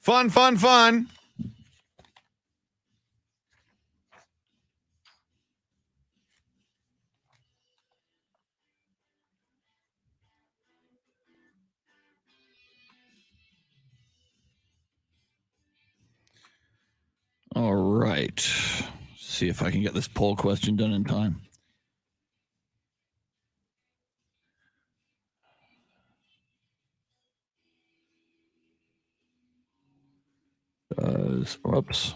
Fun, fun, fun. All right. See if I can get this poll question done in time. Oops.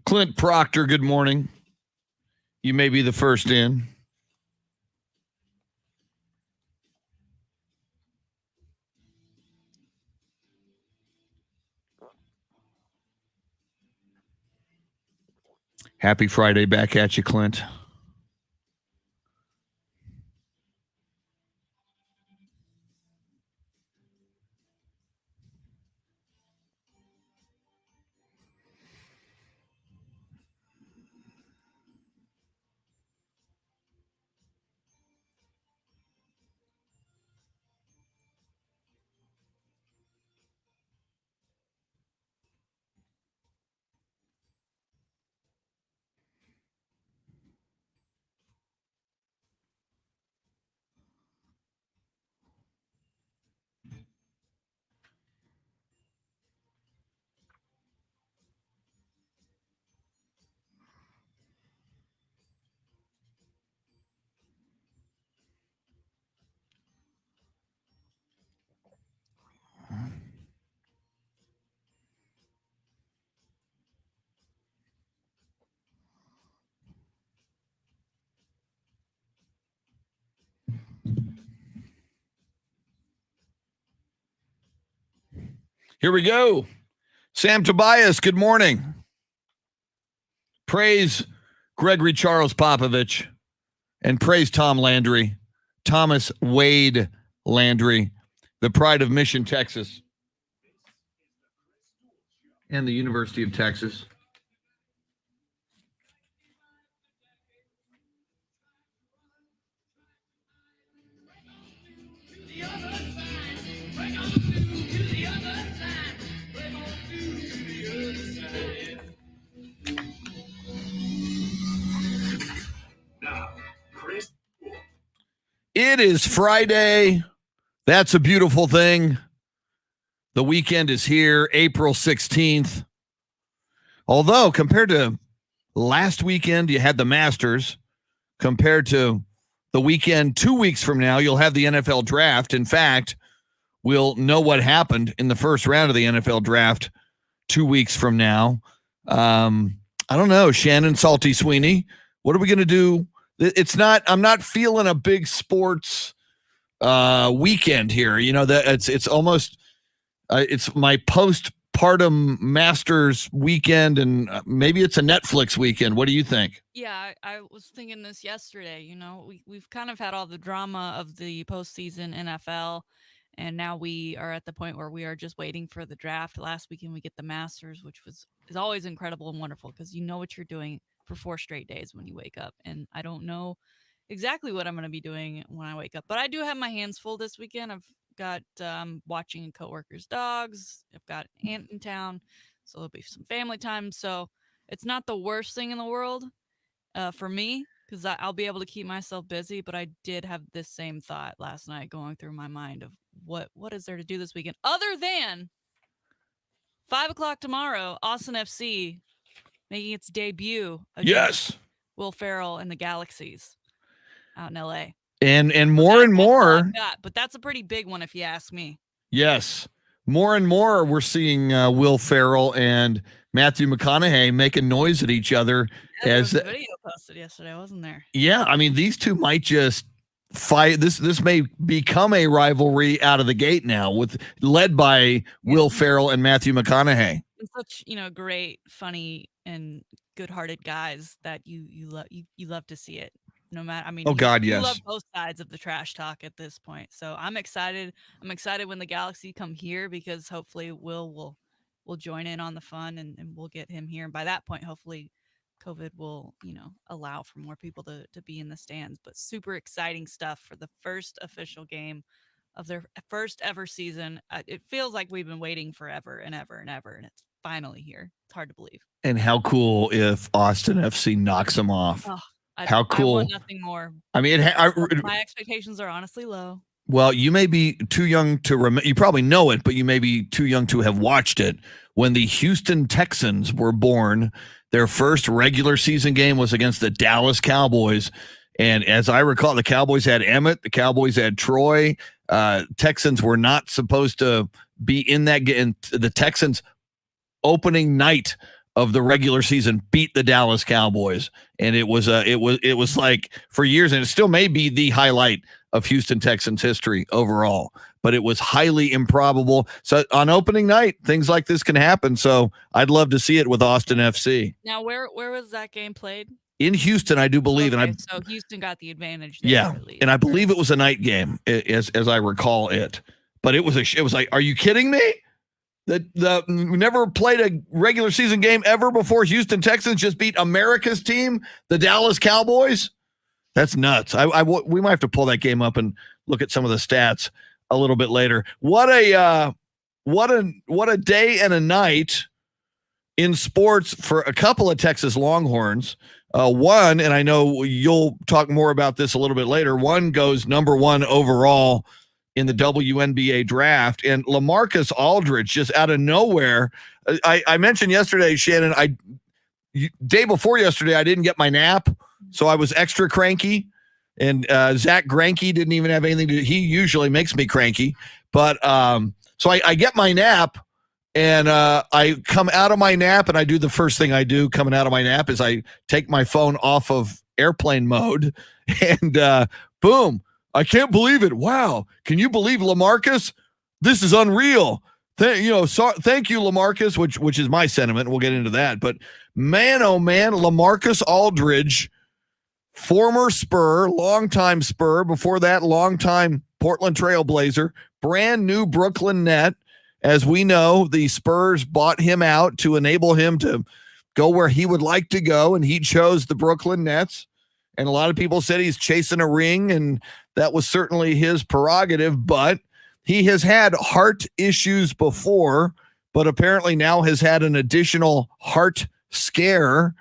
Clint Proctor, good morning. You may be the first in. Happy Friday back at you, Clint. Here we go. Sam Tobias, good morning. Praise Gregory Charles Popovich and praise Tom Landry, Thomas Wade Landry, the pride of Mission, Texas, and the University of Texas. It is Friday. That's a beautiful thing. The weekend is here, April 16th. Although, compared to last weekend, you had the Masters. Compared to the weekend 2 weeks from now, you'll have the NFL draft. In fact, we'll know what happened in the first round of the NFL draft 2 weeks from now. I don't know, Shannon Salty Sweeney. What are we going to do? I'm not feeling a big sports weekend here. You know, that it's almost it's my postpartum Masters weekend, and maybe it's a Netflix weekend. What do you think? Yeah, I was thinking this yesterday. You know, we've kind of had all the drama of the postseason NFL, And now we are at the point where we are just waiting for the draft. Last weekend we get the Masters, which was is always incredible and wonderful because you know what you're doing for 4 straight days when you wake up. And I don't know exactly what I'm going to be doing when I wake up, but I do have my hands full this weekend. I've got watching a coworker's dogs. I've got an aunt in town, so there'll be some family time. So it's not the worst thing in the world for me because I'll be able to keep myself busy. But I did have this same thought last night going through my mind of what is there to do this weekend other than 5 o'clock tomorrow, Austin FC making its debut against Yes. Will Ferrell and the Galaxies out in LA. And So more and that's all more, I've got, but that's a pretty big one if you ask me. yes, more and more we're seeing Will Ferrell and Matthew McConaughey making noise at each other Yeah, there as was a video posted yesterday, wasn't there? yeah, I mean these two might just fight. This may become a rivalry out of the gate now, with led by Yeah. Will Ferrell and Matthew McConaughey. And such, great, funny, and good-hearted guys that you love to see it. No matter, I mean, Oh God, you love yes. both sides of the trash talk at this point. So I'm excited. I'm excited when the Galaxy come here because hopefully will join in on the fun and we'll get him here. And by that point, hopefully COVID will, allow for more people to be in the stands. But super exciting stuff for the first official game of their first ever season. It feels like we've been waiting forever and ever and ever, and it's finally here. It's hard to believe. And how cool if Austin FC knocks them off. Oh, How I want cool. nothing more. I mean, My expectations are honestly low. well, you may be too young to remember. You probably know it, but you may be too young to have watched it. When the Houston Texans were born, their first regular season game was against the Dallas Cowboys. And as I recall, the Cowboys had Emmett, the Cowboys had Troy. Texans were not supposed to be in that game. The Texans opening night of the regular season beat the Dallas Cowboys, and it was like for years, and it still may be the highlight of Houston Texans history overall. But it was highly improbable. So on opening night, things like this can happen. So I'd love to see it with Austin FC Now, where was that game played? in Houston. I do believe, and Okay, I so Houston got the advantage there yeah, at least. and I believe it was a night game as I recall it. But it was like, are you kidding me? We never played a regular season game ever before Houston Texans just beat America's team, the Dallas Cowboys. That's nuts. We might have to pull that game up and look at some of the stats a little bit later. What a day and a night in sports for a couple of Texas Longhorns. One, and I know you'll talk more about this a little bit later. One goes number one overall in the WNBA draft, and LaMarcus Aldridge just out of nowhere. I mentioned yesterday, Shannon. Day before yesterday, I didn't get my nap, so I was extra cranky. And Zach Greinke didn't even have anything to. He usually makes me cranky, but so I get my nap, and I come out of my nap, and I do the first thing I do coming out of my nap is I take my phone off of airplane mode, and boom. I can't believe it. Wow. Can you believe LaMarcus? This is unreal. Thank you, LaMarcus, which is my sentiment. We'll get into that. But man, oh man, LaMarcus Aldridge, former Spur, longtime Spur, before that, longtime Portland Trailblazer, brand new Brooklyn Net. As we know, the Spurs bought him out to enable him to go where he would like to go, and he chose the Brooklyn Nets. And a lot of people said he's chasing a ring, and that was certainly his prerogative, but he has had heart issues before, but apparently now has had an additional heart scare.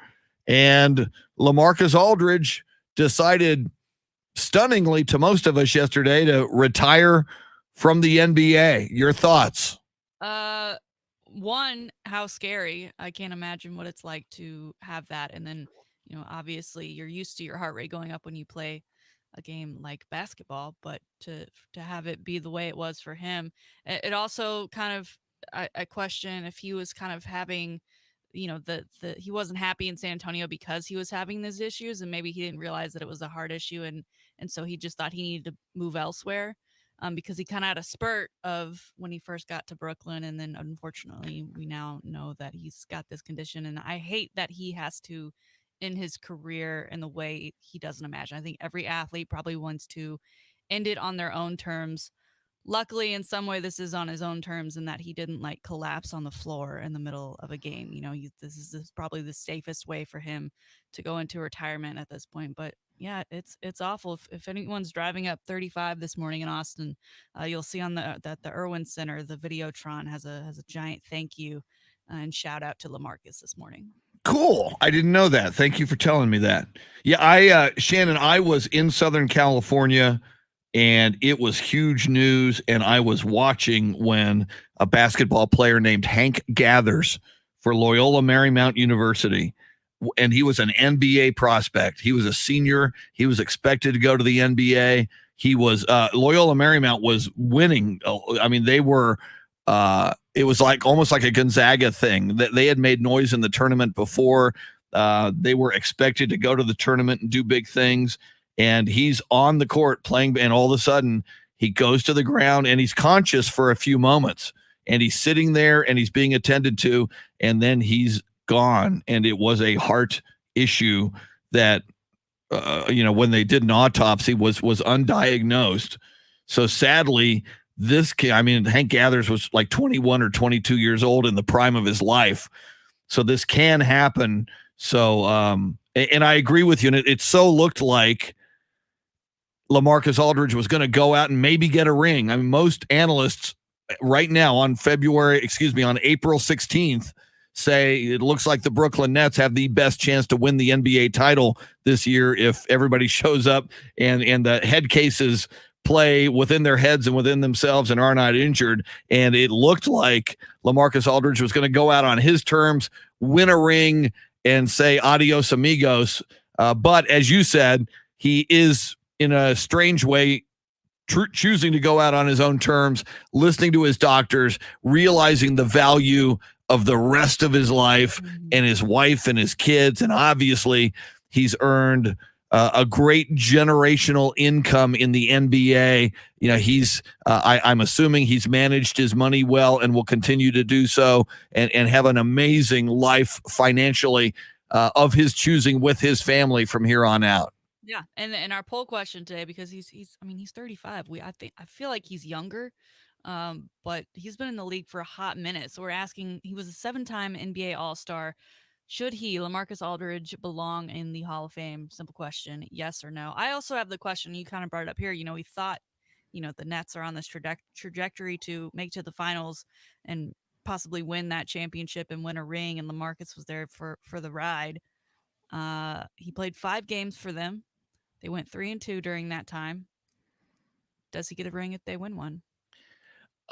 And LaMarcus Aldridge decided, stunningly to most of us yesterday, to retire from the NBA. Your thoughts? One, how scary. I can't imagine what it's like to have that. And then, obviously you're used to your heart rate going up when you play a game like basketball, but to have it be the way it was for him, it also kind of I question if he was kind of having, the he wasn't happy in San Antonio because he was having these issues, and maybe he didn't realize that it was a heart issue, and so he just thought he needed to move elsewhere. Because he kind of had a spurt of when he first got to Brooklyn, and then unfortunately we now know that he's got this condition, and I hate that he has to in his career in the way he doesn't imagine. I think every athlete probably wants to end it on their own terms, luckily, in some way, this is on his own terms in that he didn't like collapse on the floor in the middle of a game. This is probably the safest way for him to go into retirement at this point. But yeah, it's awful. If anyone's driving up 35 this morning in Austin, you'll see on the Irwin Center, the Videotron has a giant thank you and shout out to LaMarcus this morning. Cool. I didn't know that. Thank you for telling me that. Yeah, Shannon, I was in Southern California and it was huge news. And I was watching when a basketball player named Hank Gathers for Loyola Marymount University, and he was an NBA prospect. He was a senior. He was expected to go to the NBA. He was Loyola Marymount was winning. I mean, they were. It was like almost like a Gonzaga thing. That they had made noise in the tournament before. They were expected to go to the tournament and do big things. And he's on the court playing, and all of a sudden he goes to the ground and he's conscious for a few moments. And he's sitting there and he's being attended to, and then he's gone. And it was a heart issue that, when they did an autopsy was undiagnosed. So sadly, this kid, Hank Gathers was like 21 or 22 years old in the prime of his life. So this can happen. So, and I agree with you. And it so looked like LaMarcus Aldridge was going to go out and maybe get a ring. I mean, most analysts right now on April 16th say it looks like the Brooklyn Nets have the best chance to win the NBA title this year if everybody shows up and the head cases play within their heads and within themselves and are not injured. And it looked like LaMarcus Aldridge was going to go out on his terms, win a ring, and say adios amigos. But as you said, he is in a strange way choosing to go out on his own terms, listening to his doctors, realizing the value of the rest of his life and his wife and his kids. And obviously he's earned a great generational income in the NBA. I'm assuming he's managed his money well and will continue to do so and have an amazing life financially of his choosing with his family from here on out. Yeah, and our poll question today, because he's 35. I feel like he's younger, but he's been in the league for a hot minute. So we're asking, he was a 7-time NBA All-Star. Should he, LaMarcus Aldridge, belong in the Hall of Fame? Simple question, yes or no. I also have the question, you kind of brought it up here. We thought, the Nets are on this trajectory to make to the finals and possibly win that championship and win a ring, and LaMarcus was there for the ride. He played 5 games for them. They went 3-2 during that time. Does he get a ring if they win one?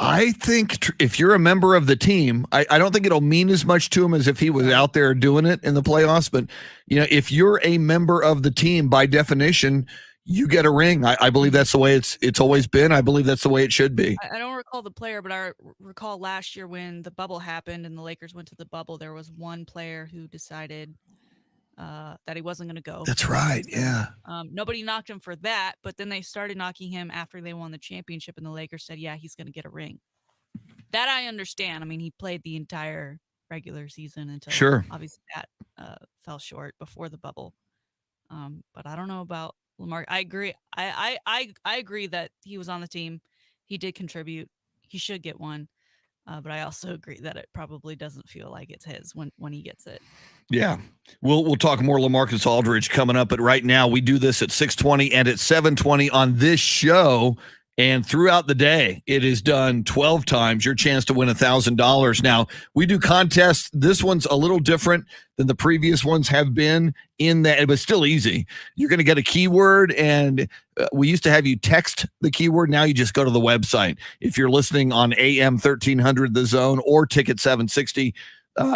I think if you're a member of the team, I don't think it'll mean as much to him as if he was out there doing it in the playoffs. But, if you're a member of the team, by definition, you get a ring. I believe that's the way it's always been. I believe that's the way it should be. I don't recall the player, but I recall last year when the bubble happened and the Lakers went to the bubble, there was one player who decided that he wasn't going to go. That's right. Yeah. Nobody knocked him for that, but then they started knocking him after they won the championship, and the Lakers said, yeah, he's going to get a ring. That I understand. He played the entire regular season until obviously that fell short before the bubble. But I don't know about Lamar. I agree. I agree that he was on the team. He did contribute. He should get one. But I also agree that it probably doesn't feel like it's his when he gets it. Yeah. We'll talk more LaMarcus Aldridge coming up, but right now we do this at 6:20 and at 7:20 on this show. And throughout the day, it is done 12 times. Your chance to win $1,000. Now, we do contests. This one's a little different than the previous ones have been in that, but still easy. You're going to get a keyword, and we used to have you text the keyword. Now you just go to the website. If you're listening on AM 1300 The Zone or Ticket 760,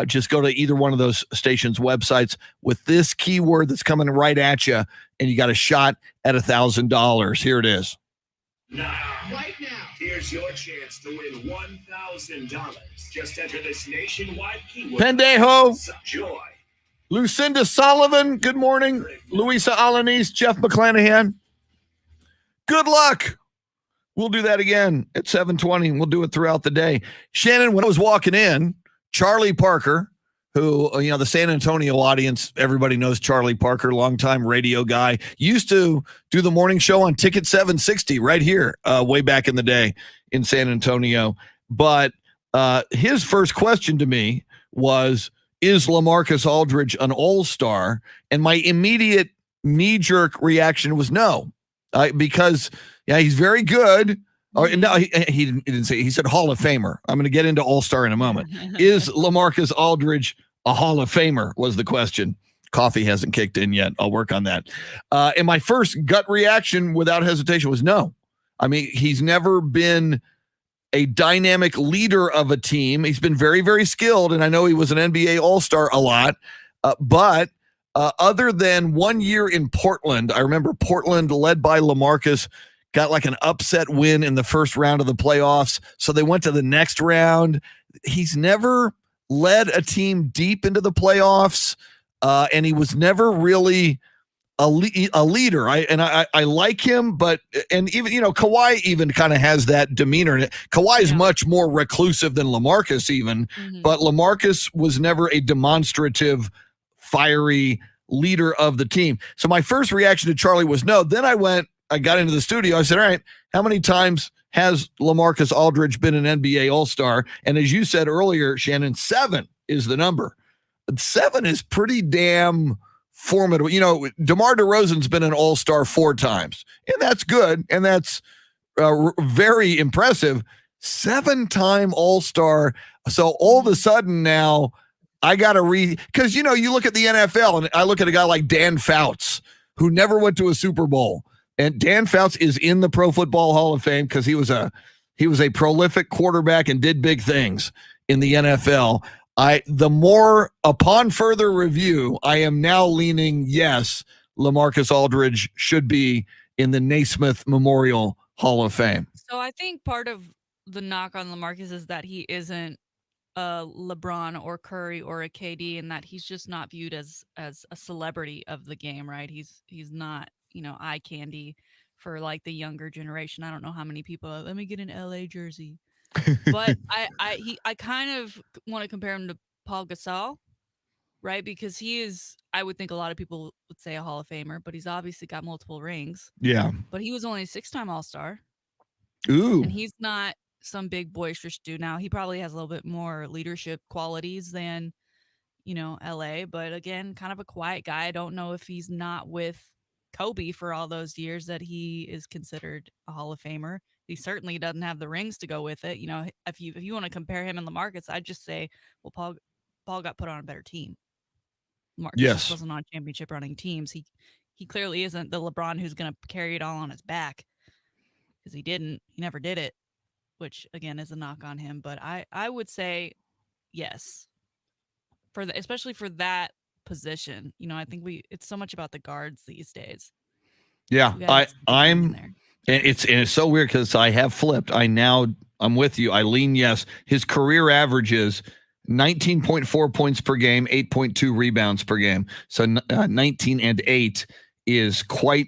just go to either one of those stations' websites with this keyword that's coming right at you, and you got a shot at $1,000. Here it is. Right now, here's your chance to win $1,000. Just enter this nationwide keyword. Pendejo. Joy. Lucinda Sullivan. Good morning. Louisa Alanis. Jeff McClanahan. Good luck. We'll do that again at 7:20, and we'll do it throughout the day. Shannon, when I was walking in, Charlie Parker, who, the San Antonio audience, everybody knows Charlie Parker, longtime radio guy, used to do the morning show on Ticket 760 right here way back in the day in San Antonio. But his first question to me was, is LaMarcus Aldridge an all-star? And my immediate knee-jerk reaction was no, because he's very good. Or no, he didn't say. He said Hall of Famer. I'm going to get into all-star in a moment. Is LaMarcus Aldridge a Hall of Famer? Was the question. Coffee hasn't kicked in yet. I'll work on that. And my first gut reaction, without hesitation, was no. I mean, he's never been a dynamic leader of a team. He's been very, very skilled, and I know he was an NBA All-Star a lot. But other than 1 year in Portland, I remember Portland led by LaMarcus got like an upset win in the first round of the playoffs. So they went to the next round. He's never led a team deep into the playoffs, and he was never really a leader. I like him, but even Kawhi even kind of has that demeanor. Kawhi is much more reclusive than LaMarcus even, but LaMarcus was never a demonstrative, fiery leader of the team. So my first reaction to Charlie was no. Then I got into the studio. I said, all right, how many times has LaMarcus Aldridge been an NBA All-Star? And as you said earlier, Shannon, 7 is the number. 7 is pretty damn formidable. DeMar DeRozan's been an All-Star 4 times, and that's good, and that's very impressive. 7-time All-Star. So all of a sudden now I got to read, because, you look at the NFL, and I look at a guy like Dan Fouts, who never went to a Super Bowl. And Dan Fouts is in the Pro Football Hall of Fame because he was a prolific quarterback and did big things in the NFL. Upon further review, I am now leaning yes, LaMarcus Aldridge should be in the Naismith Memorial Hall of Fame. So I think part of the knock on LaMarcus is that he isn't a LeBron or Curry or a KD, and that he's just not viewed as a celebrity of the game, right? He's not, eye candy for like the younger generation. I don't know how many people let me get an LA jersey. But I kind of want to compare him to Paul Gasol, right? Because he is, I would think a lot of people would say a Hall of Famer, but he's obviously got multiple rings. Yeah. But he was only a 6-time All-Star. Ooh. And he's not some big boisterous dude. Now, he probably has a little bit more leadership qualities than, LA, but again, kind of a quiet guy. I don't know if he's not with Kobe for all those years that he is considered a Hall of Famer. He certainly doesn't have the rings to go with it. If you want to compare him and LaMarcus, I'd just say, well, Paul got put on a better team. LaMarcus just wasn't on championship running teams. He clearly isn't the LeBron who's going to carry it all on his back, because he didn't. He never did it, which again is a knock on him. But I would say yes, especially for that position. I think it's so much about the guards these days. Yeah, and it's so weird because I have flipped. I'm with you. I lean yes. His career averages 19.4 points per game, 8.2 rebounds per game. So 19 and 8 is quite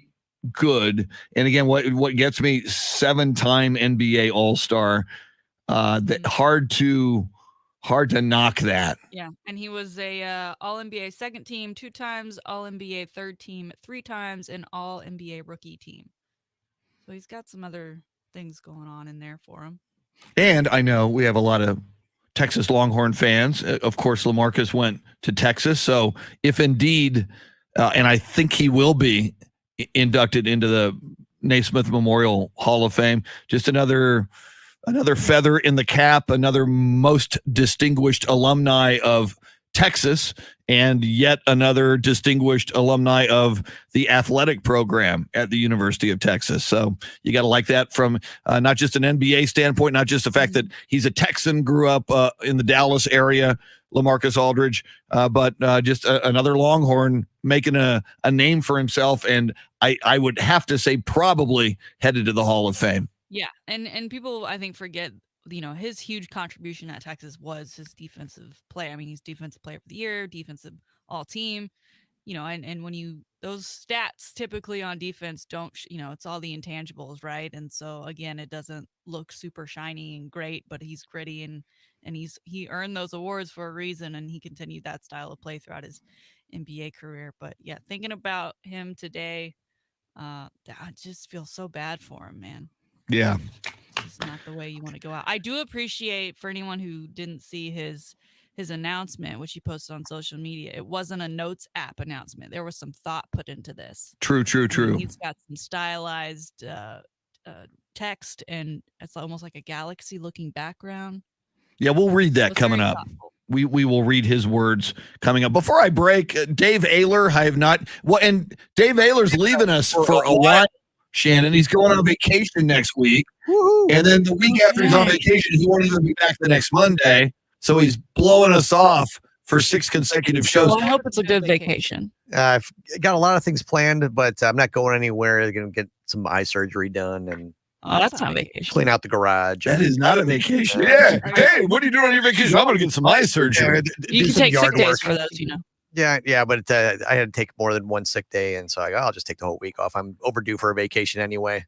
good. And again, what gets me, 7-time NBA All-Star. Hard to knock that. Yeah, and he was a All-NBA second team 2 times, All-NBA third team 3 times, and All-NBA rookie team. So he's got some other things going on in there for him. And I know we have a lot of Texas Longhorn fans. Of course, LaMarcus went to Texas. So if indeed, and I think he will be inducted into the Naismith Memorial Hall of Fame, just another feather in the cap, another most distinguished alumni of Texas, and yet another distinguished alumni of the athletic program at the University of Texas. So you got to like that from not just an NBA standpoint, not just the fact that he's a Texan, grew up in the Dallas area, LaMarcus Aldridge, but just another Longhorn making a name for himself. And I would have to say probably headed to the Hall of Fame. Yeah, and people, I think, forget, his huge contribution at Texas was his defensive play. I mean, he's defensive player of the year, defensive all-team, and when those stats typically on defense don't, it's all the intangibles, right? And so, again, it doesn't look super shiny and great, but he's gritty and and he earned those awards for a reason, and he continued that style of play throughout his NBA career. But yeah, thinking about him today, I just feel so bad for him, man. Yeah. It's not the way you want to go out. I do appreciate, for anyone who didn't see his announcement, which he posted on social media, it wasn't a notes app announcement. There was some thought put into this. True. He's got some stylized text, and it's almost like a galaxy looking background. Yeah, we'll read that coming up. Thoughtful. We will read his words coming up. Before I break, Dave Ayler, I have not. Well, and Dave Ayler's leaving us for a while, Shannon. He's going on vacation next week. Woo-hoo. And then the week after he's on vacation, he won't even be back the next Monday. So he's blowing us off for 6 consecutive shows. Well, I hope it's a good vacation. I've got a lot of things planned, but I'm not going anywhere. I'm going to get some eye surgery done and That's not vacation. clean out the garage. That is not a vacation. Yeah. Hey, what are you doing on your vacation? I'm going to get some eye surgery. You can take sick days for those, Yeah, but I had to take more than one sick day, and so I'll just take the whole week off. I'm overdue for a vacation anyway.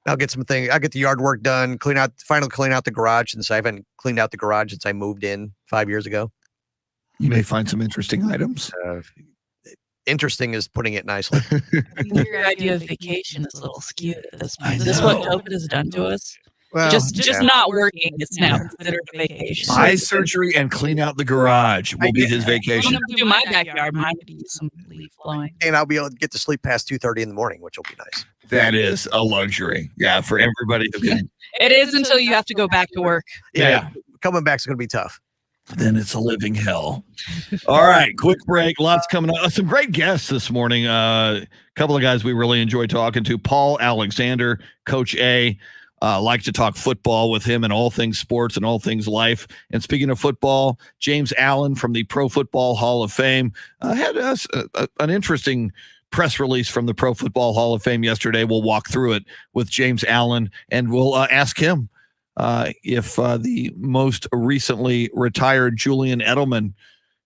I'll get some things. I'll get the yard work done, finally clean out the garage, since I haven't cleaned out the garage since I moved in 5 years ago. You may find some interesting items. Interesting is putting it nicely. Your idea of vacation is a little skewed at this point. Is this what COVID has done to us? Well, just not working. It's now considered a vacation. Eye surgery and clean out the garage will be his I'm vacation. gonna do my backyard. Mine could use some leaf blowing. and I'll be able to get to sleep past 2:30 in the morning, which will be nice. That is a luxury. Yeah, for everybody who can. It is until you have to go back to work. Yeah. Coming back's going to be tough. Then it's a living hell. All right, quick break. Lots coming up. Some great guests this morning. A couple of guys we really enjoyed talking to. Paul Alexander, Coach A. Like to talk football with him and all things sports and all things life. And speaking of football, James Allen from the Pro Football Hall of Fame had an interesting press release from the Pro Football Hall of Fame yesterday. We'll walk through it with James Allen, and we'll ask him if the most recently retired Julian Edelman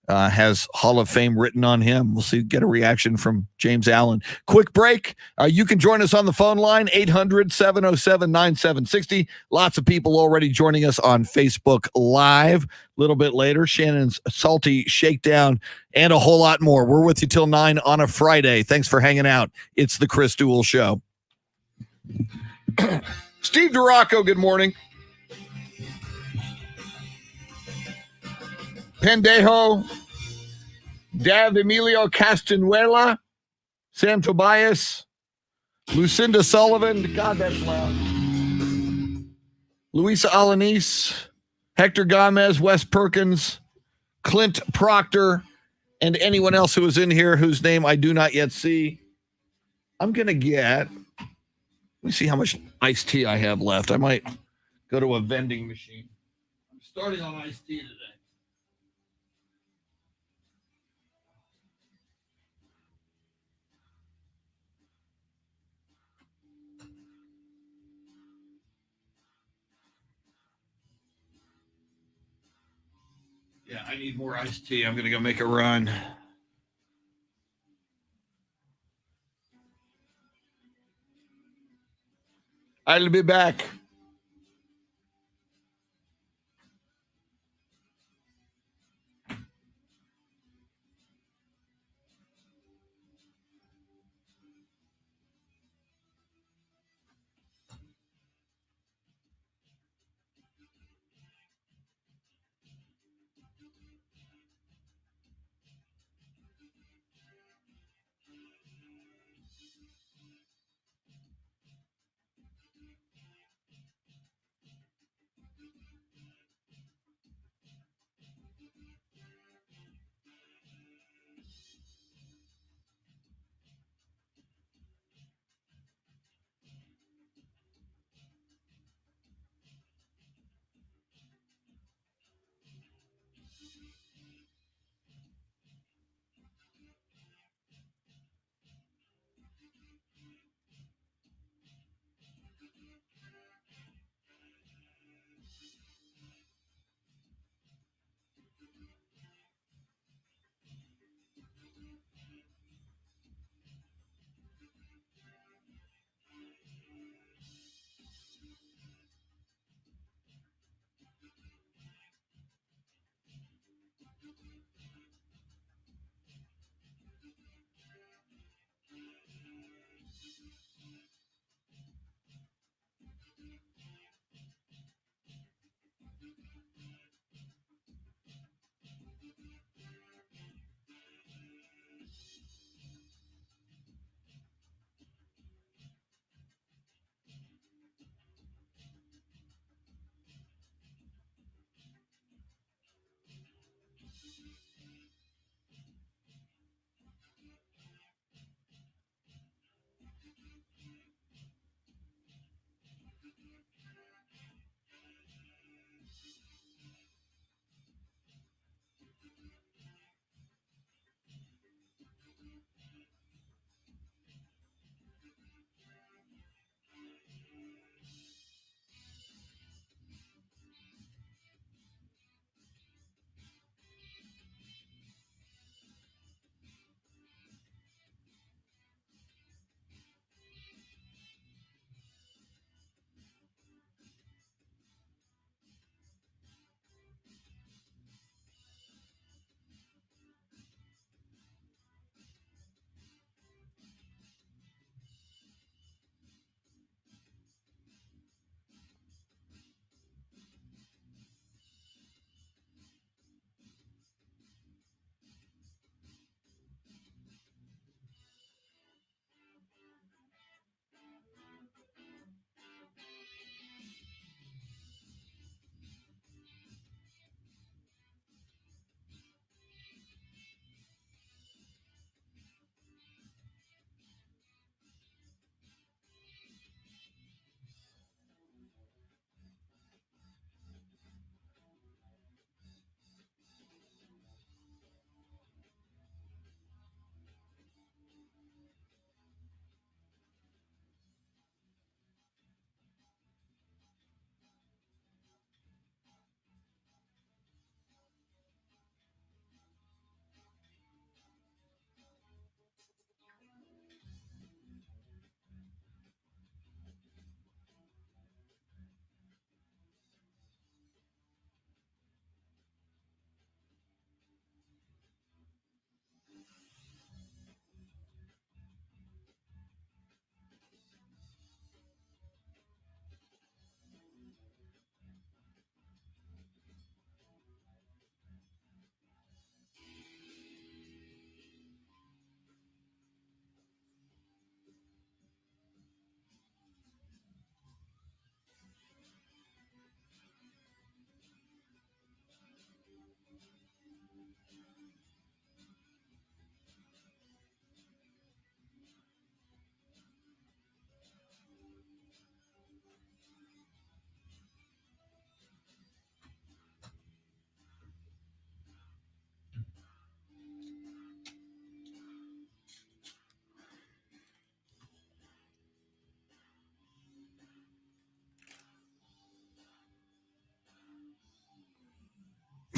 has Hall of Fame written on him. We'll see, get a reaction from James Allen. Quick break. You can join us on the phone line, 800-707-9760. Lots of people already joining us on Facebook Live. A little bit later, Shannon's Salty Shakedown and a whole lot more. We're with you till 9 on a Friday. Thanks for hanging out. It's the Chris Duel Show. Steve DeRocco, good morning. Pendejo, Dav Emilio Castanuela, Sam Tobias, Lucinda Sullivan, God, that's loud, Luisa Alanis, Hector Gomez, Wes Perkins, Clint Proctor, and anyone else who is in here whose name I do not yet see. I'm going to let me see how much iced tea I have left. I might go to a vending machine. I'm starting on iced tea today. Yeah, I need more iced tea. I'm going to go make a run. I'll be back.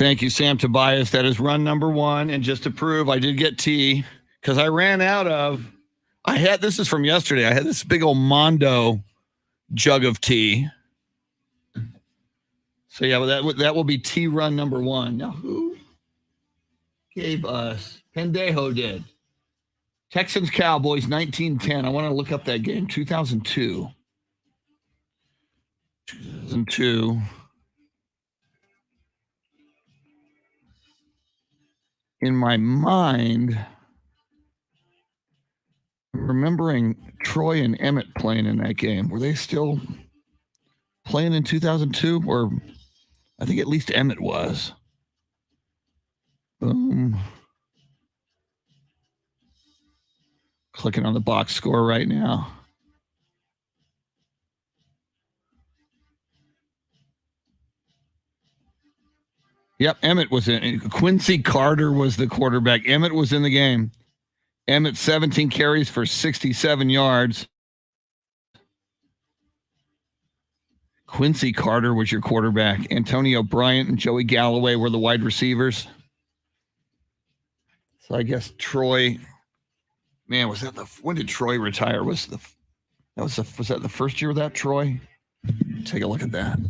Thank you, Sam Tobias. That is run number 1. And just to prove, I did get tea because I ran out of. This is from yesterday. I had this big old Mondo jug of tea. So yeah, that will be tea run number 1. Now who gave us? Pendejo did. Texans Cowboys 1910. I want to look up that game. 2002. 2002. In my mind, I'm remembering Troy and Emmett playing in that game. Were they still playing in 2002? Or I think at least Emmett was. Boom. Clicking on the box score right now. Yep, Emmett was in. Quincy Carter was the quarterback. Emmett was in the game. Emmett 17 carries for 67 yards. Quincy Carter was your quarterback. Antonio Bryant and Joey Galloway were the wide receivers. So I guess Troy. Man, when did Troy retire? Was that the first year of that, Troy? Take a look at that.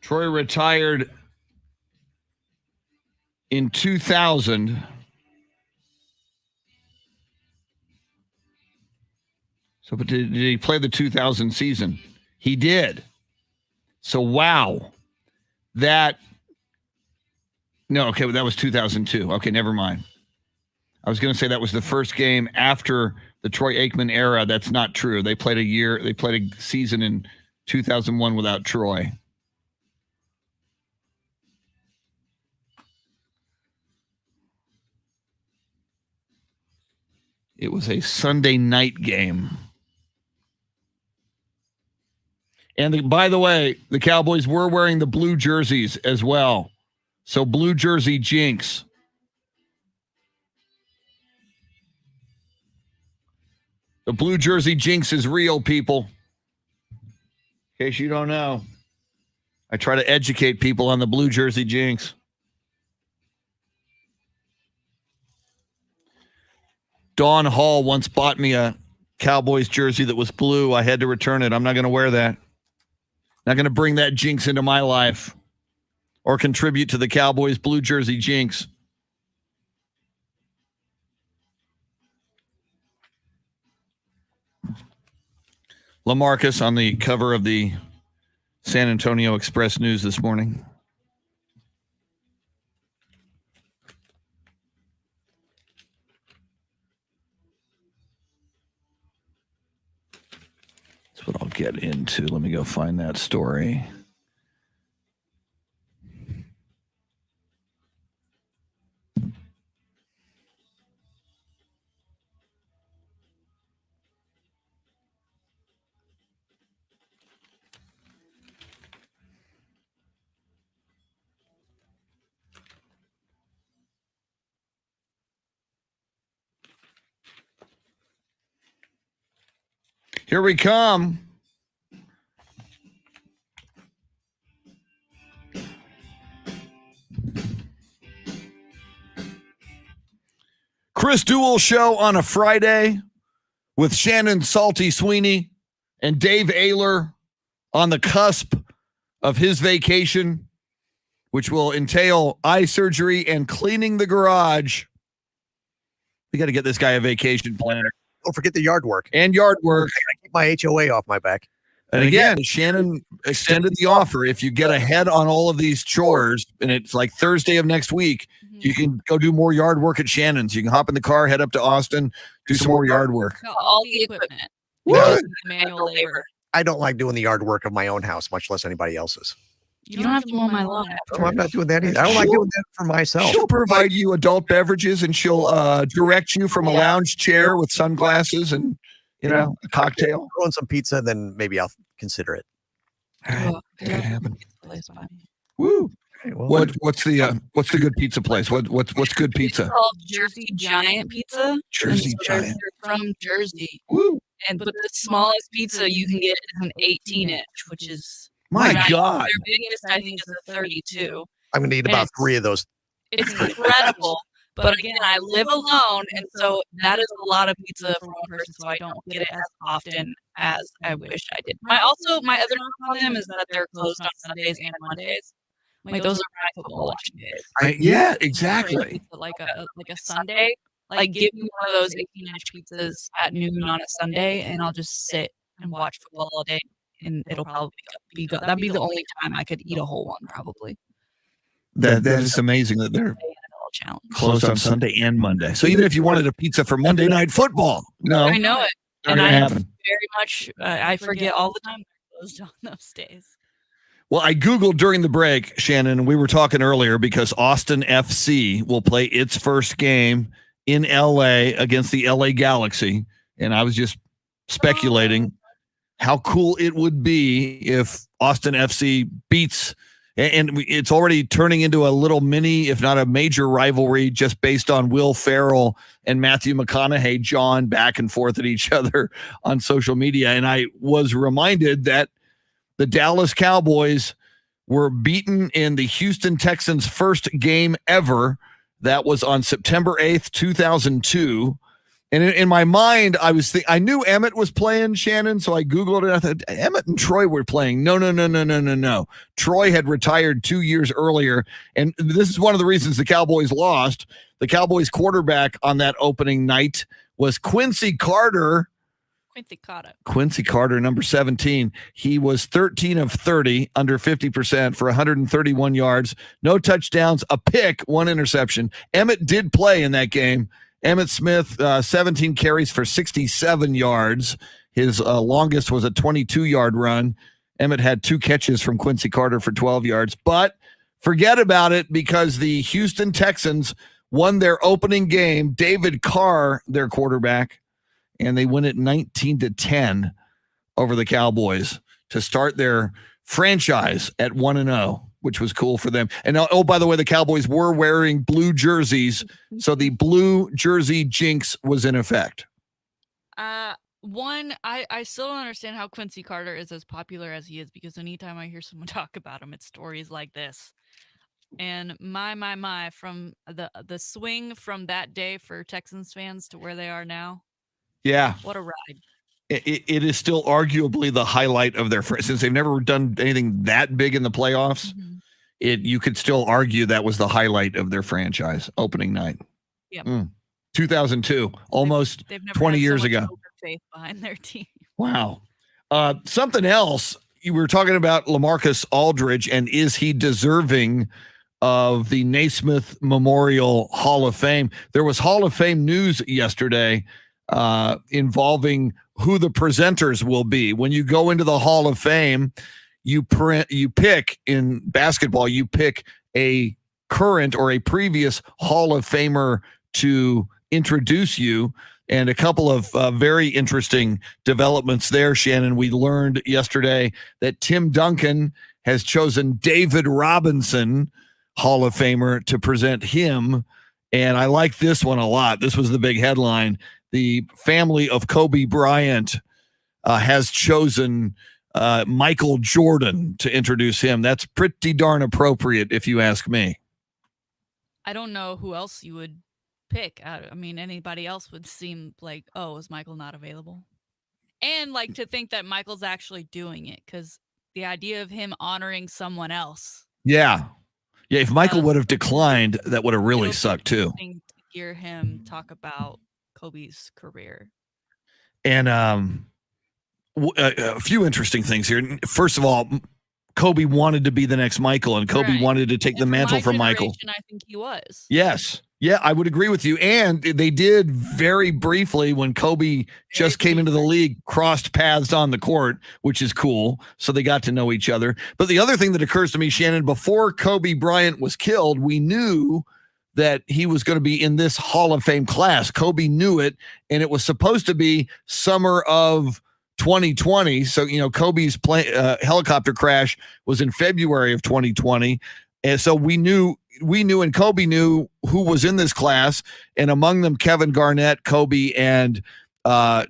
Troy retired in 2000. So, but did he play the 2000 season? He did. So, wow. That was 2002. Okay, never mind. I was going to say that was the first game after the Troy Aikman era. That's not true. They played a season in 2001 without Troy. It was a Sunday night game. And by the way, the Cowboys were wearing the blue jerseys as well. So blue jersey jinx. The blue jersey jinx is real, people. In case you don't know. I try to educate people on the blue jersey jinx. Dawn Hall once bought me a Cowboys jersey that was blue. I had to return it. I'm not going to wear that. Not going to bring that jinx into my life or contribute to the Cowboys blue jersey jinx. LaMarcus on the cover of the San Antonio Express News this morning. That's what I'll get into. Let me go find that story. Here we come. Chris Duel show on a Friday with Shannon Salty Sweeney and Dave Ayler on the cusp of his vacation, which will entail eye surgery and cleaning the garage. We got to get this guy a vacation planner. Don't forget the yard work. And yard work. I gotta keep my HOA off my back. And again, Shannon extended the offer. If you get ahead on all of these chores, and it's like Thursday of next week, you can go do more yard work at Shannon's. You can hop in the car, head up to Austin, do some more yard work. All the equipment. What? Manual labor. I don't like doing the yard work of my own house, much less anybody else's. You don't have to mow my lawn after. No, I'm not doing that either. I don't like doing that for myself. She'll provide you adult beverages, and she'll direct you from a lounge chair with sunglasses and a cocktail. Throw in some pizza, then maybe I'll consider it. Oh, That could happen. place by me. Woo! Okay, well, What's the good pizza place? What's good pizza? It's called Jersey Giant Pizza. Jersey And so they're Giant. from Jersey. Woo! But the smallest pizza you can get is an 18-inch, which is My giant. God. Their biggest, I think, is a 32. I'm going to eat and about it's- 3 of those. It's incredible. But again, I live alone, and so that is a lot of pizza for one person, so I don't get it as often as I wish I did. My other knock on them is that they're closed on Sundays and Mondays. Like those are my football watching days. Yeah, For a exactly. pizza, like a Sunday. Like give me one of those 18-inch pizzas at noon on a Sunday, and I'll just sit and watch football all day, and it'll probably be good. That'd be the only time I could eat a whole one, probably. That is amazing that they're NFL challenge. closed on Sunday and Monday. So even if you wanted a pizza for Monday Night Football, no, I know it, not and gonna I happen. very much I forget all the time they're closed on those days. Well, I Googled during the break, Shannon, and we were talking earlier because Austin FC will play its first game in LA against the LA Galaxy. And I was just speculating how cool it would be if Austin FC beats, and it's already turning into a little mini, if not a major rivalry, just based on Will Ferrell and Matthew McConaughey jawing back and forth at each other on social media. And I was reminded that the Dallas Cowboys were beaten in the Houston Texans' first game ever. That was on September 8th, 2002. And in my mind, I knew Emmett was playing, Shannon, so I Googled it. I thought, Emmett and Troy were playing. No. Troy had retired 2 years earlier, and this is one of the reasons the Cowboys lost. The Cowboys quarterback on that opening night was Quincy Carter, number 17. He was 13 of 30, under 50% for 131 yards, no touchdowns, a pick, 1 interception. Emmett did play in that game. Emmitt Smith, 17 carries for 67 yards. His longest was a 22-yard run. Emmett had 2 catches from Quincy Carter for 12 yards. But forget about it because the Houston Texans won their opening game. David Carr, their quarterback, and they win it 19-10 over the Cowboys to start their franchise at 1-0, which was cool for them. And by the way, the Cowboys were wearing blue jerseys, so the blue jersey jinx was in effect. I still don't understand how Quincy Carter is as popular as he is, because anytime I hear someone talk about him, it's stories like this. And my, from the swing from that day for Texans fans to where they are now. Yeah. What a ride. It is still arguably the highlight of their since they've never done anything that big in the playoffs. Mm-hmm. You could still argue that was the highlight of their franchise opening night. Yep. 2002, almost they've never 20 had so years much ago. open faith behind their team. Wow. Something else, you were talking about LaMarcus Aldridge, and is he deserving of the Naismith Memorial Hall of Fame? There was Hall of Fame news yesterday involving who the presenters will be. When you go into the Hall of Fame, you pick in basketball, you pick a current or a previous Hall of Famer to introduce you. And a couple of very interesting developments there, Shannon. We learned yesterday that Tim Duncan has chosen David Robinson, Hall of Famer, to present him. And I like this one a lot. This was the big headline. The family of Kobe Bryant has chosen Michael Jordan to introduce him. That's pretty darn appropriate, if you ask me. I don't know who else you would pick. I mean, anybody else would seem like, oh, is Michael not available? And like to think that Michael's actually doing it, because the idea of him honoring someone else. Yeah. If Michael would have declined, that would have really sucked too. To hear him talk about Kobe's career. And a few interesting things here. First of all, Kobe wanted to be the next Michael, and Kobe Right. wanted to take And the for mantle my from Michael. generation, I think he was. Yes. Yeah, I would agree with you. And they did very briefly when Kobe just came into the league, crossed paths on the court, which is cool. So they got to know each other. But the other thing that occurs to me, Shannon, before Kobe Bryant was killed, we knew that he was going to be in this Hall of Fame class. Kobe knew it, and it was supposed to be summer of 2020. So, Kobe's helicopter crash was in February of 2020. And so we knew and Kobe knew who was in this class, and among them, Kevin Garnett, Kobe, and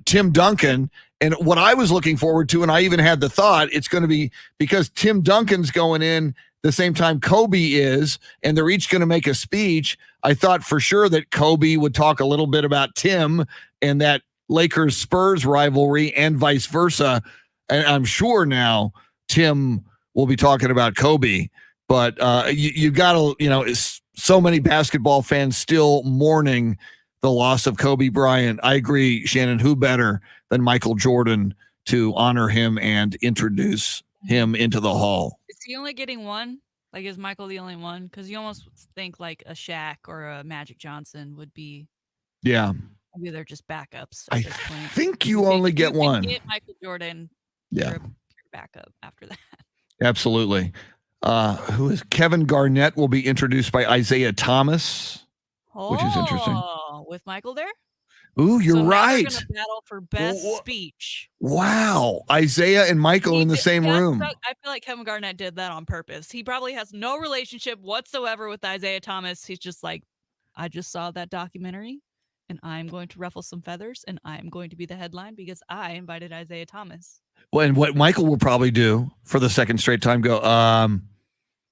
Tim Duncan. And what I was looking forward to, and I even had the thought, it's going to be because Tim Duncan's going in the same time Kobe is, and they're each going to make a speech. I thought for sure that Kobe would talk a little bit about Tim and that Lakers-Spurs rivalry and vice versa. And I'm sure now Tim will be talking about Kobe. But you got to, so many basketball fans still mourning the loss of Kobe Bryant. I agree, Shannon, who better than Michael Jordan to honor him and introduce him into the Hall? Is he only getting one? Like, is Michael the only one? Because you almost think like a Shaq or a Magic Johnson would be. Yeah. Maybe they're just backups I at this point. think you only get one. Get Michael Jordan. Yeah. You're a backup after that. Absolutely. Who is Kevin Garnett will be introduced by Isaiah Thomas, which is interesting. With Michael there? Ooh, you're so right. They're gonna battle for best speech. Wow. Isaiah and Michael in the same room. I feel like Kevin Garnett did that on purpose. He probably has no relationship whatsoever with Isaiah Thomas. He's just like, I just saw that documentary and I'm going to ruffle some feathers and I'm going to be the headline because I invited Isaiah Thomas. Well, and what Michael will probably do for the second straight time, go,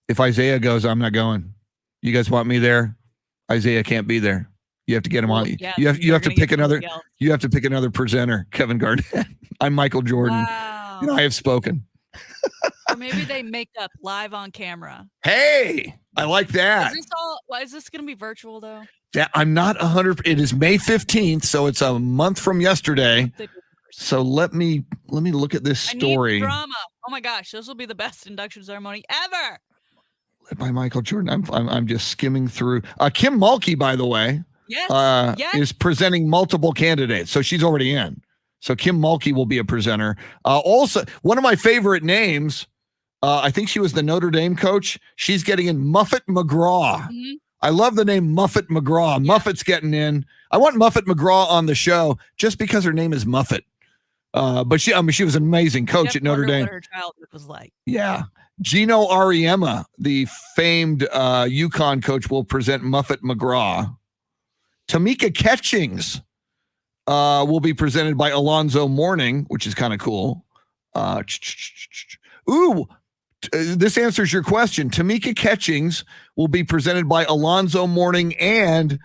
if Isaiah goes, I'm not going. You guys want me there? Isaiah can't be there. You have to get him on. Yeah, you have to pick another. You have to pick another presenter, Kevin Garnett. I'm Michael Jordan. Wow. I have spoken. Or maybe they make up live on camera. Hey, I like that. Is this going to be virtual though? Yeah, I'm not 100. It is May 15th, so it's a month from yesterday. So let me look at this story. I need drama. Oh my gosh, this will be the best induction ceremony ever. Led by Michael Jordan. I'm just skimming through. Kim Mulkey, by the way, yes. is presenting multiple candidates, so she's already in. So Kim Mulkey will be a presenter. Also, one of my favorite names. I think she was the Notre Dame coach. She's getting in Muffet McGraw. Mm-hmm. I love the name Muffet McGraw. Yeah. Muffet's getting in. I want Muffet McGraw on the show just because her name is Muffet. But she was an amazing coach at Notre Dame. What her childhood was like. Yeah. Gino Ariema, the famed UConn coach, will present Muffet McGraw. Tamika Catchings will be presented by Alonzo Mourning, which is kind of cool. This answers your question. Tamika Catchings will be presented by Alonzo Mourning and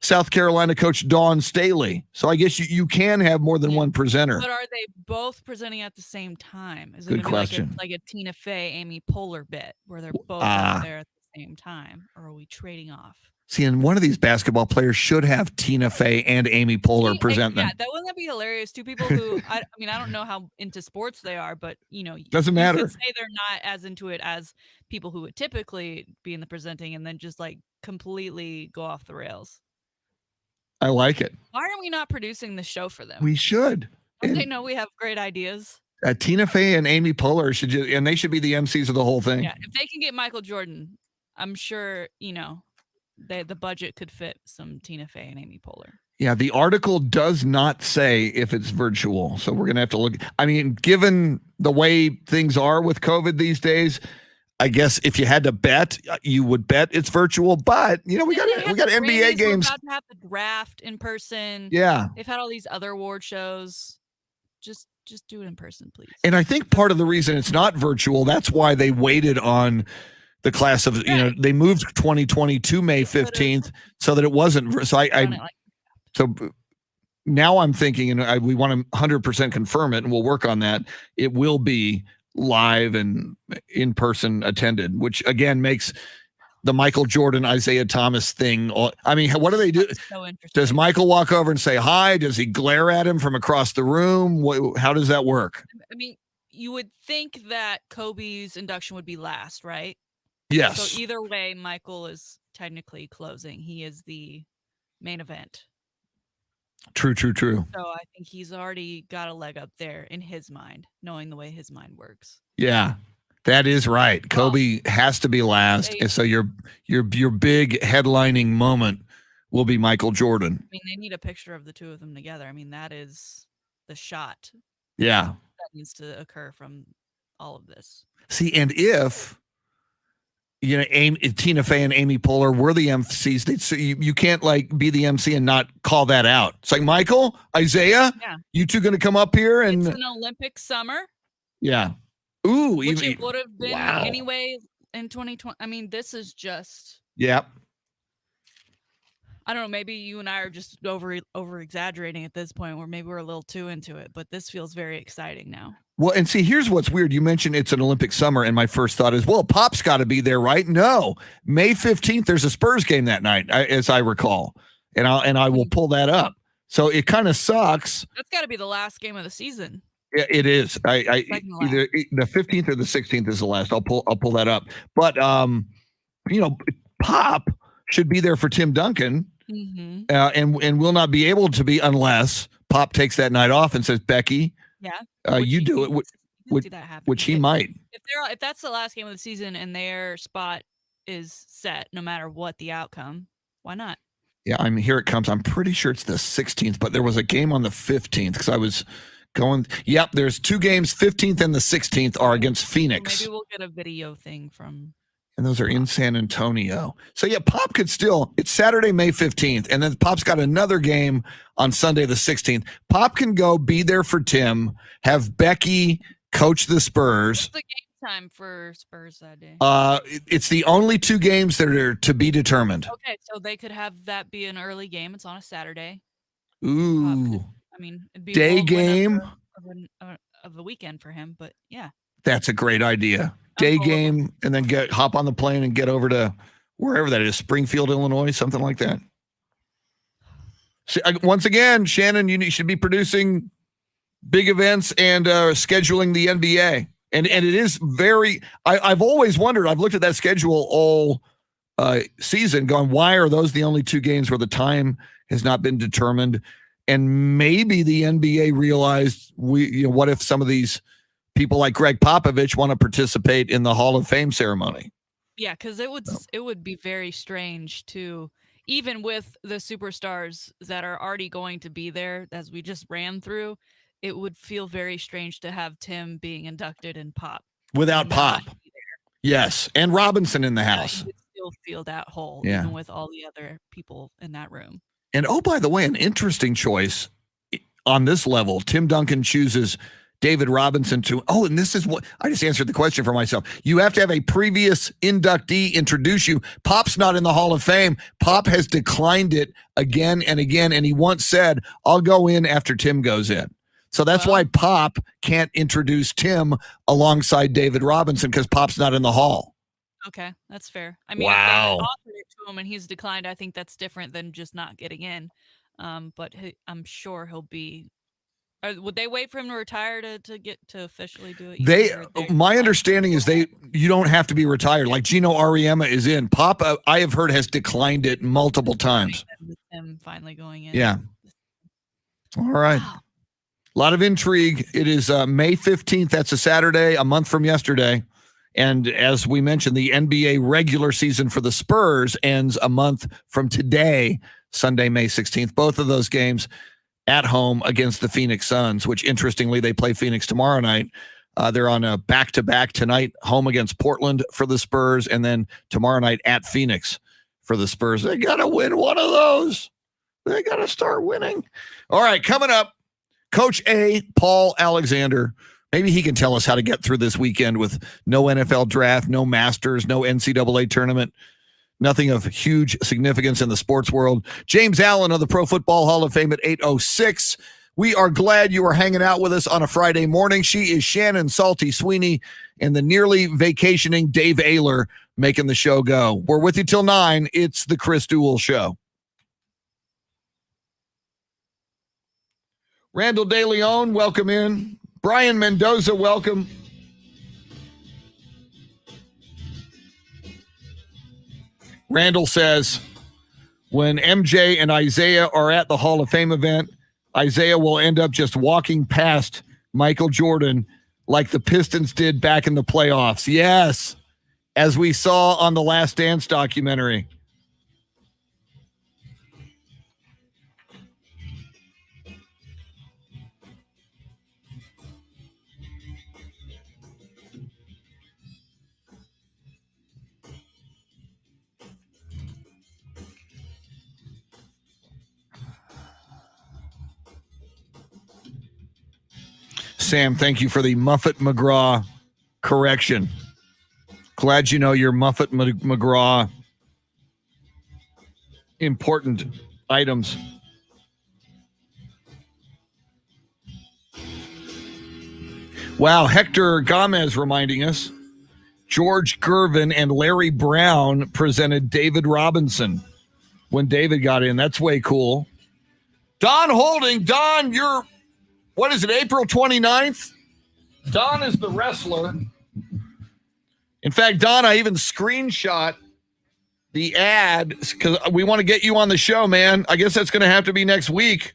South Carolina coach Dawn Staley. So I guess you can have more than one presenter. But are they both presenting at the same time? Is it Good question. Like a Tina Fey, Amy Poehler bit where they're both out there at the same time? Or are we trading off? See, and one of these basketball players should have Tina Fey and Amy Poehler present them. Yeah, wouldn't that be hilarious? Two people who, I don't know how into sports they are, but, doesn't matter. You could say they're not as into it as people who would typically be in the presenting and then just like completely go off the rails. I like it. Why are we not producing the show for them? We should. Don't they know we have great ideas? Tina Fey and Amy Poehler they should be the MCs of the whole thing. Yeah, if they can get Michael Jordan, I'm sure, the budget could fit some Tina Fey and Amy Poehler. Yeah, the article does not say if it's virtual. So we're going to have to look. I mean, given the way things are with COVID these days, I guess if you had to bet, you would bet it's virtual. But, we got NBA games. We're about to have the draft in person. Yeah. They've had all these other award shows. Just do it in person, please. And I think part of the reason it's not virtual, that's why they waited on the class of, they moved 2020 to May 15th so that it wasn't. So so now I'm thinking, and we want to 100% confirm it, and we'll work on that. It will be live and in person attended, which again makes the Michael Jordan, Isaiah Thomas thing. I mean, what do they do? That's so interesting. Does Michael walk over and say hi? Does he glare at him from across the room? How does that work? I mean, you would think that Kobe's induction would be last, right? Yes. So either way, Michael is technically closing. He is the main event. True. So I think he's already got a leg up there in his mind, knowing the way his mind works. Yeah, that is right. Kobe has to be last, and so your big headlining moment will be Michael Jordan. I mean, they need a picture of the two of them together. I mean, that is the shot. Yeah, that needs to occur from all of this. See, and if Tina Fey and Amy Poehler were the MCs, so you can't like be the MC and not call that out. It's like, Michael, Isaiah, you two going to come up here and it's an Olympic summer. Yeah. Ooh, which it would have been anyway in 2020. I mean, this is just. Yep. I don't know. Maybe you and I are just over exaggerating at this point, or maybe we're a little too into it. But this feels very exciting now. Well, and see, here's what's weird. You mentioned it's an Olympic summer, and my first thought is, well, Pop's got to be there, right? No, May 15th. There's a Spurs game that night, as I recall, and I will pull that up. So it kind of sucks. That's got to be the last game of the season. Yeah, it is. Either the 15th or the 16th is the last. I'll pull that up. But Pop should be there for Tim Duncan, and will not be able to be unless Pop takes that night off and says, Becky, you do it. Which he might. If that's the last game of the season and their spot is set, no matter what the outcome, why not? Yeah, I mean, here it comes. I'm pretty sure it's the 16th, but there was a game on the 15th because I was going. Yep, there's two games. 15th and the 16th are against Phoenix. So maybe we'll get a video thing from. And those are in San Antonio. So yeah, Pop could still. It's Saturday, May 15th, and then Pop's got another game on Sunday the 16th. Pop can go be there for Tim. Have Becky coach the Spurs. What's the game time for Spurs that day? It's the only two games that are to be determined. Okay, so they could have that be an early game. It's on a Saturday. Ooh. It'd be day game of the weekend for him, but yeah. That's a great idea. Day game, and then hop on the plane and get over to wherever that is, Springfield, Illinois, something like that. So, once again, Shannon, you should be producing big events and scheduling the NBA. And it is very. I've always wondered. I've looked at that schedule all season, going, why are those the only two games where the time has not been determined? And maybe the NBA realized what if some of these people like Greg Popovich want to participate in the Hall of Fame ceremony? Yeah, because it would be very strange to, even with the superstars that are already going to be there, as we just ran through, it would feel very strange to have Tim being inducted in Pop. Without Pop. Yes, and Robinson in the house. You would still feel that hole, yeah, even with all the other people in that room. And oh, by the way, an interesting choice on this level. Tim Duncan chooses David Robinson to, and this is what I just answered the question for myself. You have to have a previous inductee introduce you. Pop's not in the Hall of Fame. Pop has declined it again and again. And he once said, I'll go in after Tim goes in. So that's why Pop can't introduce Tim alongside David Robinson, because Pop's not in the Hall. Okay, that's fair. I mean, wow. If they offered it to him and he's declined, I think that's different than just not getting in. But I'm sure he'll be. Would they wait for him to retire to get to officially do it? My understanding is you don't have to be retired. Like Gino Auriemma is in. Pop, I have heard, has declined it multiple times. Him finally going in. Yeah. All right. Wow. A lot of intrigue. It is May 15th. That's a Saturday, a month from yesterday. And as we mentioned, the NBA regular season for the Spurs ends a month from today, Sunday, May 16th. Both of those games at home against the Phoenix Suns, which interestingly, they play Phoenix tomorrow night. They're on a back-to-back tonight, home against Portland for the Spurs, and then tomorrow night at Phoenix for the Spurs. They got to win one of those. They got to start winning. All right, coming up, Coach A, Paul Alexander. Maybe he can tell us how to get through this weekend with no NFL draft, no Masters, no NCAA tournament, nothing of huge significance in the sports world. James Allen of the Pro Football Hall of Fame at 8:06. We are glad you are hanging out with us on a Friday morning. She is Shannon Salty Sweeney and the nearly vacationing Dave Ayler making the show go. We're with you till 9. It's the Chris Duel Show. Randall De Leon, welcome in. Brian Mendoza, welcome. Randall says, when MJ and Isaiah are at the Hall of Fame event, Isaiah will end up just walking past Michael Jordan like the Pistons did back in the playoffs. Yes, as we saw on the Last Dance documentary. Sam, thank you for the Muffet McGraw correction. Glad you know your Muffet McGraw important items. Wow, Hector Gomez reminding us. George Gervin and Larry Brown presented David Robinson when David got in. That's way cool. Don Holding. Don, you're, what is it, April 29th? Don is the wrestler. In fact, Don, I even screenshot the ad because we want to get you on the show, man. I guess that's going to have to be next week.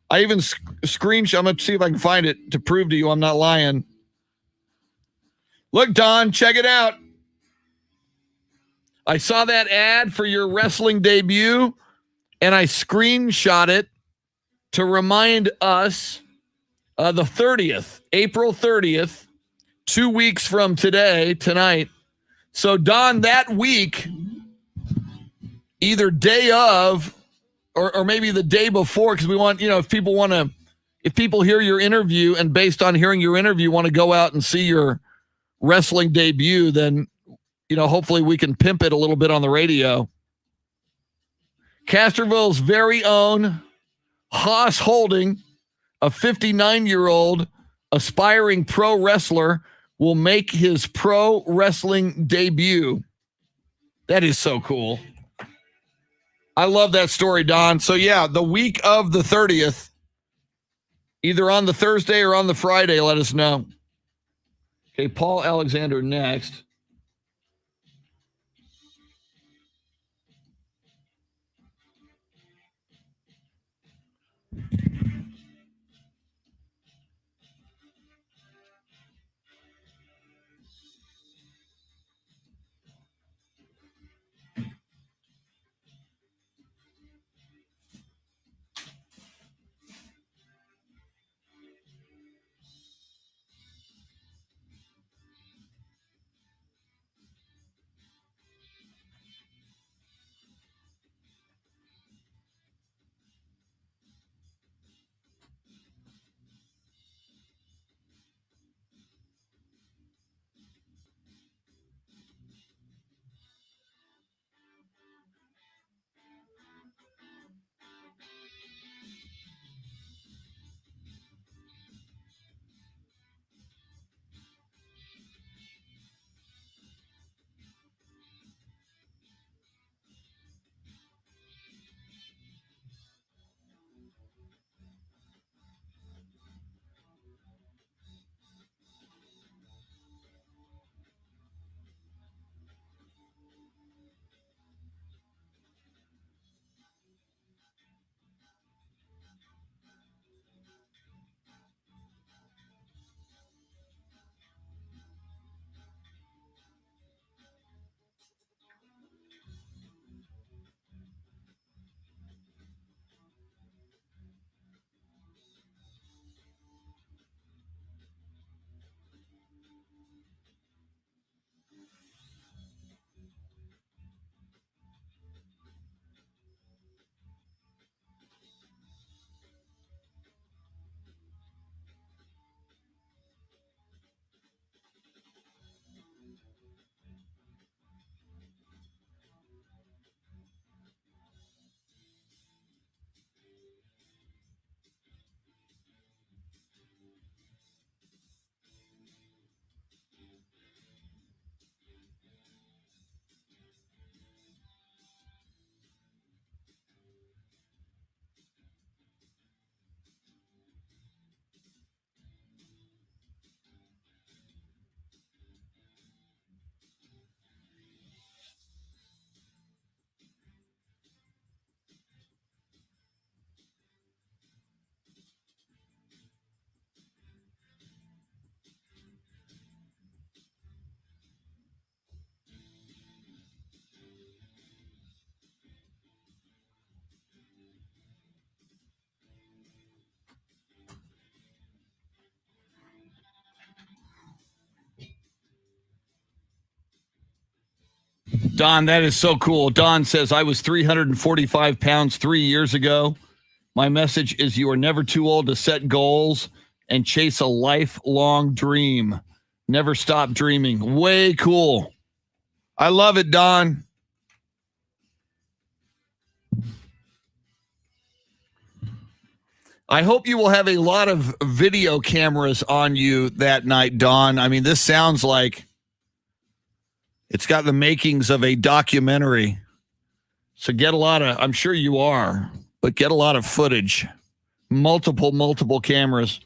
I even screenshot. I'm going to see if I can find it to prove to you I'm not lying. Look, Don, check it out. I saw that ad for your wrestling debut, and I screenshot it to remind us the 30th, April 30th, 2 weeks from today, tonight. So, Don, that week, either day of or maybe the day before, because we want, if people hear your interview and based on hearing your interview want to go out and see your wrestling debut, then, hopefully we can pimp it a little bit on the radio. Casterville's very own Haas Holding, a 59-year-old aspiring pro wrestler, will make his pro wrestling debut. That is so cool. I love that story, Don. So, yeah, the week of the 30th, either on the Thursday or on the Friday, let us know. Okay, Paul Alexander next. Don, that is so cool. Don says, I was 345 pounds 3 years ago. My message is you are never too old to set goals and chase a lifelong dream. Never stop dreaming. Way cool. I love it, Don. I hope you will have a lot of video cameras on you that night, Don. I mean, this sounds like it's got the makings of a documentary. So get a lot of, I'm sure you are, but get a lot of footage. Multiple cameras.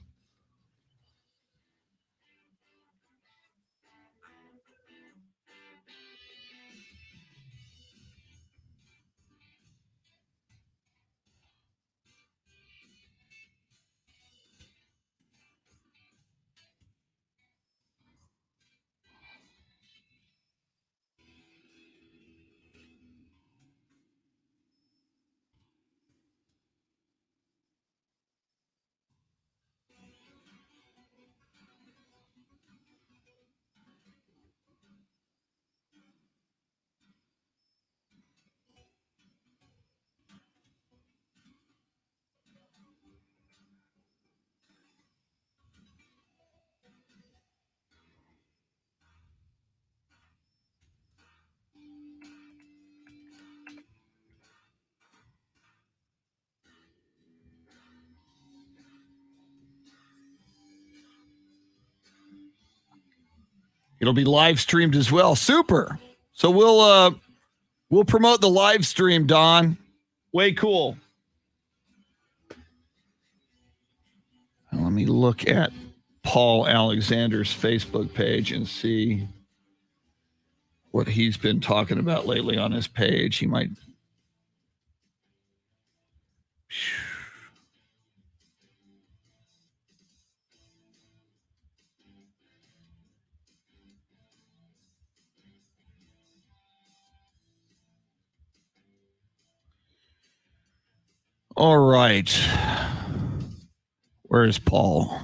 It'll be live streamed as well. Super. So we'll promote the live stream, Don. Way cool. Now, let me look at Paul Alexander's Facebook page and see what he's been talking about lately on his page. He might. All right. Where is Paul?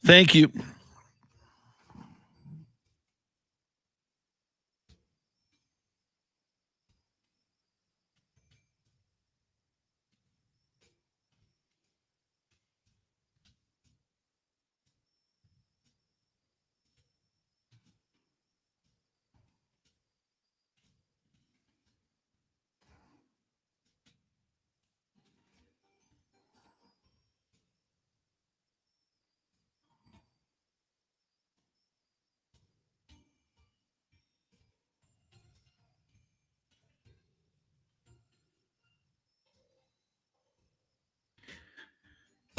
Thank you.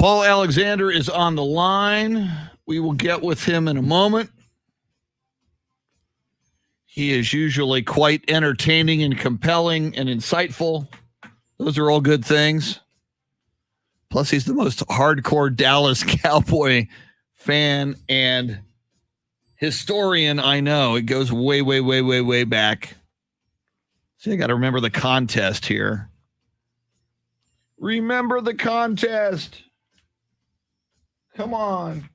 Paul Alexander is on the line. We will get with him in a moment. He is usually quite entertaining and compelling and insightful. Those are all good things. Plus, he's the most hardcore Dallas Cowboy fan and historian I know. It goes way, way, way, way, way back. See, I got to remember the contest here. Remember the contest. Come on.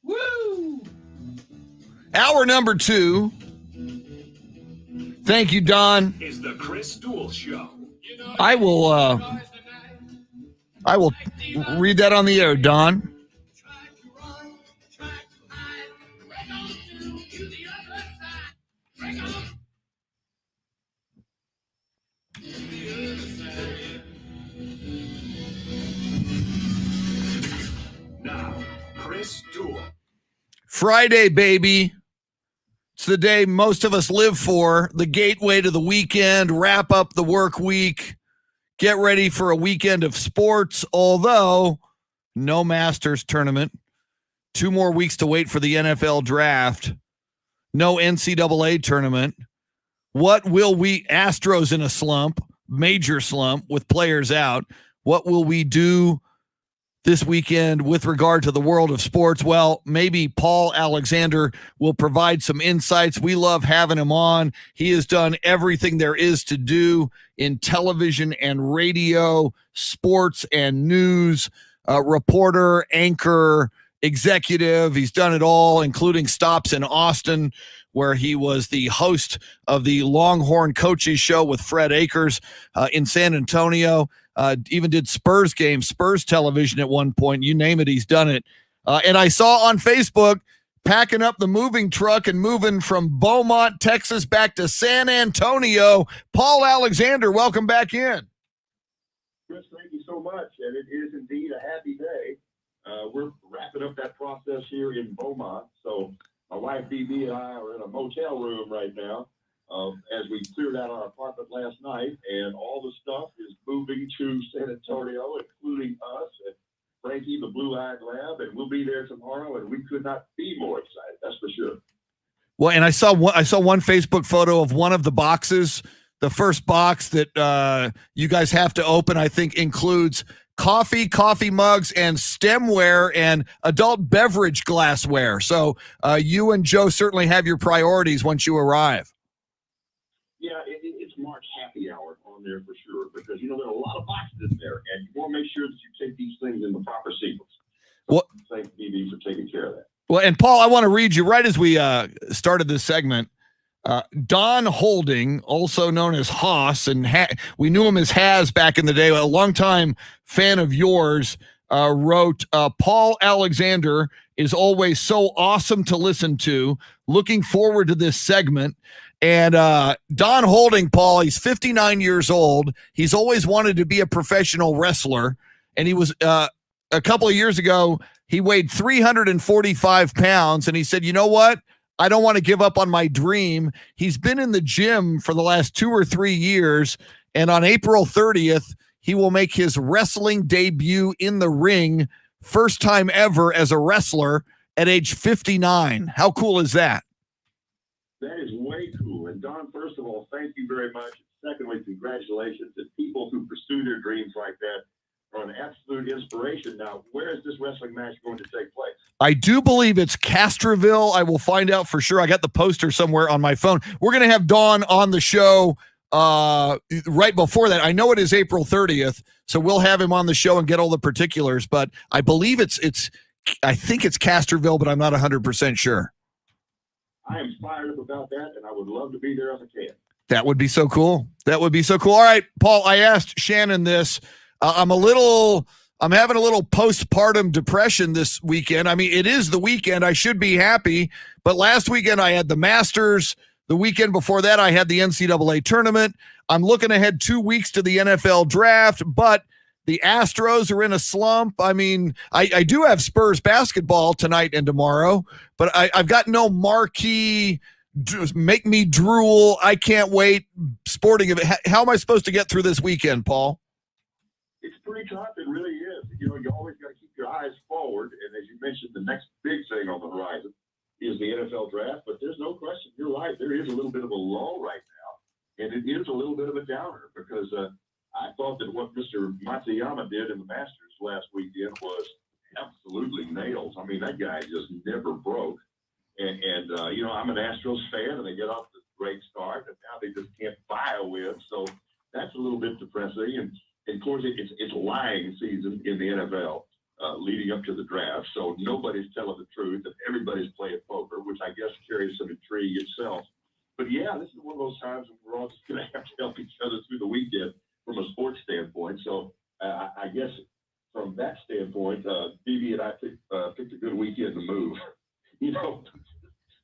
Woo! Hour number 2. Thank you, Don. Is the Chris Duel Show. I will read that on the air, Don. Now, Chris Duel. Friday, baby. It's the day most of us live for, the gateway to the weekend, wrap up the work week, get ready for a weekend of sports, although no Masters tournament, 2 more weeks to wait for the NFL draft, no NCAA tournament. What will we, Astros in a slump, major slump with players out, what will we do this weekend with regard to the world of sports? Well, maybe Paul Alexander will provide some insights. We love having him on. He has done everything there is to do in television and radio, sports and news, reporter, anchor, executive. He's done it all, including stops in Austin, where he was the host of the Longhorn Coaches Show with Fred Akers, in San Antonio. Even did Spurs games, Spurs television at one point. You name it, he's done it. And I saw on Facebook, packing up the moving truck and moving from Beaumont, Texas, back to San Antonio. Paul Alexander, welcome back in. Chris, thank you so much. And it is indeed a happy day. We're wrapping up that process here in Beaumont. So my wife, BB, and I are in a motel room right now. As we cleared out our apartment last night, and all the stuff is moving to San Antonio, including us and Frankie, the Blue-Eyed Lab, and we'll be there tomorrow, and we could not be more excited, that's for sure. Well, and I saw one Facebook photo of one of the boxes. The first box that you guys have to open, I think, includes coffee mugs, and stemware and adult beverage glassware. So you and Joe certainly have your priorities once you arrive. Yeah, it's marked happy hour on there for sure, because, there are a lot of boxes in there, and you want to make sure that you take these things in the proper sequence. So thank BB for taking care of that. Well, and Paul, I want to read you right as we started this segment. Don Holding, also known as Haas, and we knew him as Haz back in the day, a longtime fan of yours, wrote, Paul Alexander is always so awesome to listen to. Looking forward to this segment. And Don Holding, Paul, he's 59 years old. He's always wanted to be a professional wrestler. And he was, a couple of years ago, he weighed 345 pounds. And he said, you know what? I don't want to give up on my dream. He's been in the gym for the last 2 or 3 years. And on April 30th, he will make his wrestling debut in the ring. First time ever as a wrestler at age 59. How cool is that? That is way cool. And Don, first of all, thank you very much. Secondly, congratulations. And people who pursue their dreams like that are an absolute inspiration. Now, where is this wrestling match going to take place? I do believe it's Castroville. I will find out for sure. I got the poster somewhere on my phone. We're going to have Dawn on the show right before that. I know it is April 30th, so we'll have him on the show and get all the particulars. But I believe I think it's Castroville, but I'm not 100% sure. I am fired up about that, and I would love to be there if I can. That would be so cool. That would be so cool. All right, Paul, I asked Shannon this. I'm having a little postpartum depression this weekend. I mean, it is the weekend. I should be happy. But last weekend I had the Masters, The weekend before that, I had the NCAA tournament. I'm looking ahead 2 weeks to the NFL draft, but the Astros are in a slump. I mean, I do have Spurs basketball tonight and tomorrow, but I've got no marquee, make me drool, I can't wait sporting event. How am I supposed to get through this weekend, Paul? It's pretty tough. It really is. You always got to keep your eyes forward. And as you mentioned, the next big thing on the horizon is the NFL draft. But there's no question. You're right. There is a little bit of a lull right now. And it is a little bit of a downer because I thought that what Mr. Matsuyama did in the Masters last weekend was absolutely nails. I mean, that guy just never broke. And I'm an Astros fan, and they get off this great start, and now they just can't buy a win. So that's a little bit depressing. And of course, it's lying season in the NFL leading up to the draft. So nobody's telling the truth, and everybody's playing poker, which I guess carries some intrigue itself. But yeah, this is one of those times when we're all just going to have to help each other through the weekend from a sports standpoint. So I guess from that standpoint, BB and I picked a good weekend to move.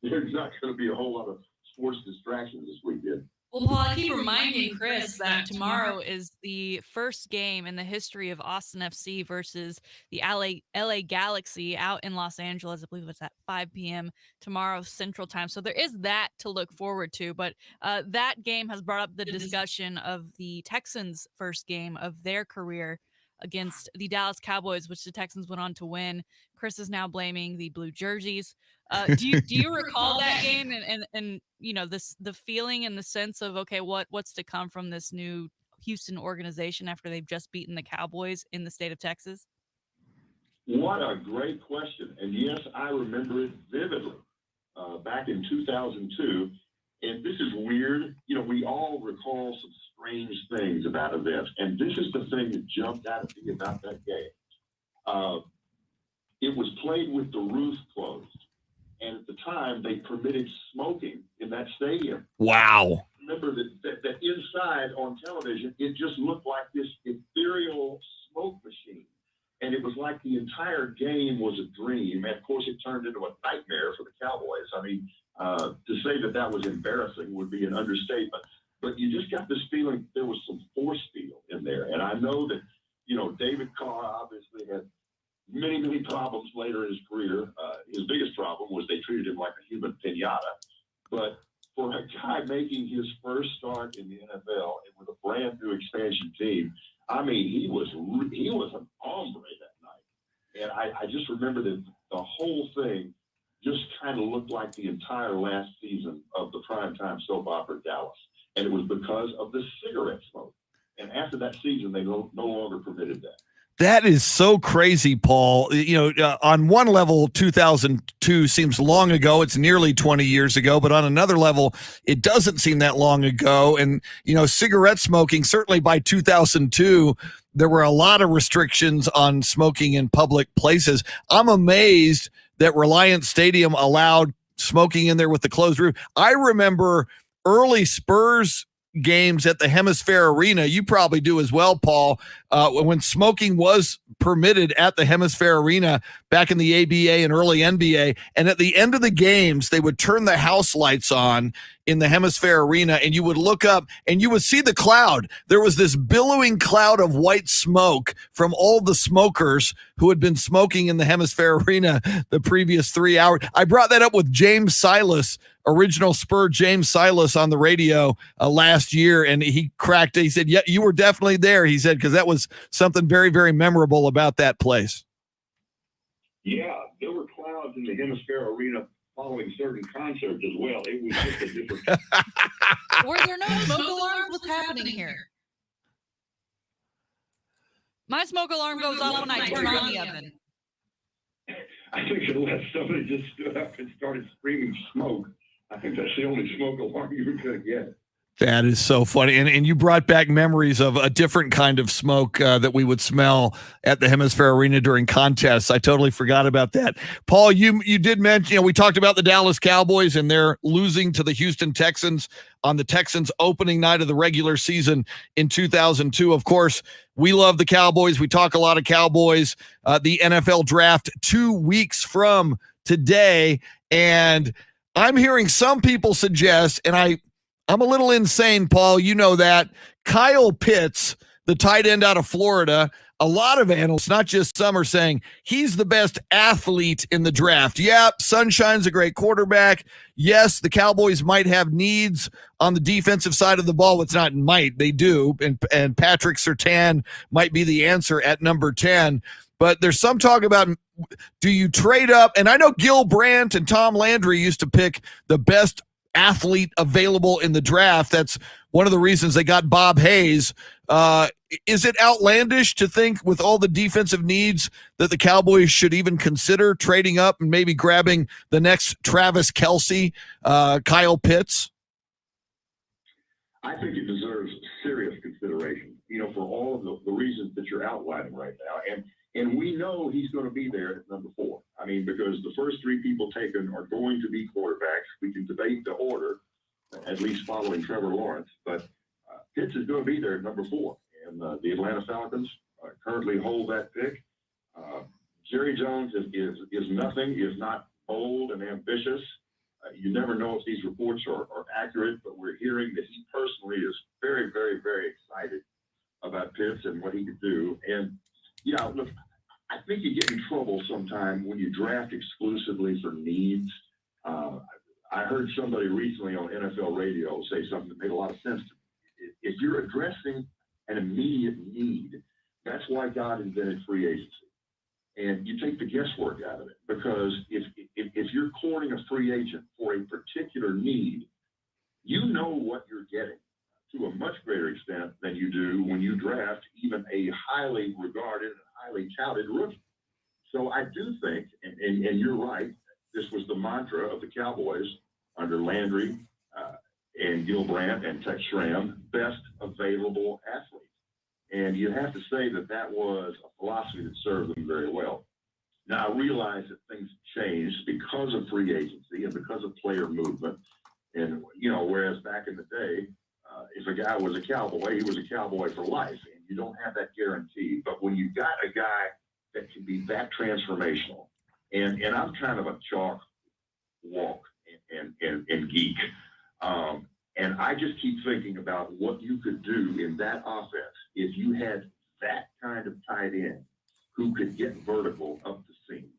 There's not going to be a whole lot of sports distractions this weekend. Well, Paul, I keep reminding Chris that tomorrow is the first game in the history of Austin FC versus the LA Galaxy out in Los Angeles. I believe it's at 5 p.m. tomorrow Central Time. So there is that to look forward to. But that game has brought up the discussion of the Texans' first game of their career against the Dallas Cowboys, which the Texans went on to win. Chris is now blaming the blue jerseys. Do you recall that game and the feeling and the sense of, okay, what's to come from this new Houston organization after they've just beaten the Cowboys in the state of Texas? What a great question. And yes, I remember it vividly back in 2002. And this is weird. We all recall some strange things about events. And this is the thing that jumped out at me about that game. It was played with the roof closed. And at the time, they permitted smoking in that stadium. Wow. Remember that inside on television, it just looked like this ethereal smoke machine. And it was like the entire game was a dream. And, of course, it turned into a nightmare for the Cowboys. I mean, to say that was embarrassing would be an understatement. But you just got this feeling there was some force field in there. And I know that, David Carr obviously had many, many problems later in his career. His biggest problem was they treated him like a human pinata. But for a guy making his first start in the NFL and with a brand new expansion team, I mean, he was an hombre that night. And I just remember that the whole thing just kind of looked like the entire last season of the primetime soap opera Dallas. And it was because of the cigarette smoke. And after that season, they no longer permitted that. That is so crazy, Paul. On one level, 2002 seems long ago. It's nearly 20 years ago. But on another level, it doesn't seem that long ago. And, cigarette smoking, certainly by 2002, there were a lot of restrictions on smoking in public places. I'm amazed that Reliant Stadium allowed smoking in there with the closed roof. I remember early Spurs games at the Hemisphere Arena. You probably do as well, Paul, when smoking was permitted at the Hemisphere Arena back in the ABA and early NBA. And at the end of the games, they would turn the house lights on in the Hemisphere Arena, and you would look up and you would see the cloud. There was this billowing cloud of white smoke from all the smokers who had been smoking in the Hemisphere Arena the previous 3 hours. I brought that up with James Silas, original Spur James Silas, on the radio last year, and he cracked it. He said, yeah, you were definitely there, he said, because that was something very, very memorable about that place. Yeah, there were clouds in the Hemisphere Arena following certain concerts as well. It was just a different. Were there no smoke alarms? What's happening here? My smoke alarm goes off when I turn on the oven. I think unless somebody just stood up and started screaming smoke, I think that's the only smoke alarm you're going to get. That is so funny. And you brought back memories of a different kind of smoke that we would smell at the Hemisphere Arena during contests. I totally forgot about that. Paul, you did mention, we talked about the Dallas Cowboys and they're losing to the Houston Texans on the Texans opening night of the regular season in 2002. Of course, we love the Cowboys. We talk a lot of Cowboys. The NFL draft 2 weeks from today. And I'm hearing some people suggest, and I'm a little insane, Paul. You know that. Kyle Pitts, the tight end out of Florida, a lot of analysts, not just some, are saying he's the best athlete in the draft. Yeah, Sunshine's a great quarterback. Yes, the Cowboys might have needs on the defensive side of the ball. It's not might, they do. And Patrick Surtain might be the answer at number 10. But there's some talk about, do you trade up? And I know Gil Brandt and Tom Landry used to pick the best athlete available in the draft. That's one of the reasons they got Bob Hayes. Is it outlandish to think, with all the defensive needs, that the Cowboys should even consider trading up and maybe grabbing the next Travis Kelce, Kyle Pitts? I think it deserves serious consideration, for all of the reasons that you're outlining right now. And we know he's going to be there at number 4. I mean, because the first 3 people taken are going to be quarterbacks. We can debate the order, at least following Trevor Lawrence, but Pitts is going to be there at number 4. And the Atlanta Falcons currently hold that pick. Jerry Jones is nothing, is not bold and ambitious. You never know if these reports are accurate, but we're hearing that he personally is very, very, very excited about Pitts and what he could do. And, look, I think you get in trouble sometime when you draft exclusively for needs. I heard somebody recently on NFL radio say something that made a lot of sense to me. If you're addressing an immediate need, that's why God invented free agency. And you take the guesswork out of it, because if you're courting a free agent for a particular need, you know what you're getting to a much greater extent than you do when you draft even a highly regarded and highly touted rookie. So I do think, and you're right, this was the mantra of the Cowboys under Landry and Gil Brandt and Tex Schramm, best available athlete. And you have to say that was a philosophy that served them very well. Now, I realize that things changed because of free agency and because of player movement. And, whereas back in the day, if a guy was a Cowboy, he was a Cowboy for life. And you don't have that guarantee. But when you got a guy that can be that transformational, and I'm kind of a chalk walk and geek. And I just keep thinking about what you could do in that offense if you had that kind of tight end who could get vertical up the seam.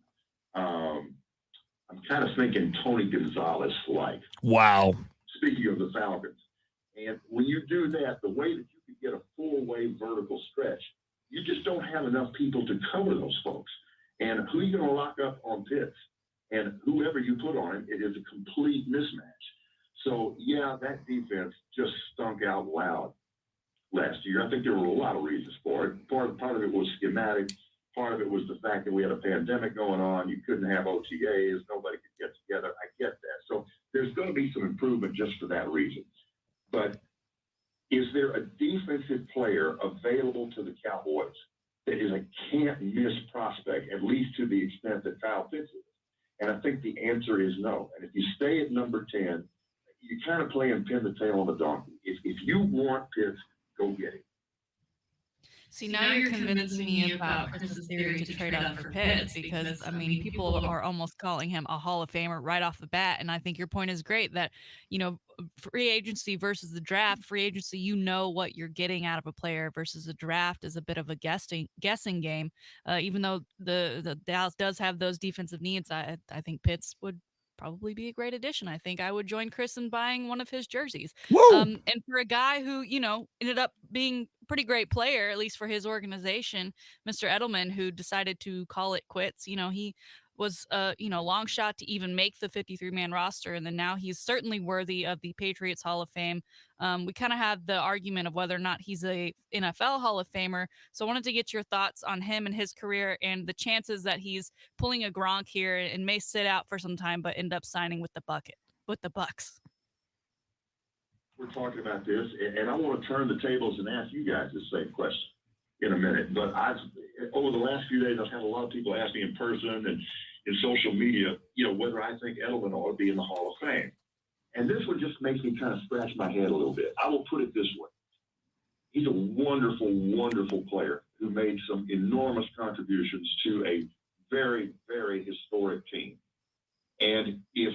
I'm kind of thinking Tony Gonzalez-like. Wow. Speaking of the Falcons. And when you do that, the way that you could get a full-way vertical stretch, you just don't have enough people to cover those folks. And who are you going to lock up on Pitts? And whoever you put on him, it is a complete mismatch. So, that defense just stunk out loud last year. I think there were a lot of reasons for it. Part of it was schematic. Part of it was the fact that we had a pandemic going on. You couldn't have OTAs. Nobody could get together. I get that. So there's going to be some improvement just for that reason. But is there a defensive player available to the Cowboys that is a can't-miss prospect, at least to the extent that Kyle Pitts is? And I think the answer is no. And if you stay at number 10, you're kind of playing pin the tail on the donkey. If you want Pitts, go get him. See, now you're convincing me about Chris's theory to trade up for Pitts, because, people are almost calling him a Hall of Famer right off the bat. And I think your point is great that, free agency versus the draft. Free agency, what you're getting out of a player, versus the draft is a bit of a guessing game. Even though the Dallas does have those defensive needs, I think Pitts would probably be a great addition. I think I would join Chris in buying one of his jerseys. And for a guy who, ended up being a pretty great player, at least for his organization, Mr. Edelman, who decided to call it quits, he was long shot to even make the 53-man roster. And then now he's certainly worthy of the Patriots Hall of Fame. We kind of had the argument of whether or not he's a NFL Hall of Famer. So I wanted to get your thoughts on him and his career, and the chances that he's pulling a Gronk here and may sit out for some time, but end up signing with the Bucks. We're talking about this, and I want to turn the tables and ask you guys the same question in a minute. But over the last few days, I've had a lot of people ask me in person and in social media, whether I think Edelman ought to be in the Hall of Fame. And this one just makes me kind of scratch my head a little bit. I will put it this way. He's a wonderful, wonderful player who made some enormous contributions to a very, very historic team. And if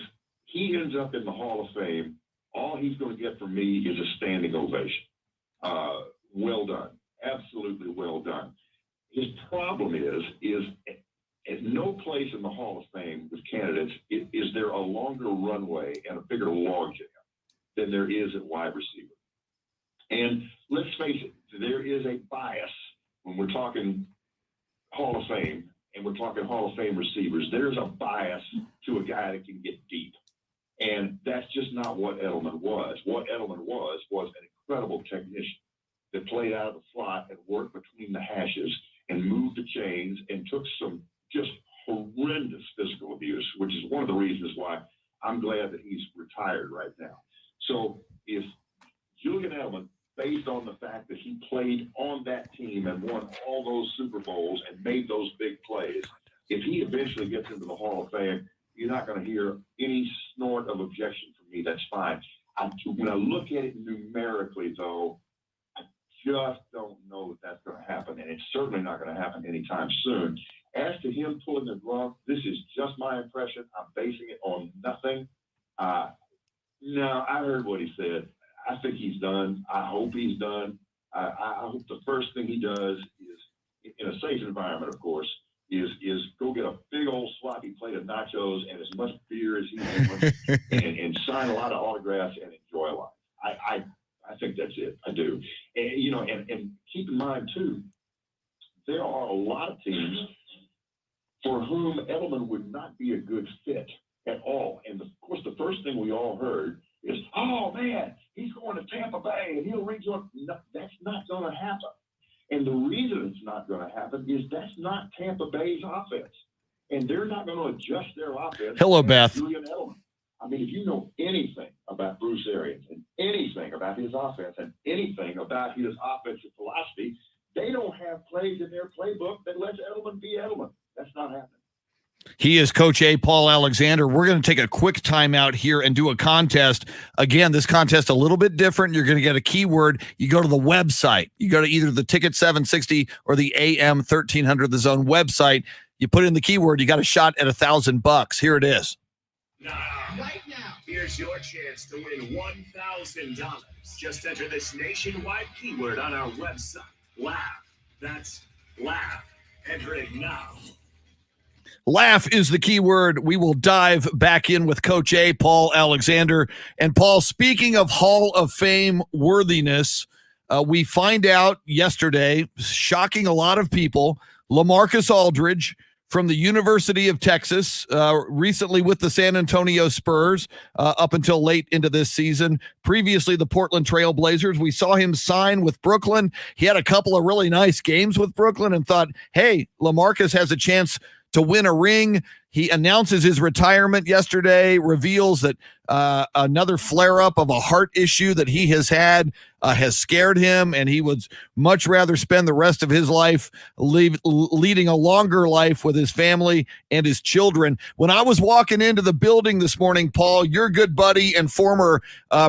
he ends up in the Hall of Fame, all he's going to get from me is a standing ovation. Well done. Absolutely well done. His problem is at no place in the Hall of Fame with candidates is there a longer runway and a bigger logjam than there is at wide receiver. And let's face it, there is a bias when we're talking Hall of Fame and we're talking Hall of Fame receivers. There's a bias to a guy that can get deep. And that's just not what Edelman was. What Edelman was an incredible technician that played out of the slot and worked between the hashes and moved the chains and took some just horrendous physical abuse, which is one of the reasons why I'm glad that he's retired right now. So if Julian Edelman, based on the fact that he played on that team and won all those Super Bowls and made those big plays, if he eventually gets into the Hall of Fame, you're not going to hear any snort of objection from me. That's fine. When I look at it numerically, though, I just don't know that that's going to happen, and it's certainly not going to happen anytime soon. As to him pulling the glove, this is just my impression. I'm basing it on nothing. No, I heard what he said. I think he's done. I hope he's done. I hope the first thing he does is, in a safe environment, of course, is go get a big old sloppy plate of nachos and as much beer as he wants and sign a lot of autographs and enjoy life. I think that's it. I do. And, and keep in mind, too, there are a lot of teams for whom Edelman would not be a good fit at all. And, of course, the first thing we all heard is, oh, man, he's going to Tampa Bay and he'll rejoin. No, that's not going to happen. And the reason it's not going to happen is that's not Tampa Bay's offense. And they're not going to adjust their offense. Hello, Beth. Julian Edelman. I mean, if you know anything about Bruce Arians and anything about his offense and anything about his offensive philosophy, they don't have plays in their playbook that lets Edelman be Edelman. That's not happening. He is Coach A, Paul Alexander. We're going to take a quick timeout here and do a contest. Again, this contest a little bit different. You're going to get a keyword. You go to the website. You go to either the Ticket 760 or the AM 1300 The Zone website. You put in the keyword. You got a shot at $1,000. Here it is. Right now, here's your chance to win $1,000. Just enter this nationwide keyword on our website. Laugh. That's laugh. Enter it now. Laugh is the key word. We will dive back in with Coach A, Paul Alexander. And Paul, speaking of Hall of Fame worthiness, we find out yesterday, shocking a lot of people, LaMarcus Aldridge from the University of Texas, recently with the San Antonio Spurs, up until late into this season. Previously, the Portland Trail Blazers. We saw him sign with Brooklyn. He had a couple of really nice games with Brooklyn and thought, hey, LaMarcus has a chance to win a ring. He announces his retirement yesterday, reveals that another flare-up of a heart issue that he has had has scared him, and he would much rather spend the rest of his life leading a longer life with his family and his children. When I was walking into the building this morning, Paul, your good buddy and former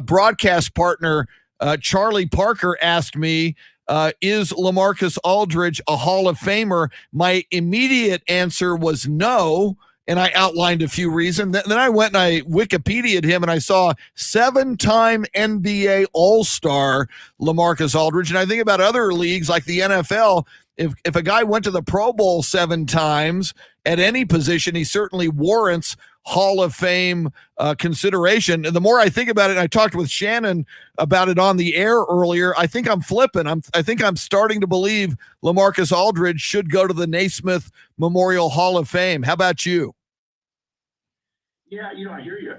broadcast partner, Charlie Parker, asked me, is LaMarcus Aldridge a Hall of Famer? My immediate answer was no, and I outlined a few reasons. Then I went and I Wikipedia'd him, and I saw 7-time NBA All-Star LaMarcus Aldridge. And I think about other leagues like the NFL. If a guy went to the Pro Bowl 7 times at any position, he certainly warrants Hall of Fame consideration. And the more I think about it, and I talked with Shannon about it on the air earlier, I think I'm flipping. I think I'm starting to believe LaMarcus Aldridge should go to the Naismith Memorial Hall of Fame. How about you? Yeah, I hear you.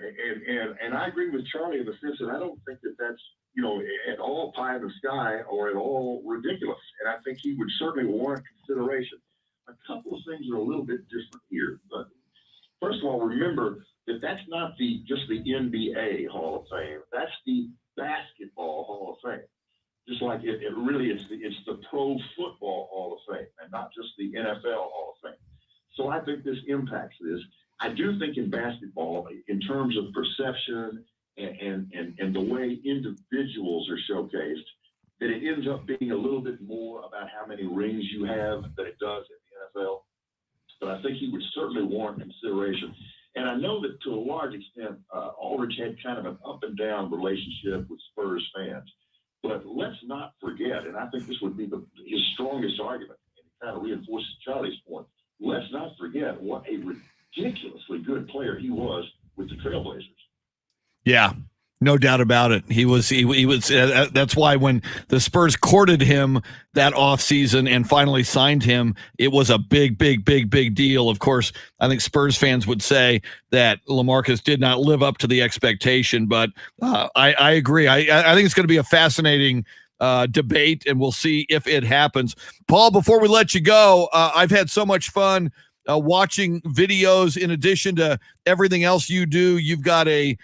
And I agree with Charlie in the sense that I don't think that that's, at all pie in the sky or at all ridiculous. And I think he would certainly warrant consideration. A couple of things are a little bit different here. But first of all, remember that that's not just the NBA Hall of Fame. That's the Basketball Hall of Fame. Just like it really is, it's the Pro Football Hall of Fame and not just the NFL Hall of Fame. So I think this impacts this. I do think in basketball, in terms of perception and the way individuals are showcased, that it ends up being a little bit more about how many rings you have than it does in the NFL. But I think he would certainly warrant consideration. And I know that to a large extent, Aldridge had kind of an up and down relationship with Spurs fans. But let's not forget, and I think this would be his strongest argument, and it kind of reinforces Charlie's point. Let's not forget what a ridiculously good player he was with the Trailblazers. Yeah, no doubt about it. He was. That's why when the Spurs courted him that offseason and finally signed him, it was a big deal. Of course, I think Spurs fans would say that LaMarcus did not live up to the expectation, but I agree. I think it's going to be a fascinating debate, and we'll see if it happens. Paul, before we let you go, I've had so much fun watching videos. In addition to everything else you do, you've got a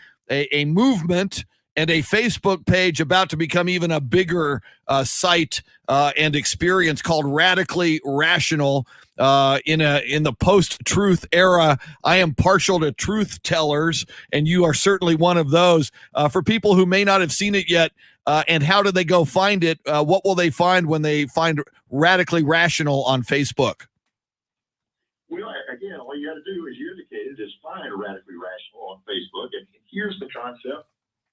movement and a Facebook page about to become even a bigger site and experience called Radically Rational. In the post-truth era, I am partial to truth tellers, and you are certainly one of those. For people who may not have seen it yet, and how do they go find it? What will they find when they find Radically Rational on Facebook? Well, again, all you got to do, as you indicated, is find Radically Rational on Facebook. And here's the concept,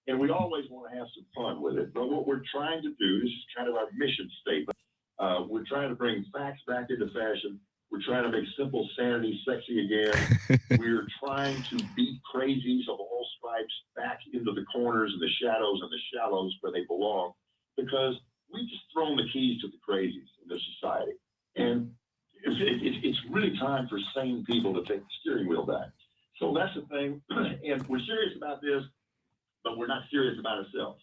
and we always want to have some fun with it. But what we're trying to do, this is kind of our mission statement. We're trying to bring facts back into fashion. We're trying to make simple sanity sexy again. We're trying to beat crazies of all stripes back into the corners and the shadows and the shallows where they belong, because we've just thrown the keys to the crazies in this society. And it's really time for sane people to take the steering wheel back. So that's the thing. And we're serious about this, but we're not serious about ourselves.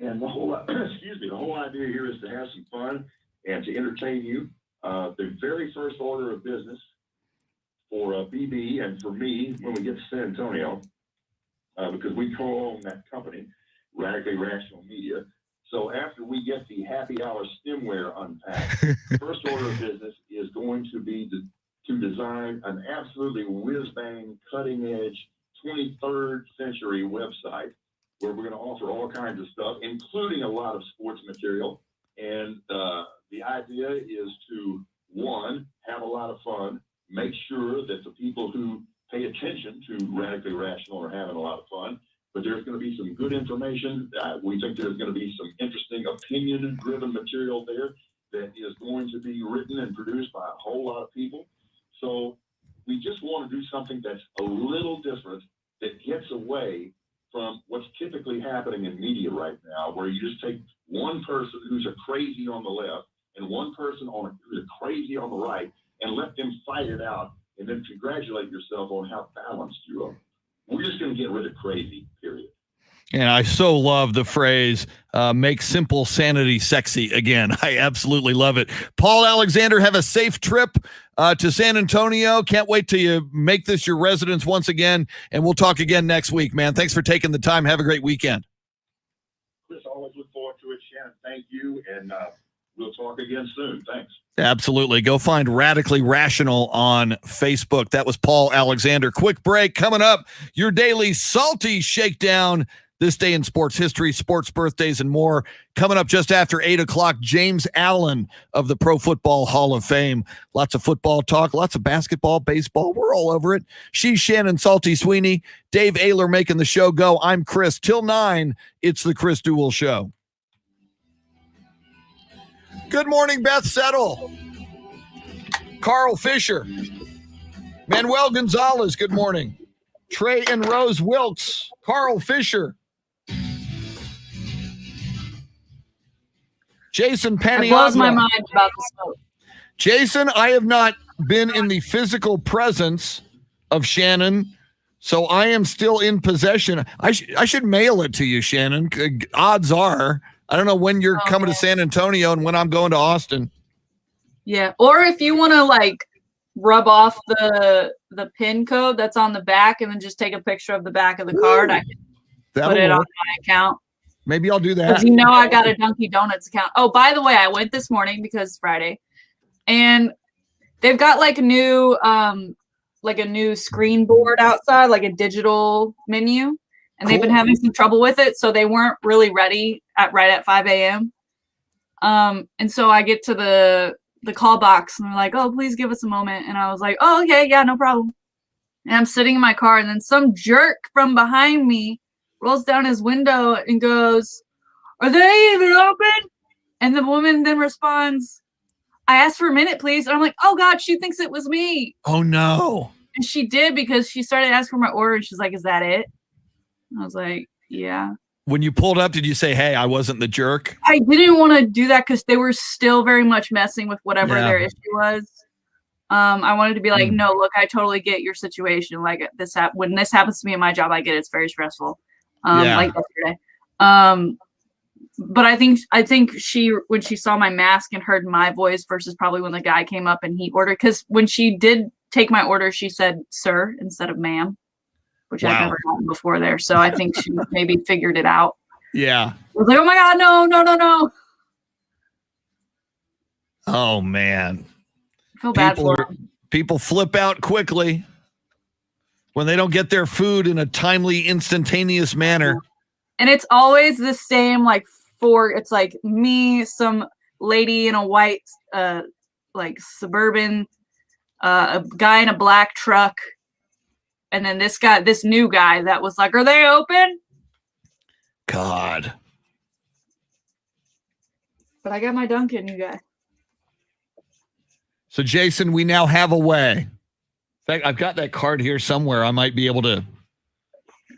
And the whole, the whole idea here is to have some fun and to entertain you. The very first order of business for BB and for me when we get to San Antonio, because we co-own that company, Radically Rational Media. So after we get the happy hour stemware unpacked, the first order of business is going to be to design an absolutely whiz-bang, cutting-edge 23rd century website where we're going to offer all kinds of stuff, including a lot of sports material. And the idea is to, one, have a lot of fun, make sure that the people who pay attention to Radically Rational are having a lot of fun. But there's going to be some good information. We think there's going to be some interesting opinion-driven material there that is going to be written and produced by a whole lot of people. So we just want to do something that's a little different, that gets away from what's typically happening in media right now, where you just take one person who's a crazy on the left and one person who's a crazy on the right and let them fight it out and then congratulate yourself on how balanced you are. We're just going to get rid of crazy, period. And I so love the phrase, make simple sanity sexy again. I absolutely love it. Paul Alexander, have a safe trip to San Antonio. Can't wait till you make this your residence once again. And we'll talk again next week, man. Thanks for taking the time. Have a great weekend. Chris, always look forward to it. Shannon, thank you. And we'll talk again soon. Thanks. Absolutely. Go find Radically Rational on Facebook. That was Paul Alexander. Quick break coming up. Your daily salty shakedown. This day in sports history, sports birthdays, and more. Coming up just after 8 o'clock, James Allen of the Pro Football Hall of Fame. Lots of football talk, lots of basketball, baseball. We're all over it. She's Shannon Salty Sweeney. Dave Ayler making the show go. I'm Chris. Till 9, it's the Chris Duel Show. Good morning, Beth Settle. Carl Fisher. Manuel Gonzalez, good morning. Trey and Rose Wilkes. Carl Fisher. Jason Paniagua. It blows my mind about the smoke. Jason, I have not been in the physical presence of Shannon, so I am still in possession. I should mail it to you, Shannon. Odds are, I don't know when you're coming to San Antonio and when I'm going to Austin. Yeah, or if you want to like rub off the PIN code that's on the back and then just take a picture of the back of the card, I can put it on my account. Maybe I'll do that. Because I got a Dunkin' Donuts account. Oh, by the way, I went this morning because it's Friday, and they've got like a new screen board outside, like a digital menu, and they've been having some trouble with it, so they weren't really ready right at 5 a.m. And so I get to the call box, and they're like, "Oh, please give us a moment," and I was like, "Oh, okay, yeah, no problem." And I'm sitting in my car, and then some jerk from behind me rolls down his window and goes, "Are they even open?" And the woman then responds, "I asked for a minute, please." And I'm like, "Oh God, she thinks it was me." Oh no. And she did, because she started asking for my order, and she's like, "Is that it?" And I was like, "Yeah." When you pulled up, did you say, "Hey, I wasn't the jerk"? I didn't want to do that because they were still very much messing with whatever Yeah. their issue was. I wanted to be like, Mm. "No, look, I totally get your situation. Like this when this happens to me in my job, I get it. It's very stressful." Yeah. Like yesterday. But I think she, when she saw my mask and heard my voice versus probably when the guy came up and he ordered, because when she did take my order, she said "sir" instead of "ma'am," which I've Wow. never gotten before there. So I think she maybe figured it out. Yeah. I was like, "Oh my God, no, no, no, no." Oh man. I feel bad for her. People flip out quickly when they don't get their food in a timely, instantaneous manner. And it's always the same, like it's like me, some lady in a white like suburban, a guy in a black truck, and then this new guy that was like, "Are they open?" God. But I got my Dunkin', you guys. So Jason, we now have a way. In fact, I've got that card here somewhere. I might be able to.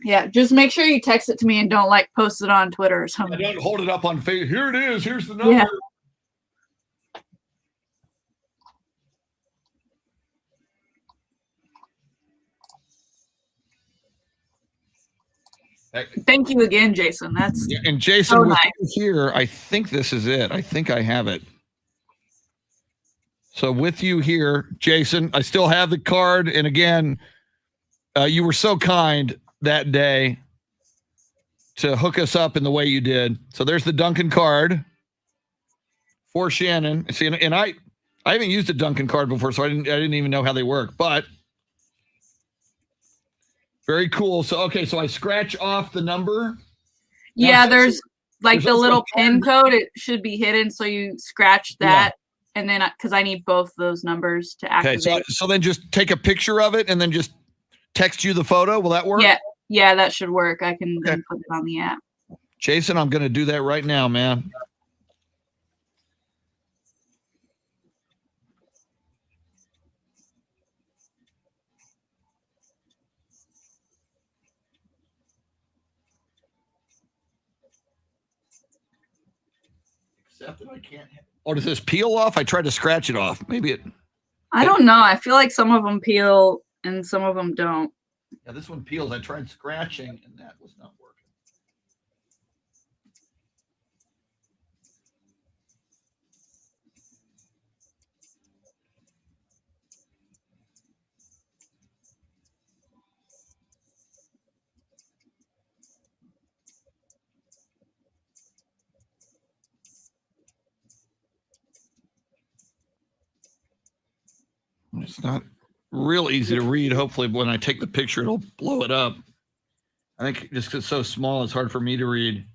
Yeah, just make sure you text it to me and don't like post it on Twitter or something. I don't hold it up on Facebook. Here it is. Here's the number. Yeah. Thank you again, Jason. That's And Jason, so with nice. you here, I think this is it. I think I have it. So with you here, Jason, I still have the card. And again, you were so kind that day to hook us up in the way you did. So there's the Dunkin' card for Shannon. See, and I haven't used a Dunkin' card before, so I didn't even know how they work. But very cool. So okay, so I scratch off the number. Yeah, there's like there's the also little a pin card. code. It should be hidden, so you scratch that, and then because I need both those numbers to Okay, activate. so then just take a picture of it and then just text you the photo. Will that work? Yeah, that should work. I can then put it on the app. Jason, I'm going to do that right now, man. Except that I can't. Oh, does this peel off? I tried to scratch it off. Maybe it. I don't know. I feel like some of them peel and some of them don't. Yeah, this one peels. I tried scratching and that was not working. It's not real easy to read. Hopefully, when I take the picture, it'll blow it up. I think just because it's so small, it's hard for me to read.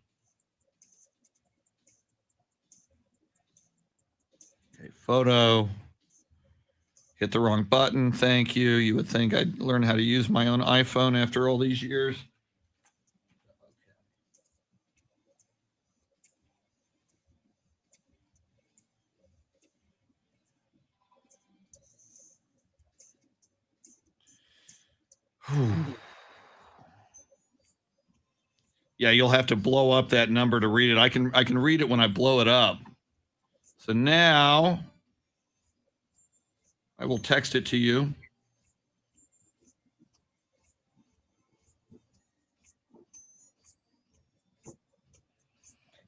Okay, photo. Hit the wrong button. Thank you. You would think I'd learn how to use my own iPhone after all these years. Yeah, you'll have to blow up that number to read it. I can read it when I blow it up. So now I will text it to you.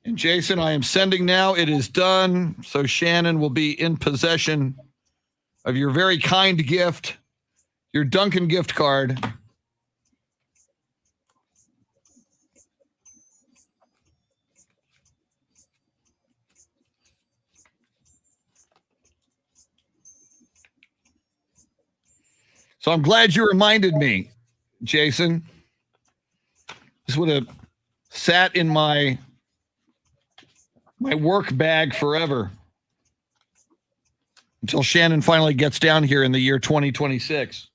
And Jason, I am sending now. It is done. So Shannon will be in possession of your very kind gift, your Dunkin' gift card. So I'm glad you reminded me, Jason. This would have sat in my work bag forever until Shannon finally gets down here in the year 2026.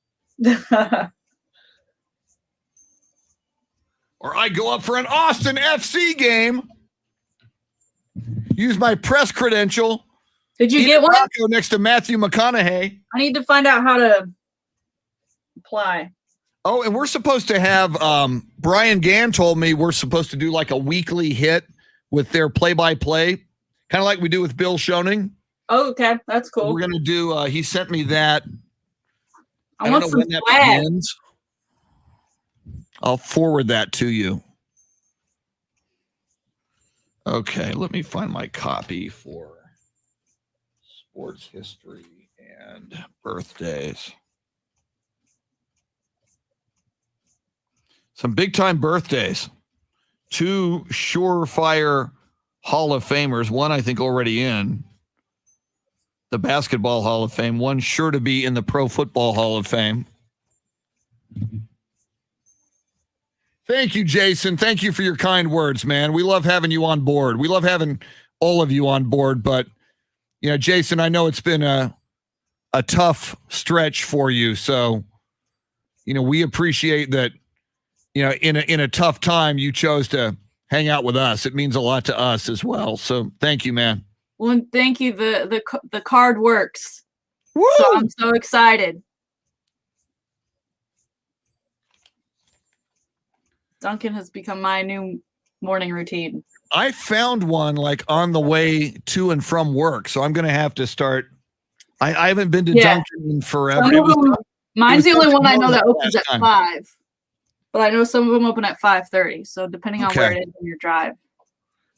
or I go up for an Austin FC game, use my press credential. Did you eat get a one? taco next to Matthew McConaughey. I need to find out how to apply. Oh, and we're supposed to have Brian Gann told me we're supposed to do like a weekly hit with their play-by-play, kind of like we do with Bill Schoening. Oh, okay. That's cool. We're gonna do. He sent me that. I want don't know some when that swag. begins. I'll forward that to you. Okay, let me find my copy for sports history and birthdays. Some big time birthdays. 2 surefire Hall of Famers. One, I think, already in the Basketball Hall of Fame. One sure to be in the Pro Football Hall of Fame. Thank you, Jason. Thank you for your kind words, man. We love having you on board. We love having all of you on board. But, you know, Jason, I know it's been a tough stretch for you. So, you know, we appreciate that, you know, in a tough time, you chose to hang out with us. It means a lot to us as well. So thank you, man. Well, and thank you. The card works. Woo! So I'm so excited. Duncan has become my new morning routine. I found one like on the way to and from work. So I'm going to have to start. I haven't been to Duncan in forever. Some of them, mine's the only Dunkin' one I know that Donuts opens last at time. 5. But I know some of them open at 5:30. So depending on where Okay. it is in your drive.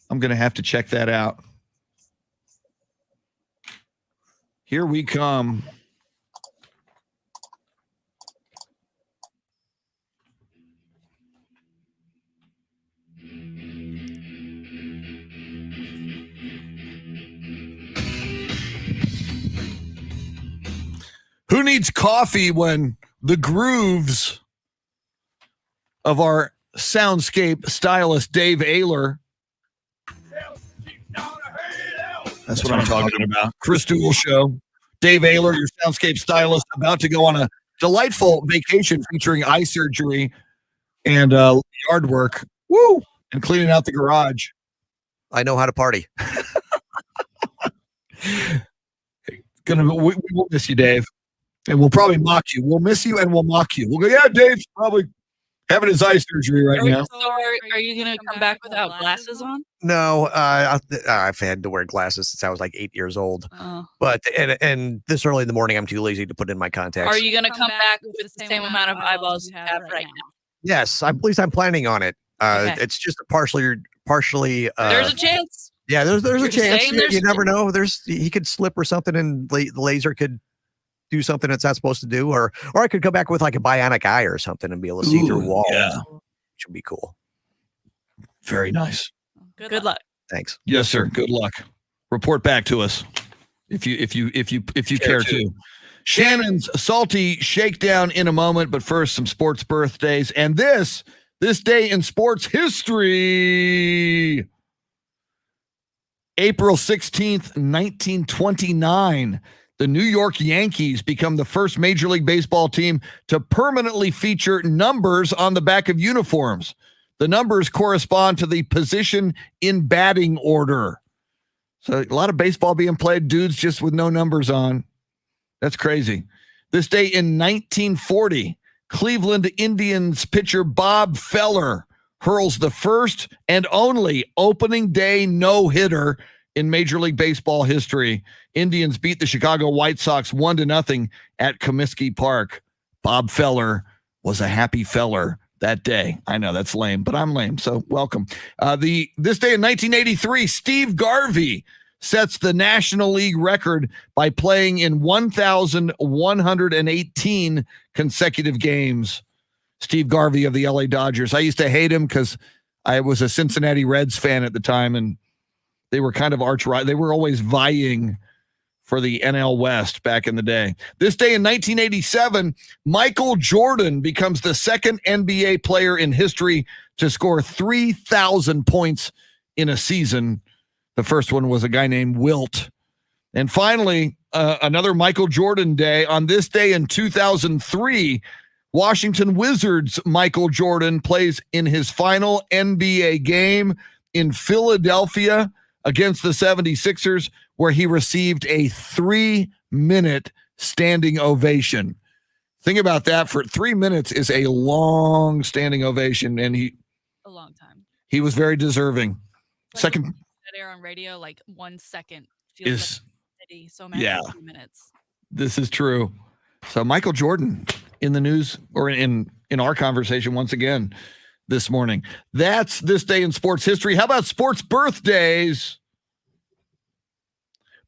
I'm going to have to check that out. Here we come. Who needs coffee when the grooves of our soundscape stylist Dave Ayler? That's what I'm talking about. Chris Duel Show. Dave Ayler, your soundscape stylist, about to go on a delightful vacation featuring eye surgery and yard work. Woo! And cleaning out the garage. I know how to party. We will miss you, Dave. And we'll probably mock you. We'll miss you and we'll mock you. We'll go, yeah, Dave's probably having his eye surgery right now. So are you going to come back without glasses on? No, I've had to wear glasses since I was like 8 years old. But and this early in the morning, I'm too lazy to put in my contacts. Are you going to come back with the same amount of eyeballs you have right now? Yes, at least I'm planning on it. Okay. It's just partially. There's a chance. Yeah, there's a You're chance. saying there's You a never know. He could slip or something, and the laser could do something it's not supposed to do, or I could come back with like a bionic eye or something and be able to see through walls. Yeah. Which would be cool. Very nice. Good luck. Thanks. Yes, sir. Good luck. Report back to us if you care to. Shannon's salty shakedown in a moment, but first some sports birthdays. And this day in sports history. April 16th, 1929. The New York Yankees become the first Major League Baseball team to permanently feature numbers on the back of uniforms. The numbers correspond to the position in batting order. So a lot of baseball being played, dudes just with no numbers on. That's crazy. This day in 1940, Cleveland Indians pitcher Bob Feller hurls the first and only opening day no-hitter in Major League Baseball history. Indians beat the Chicago White Sox 1-0 at Comiskey Park. Bob Feller was a happy feller that day. I know that's lame, but I'm lame, so welcome. This day in 1983, Steve Garvey sets the National League record by playing in 1,118 consecutive games. Steve Garvey of the LA Dodgers. I used to hate him because I was a Cincinnati Reds fan at the time, and they were kind of they were always vying for the NL West back in the day. This day in 1987, Michael Jordan becomes the second NBA player in history to score 3,000 points in a season. The first one was a guy named Wilt. And finally, another Michael Jordan day. On this day in 2003, Washington Wizards Michael Jordan plays in his final NBA game in Philadelphia against the 76ers, where he received a 3-minute standing ovation. Think about that. For 3 minutes is a long standing ovation, and A long time. he was very deserving. Like Second that air on radio, like 1 second feels is, like so imagine yeah. 2 minutes. This is true. So Michael Jordan in the news, or in our conversation once again this morning. That's this day in sports history. How about sports birthdays?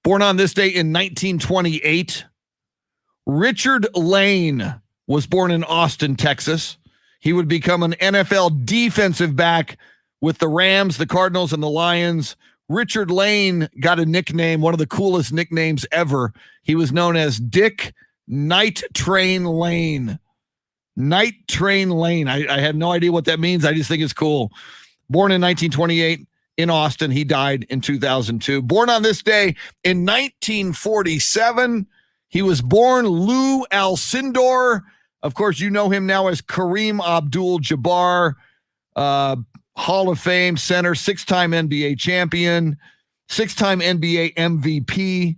Born on this day in 1928, Richard Lane was born in Austin, Texas. He would become an NFL defensive back with the Rams, the Cardinals, and the Lions. Richard Lane got a nickname, one of the coolest nicknames ever. He was known as Dick Night Train Lane. Night Train Lane. I had no idea what that means. I just think it's cool. Born in 1928 in Austin. He died in 2002. Born on this day in 1947, he was born Lou Alcindor. Of course, you know him now as Kareem Abdul-Jabbar, Hall of Fame center, 6-time NBA champion, 6-time NBA MVP,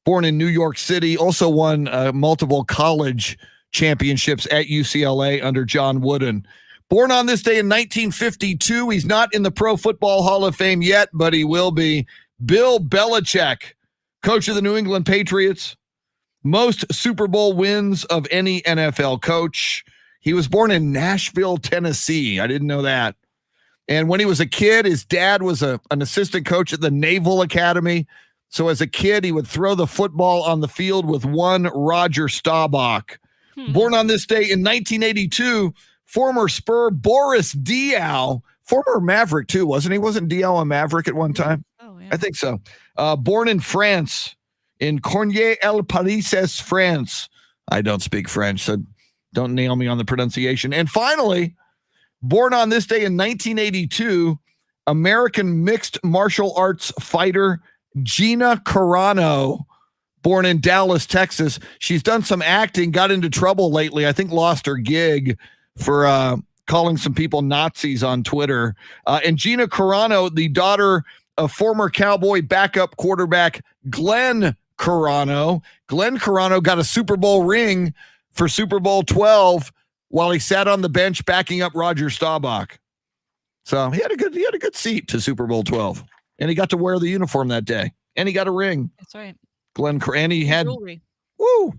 born in New York City, also won multiple college championships at UCLA under John Wooden. Born on this day in 1952, he's not in the Pro Football Hall of Fame yet, but he will be. Bill Belichick, coach of the New England Patriots, most Super Bowl wins of any NFL coach. He was born in Nashville, Tennessee. I didn't know that. And when he was a kid, his dad was an assistant coach at the Naval Academy. So as a kid, he would throw the football on the field with one Roger Staubach. Born on this day in 1982, former Spur Boris Diaw, former Maverick too, wasn't he? Wasn't Diaw a Maverick at one time? Oh, yeah. I think so. Born in France, in Cornier-el-Parisis, France. I don't speak French, so don't nail me on the pronunciation. And finally, born on this day in 1982, American mixed martial arts fighter Gina Carano, born in Dallas, Texas. She's done some acting, got into trouble lately. I think lost her gig for calling some people Nazis on Twitter. And Gina Carano, the daughter of former Cowboy backup quarterback Glenn Carano. Glenn Carano got a Super Bowl ring for Super Bowl 12 while he sat on the bench backing up Roger Staubach. So he had a good seat to Super Bowl 12. And he got to wear the uniform that day. And he got a ring. That's right. Glenn Carano, he had Jewelry. woo.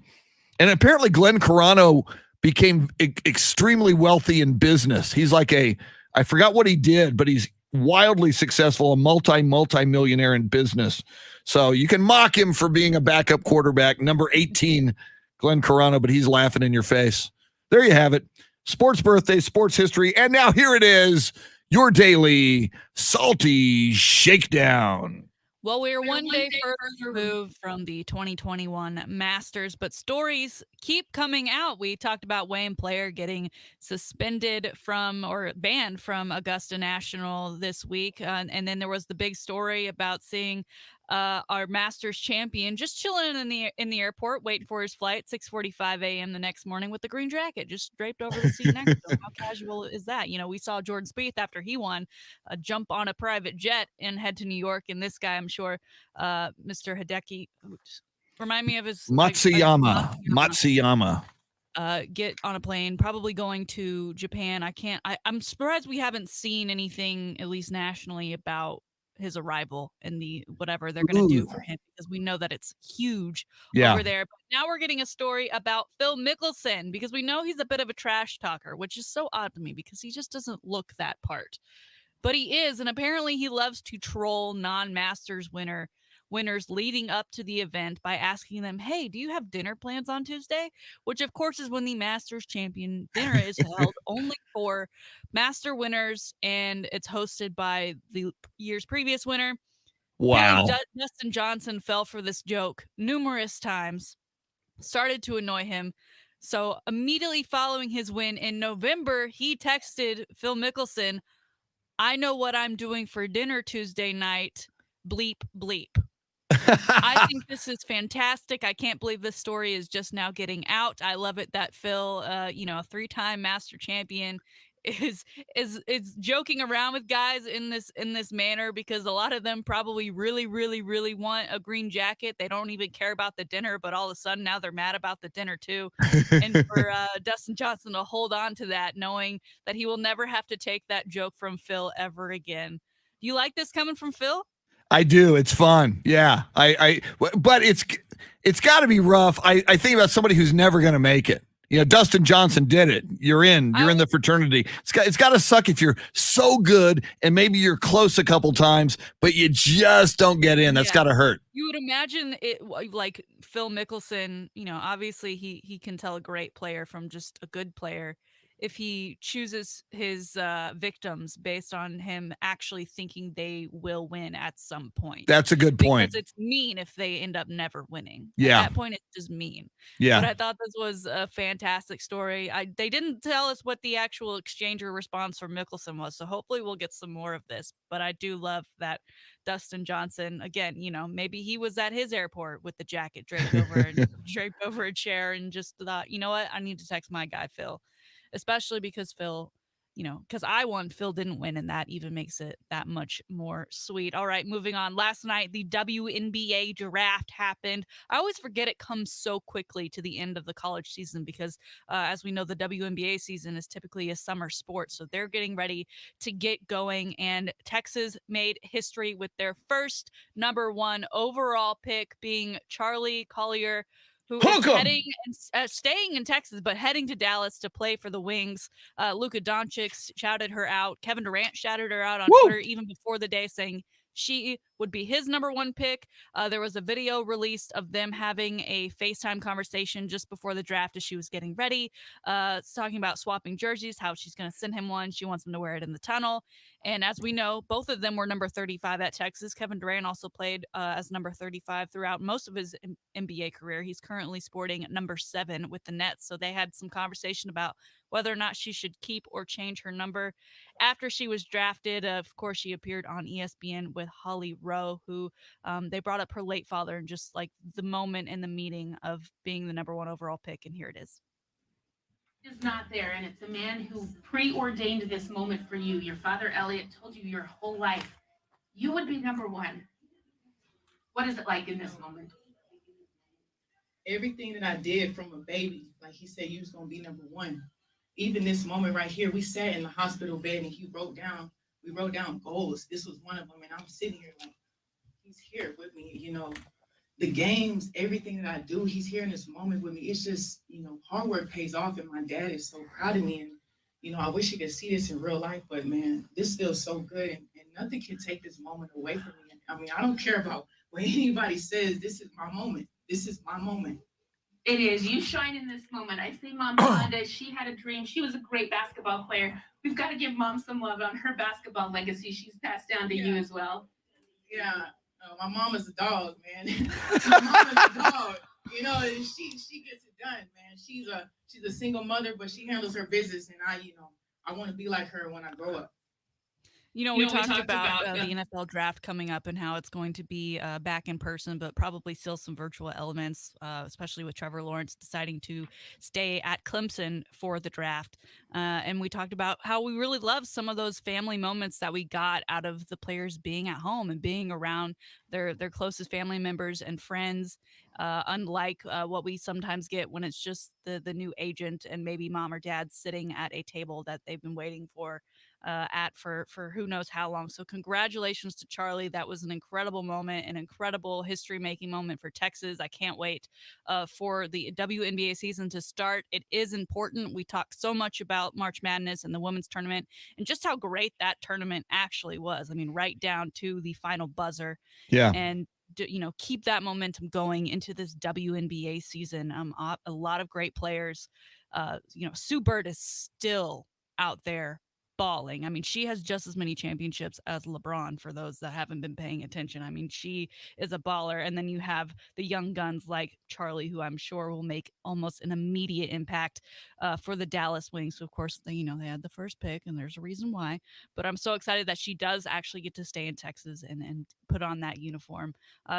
And apparently Glenn Carano became extremely wealthy in business. He's like I forgot what he did, but he's wildly successful, a multi-millionaire in business. So you can mock him for being a backup quarterback, number 18, Glenn Carano, but he's laughing in your face. There you have it. Sports birthday, sports history. And now here it is, your daily salty shakedown. Well, we're one day further removed from the 2021 Masters, but stories keep coming out. We talked about Wayne Player getting suspended from or banned from Augusta National this week. And then there was the big story about seeing our Masters champion just chilling in the airport, waiting for his flight, 6:45 a.m. the next morning with the green jacket just draped over the seat next to him. How casual is that? You know, we saw Jordan Spieth after he won jump on a private jet and head to New York. And this guy, I'm sure, Mr. Hideki, remind me of his Matsuyama. Get on a plane, probably going to Japan. I'm surprised we haven't seen anything, at least nationally, about his arrival and the whatever they're going to do for him, because we know that it's huge over there. But now we're getting a story about Phil Mickelson, because we know he's a bit of a trash talker, which is so odd to me because he just doesn't look that part. But he is, and apparently he loves to troll non-Masters winners leading up to the event by asking them, hey, do you have dinner plans on Tuesday? Which, of course, is when the Masters champion dinner is held only for Master winners, and it's hosted by the year's previous winner. Wow. Dustin Johnson fell for this joke numerous times, started to annoy him. So immediately following his win in November, he texted Phil Mickelson, I know what I'm doing for dinner Tuesday night, bleep, bleep. I think this is fantastic. I can't believe this story is just now getting out. I love it that Phil, a 3-time master champion, is is joking around with guys in this manner because a lot of them probably really, really, really want a green jacket. They don't even care about the dinner, but all of a sudden now they're mad about the dinner too. And for Dustin Johnson to hold on to that, knowing that he will never have to take that joke from Phil ever again. Do you like this coming from Phil? I do. It's fun. Yeah. But it's got to be rough. I think about somebody who's never going to make it. Dustin Johnson did it. You're in the fraternity. It's got to suck if you're so good and maybe you're close a couple times, but you just don't get in. That's got to hurt. You would imagine it like Phil Mickelson, obviously he can tell a great player from just a good player if he chooses his victims based on him actually thinking they will win at some point. That's a good point. Because it's mean if they end up never winning. Yeah. At that point, it's just mean. Yeah. But I thought this was a fantastic story. They didn't tell us what the actual exchange or response from Mickelson was, so hopefully we'll get some more of this. But I do love that Dustin Johnson, again, maybe he was at his airport with the jacket draped over a chair and just thought, you know what, I need to text my guy Phil. Especially because Phil, because I won, Phil didn't win, and that even makes it that much more sweet. All right, moving on. Last night, the WNBA draft happened. I always forget it comes so quickly to the end of the college season because, as we know, the WNBA season is typically a summer sport, so they're getting ready to get going, and Texas made history with their first #1 overall pick being Charlie Collier, who is heading and staying in Texas, but heading to Dallas to play for the Wings. Luka Doncic shouted her out. Kevin Durant shouted her out on Twitter even before the day, saying she would be his #1 pick. There was a video released of them having a FaceTime conversation just before the draft as she was getting ready, talking about swapping jerseys, how she's going to send him one. She wants him to wear it in the tunnel. And as we know, both of them were number 35 at Texas. Kevin Durant also played as number 35 throughout most of his NBA career. He's currently sporting number 7 with the Nets. So they had some conversation about whether or not she should keep or change her number. After she was drafted, of course, she appeared on ESPN with Holly Rowe, who they brought up her late father and just like the moment in the meeting of being the #1 overall pick. And here it is. Is not there, and it's a man who preordained this moment for you. Your father, Elliot, told you your whole life you would be #1. What is it like in this moment? Everything that I did from a baby, like he said, you was gonna be #1. Even this moment right here, we sat in the hospital bed and we wrote down goals. This was one of them, and I'm sitting here like, he's here with me, the games, everything that I do, he's here in this moment with me. It's just, hard work pays off, and my dad is so proud of me. And, I wish he could see this in real life, but man, this feels so good, and nothing can take this moment away from me. I mean, I don't care about what anybody says. This is my moment. This is my moment. It is. You shine in this moment. I see Mom Melinda. She had a dream. She was a great basketball player. We've got to give Mom some love on her basketball legacy. She's passed down to you as well. Yeah. My mom is a dog, man. My mom is a dog. And she gets it done, man. She's a single mother, but she handles her business, and I want to be like her when I grow up. We talked about the NFL draft coming up and how it's going to be back in person, but probably still some virtual elements, especially with Trevor Lawrence deciding to stay at Clemson for the draft. And we talked about how we really love some of those family moments that we got out of the players being at home and being around their closest family members and friends, unlike what we sometimes get when it's just the new agent and maybe mom or dad sitting at a table that they've been waiting for for who knows how long. So congratulations to Charlie. That was an incredible moment, an incredible history making moment for Texas. I can't wait for the WNBA season to start. It is important. We talk so much about March Madness and the women's tournament and just how great that tournament actually was. I mean, right down to the final buzzer. Yeah. And keep that momentum going into this WNBA season. A lot of great players. Sue Bird is still out there balling. I mean, she has just as many championships as LeBron for those that haven't been paying attention. I mean, she is a baller. And then you have the young guns like Charlie, who I'm sure will make almost an immediate impact for the Dallas Wings. So of course, they had the first pick, and there's a reason why. But I'm so excited that she does actually get to stay in Texas and put on that uniform.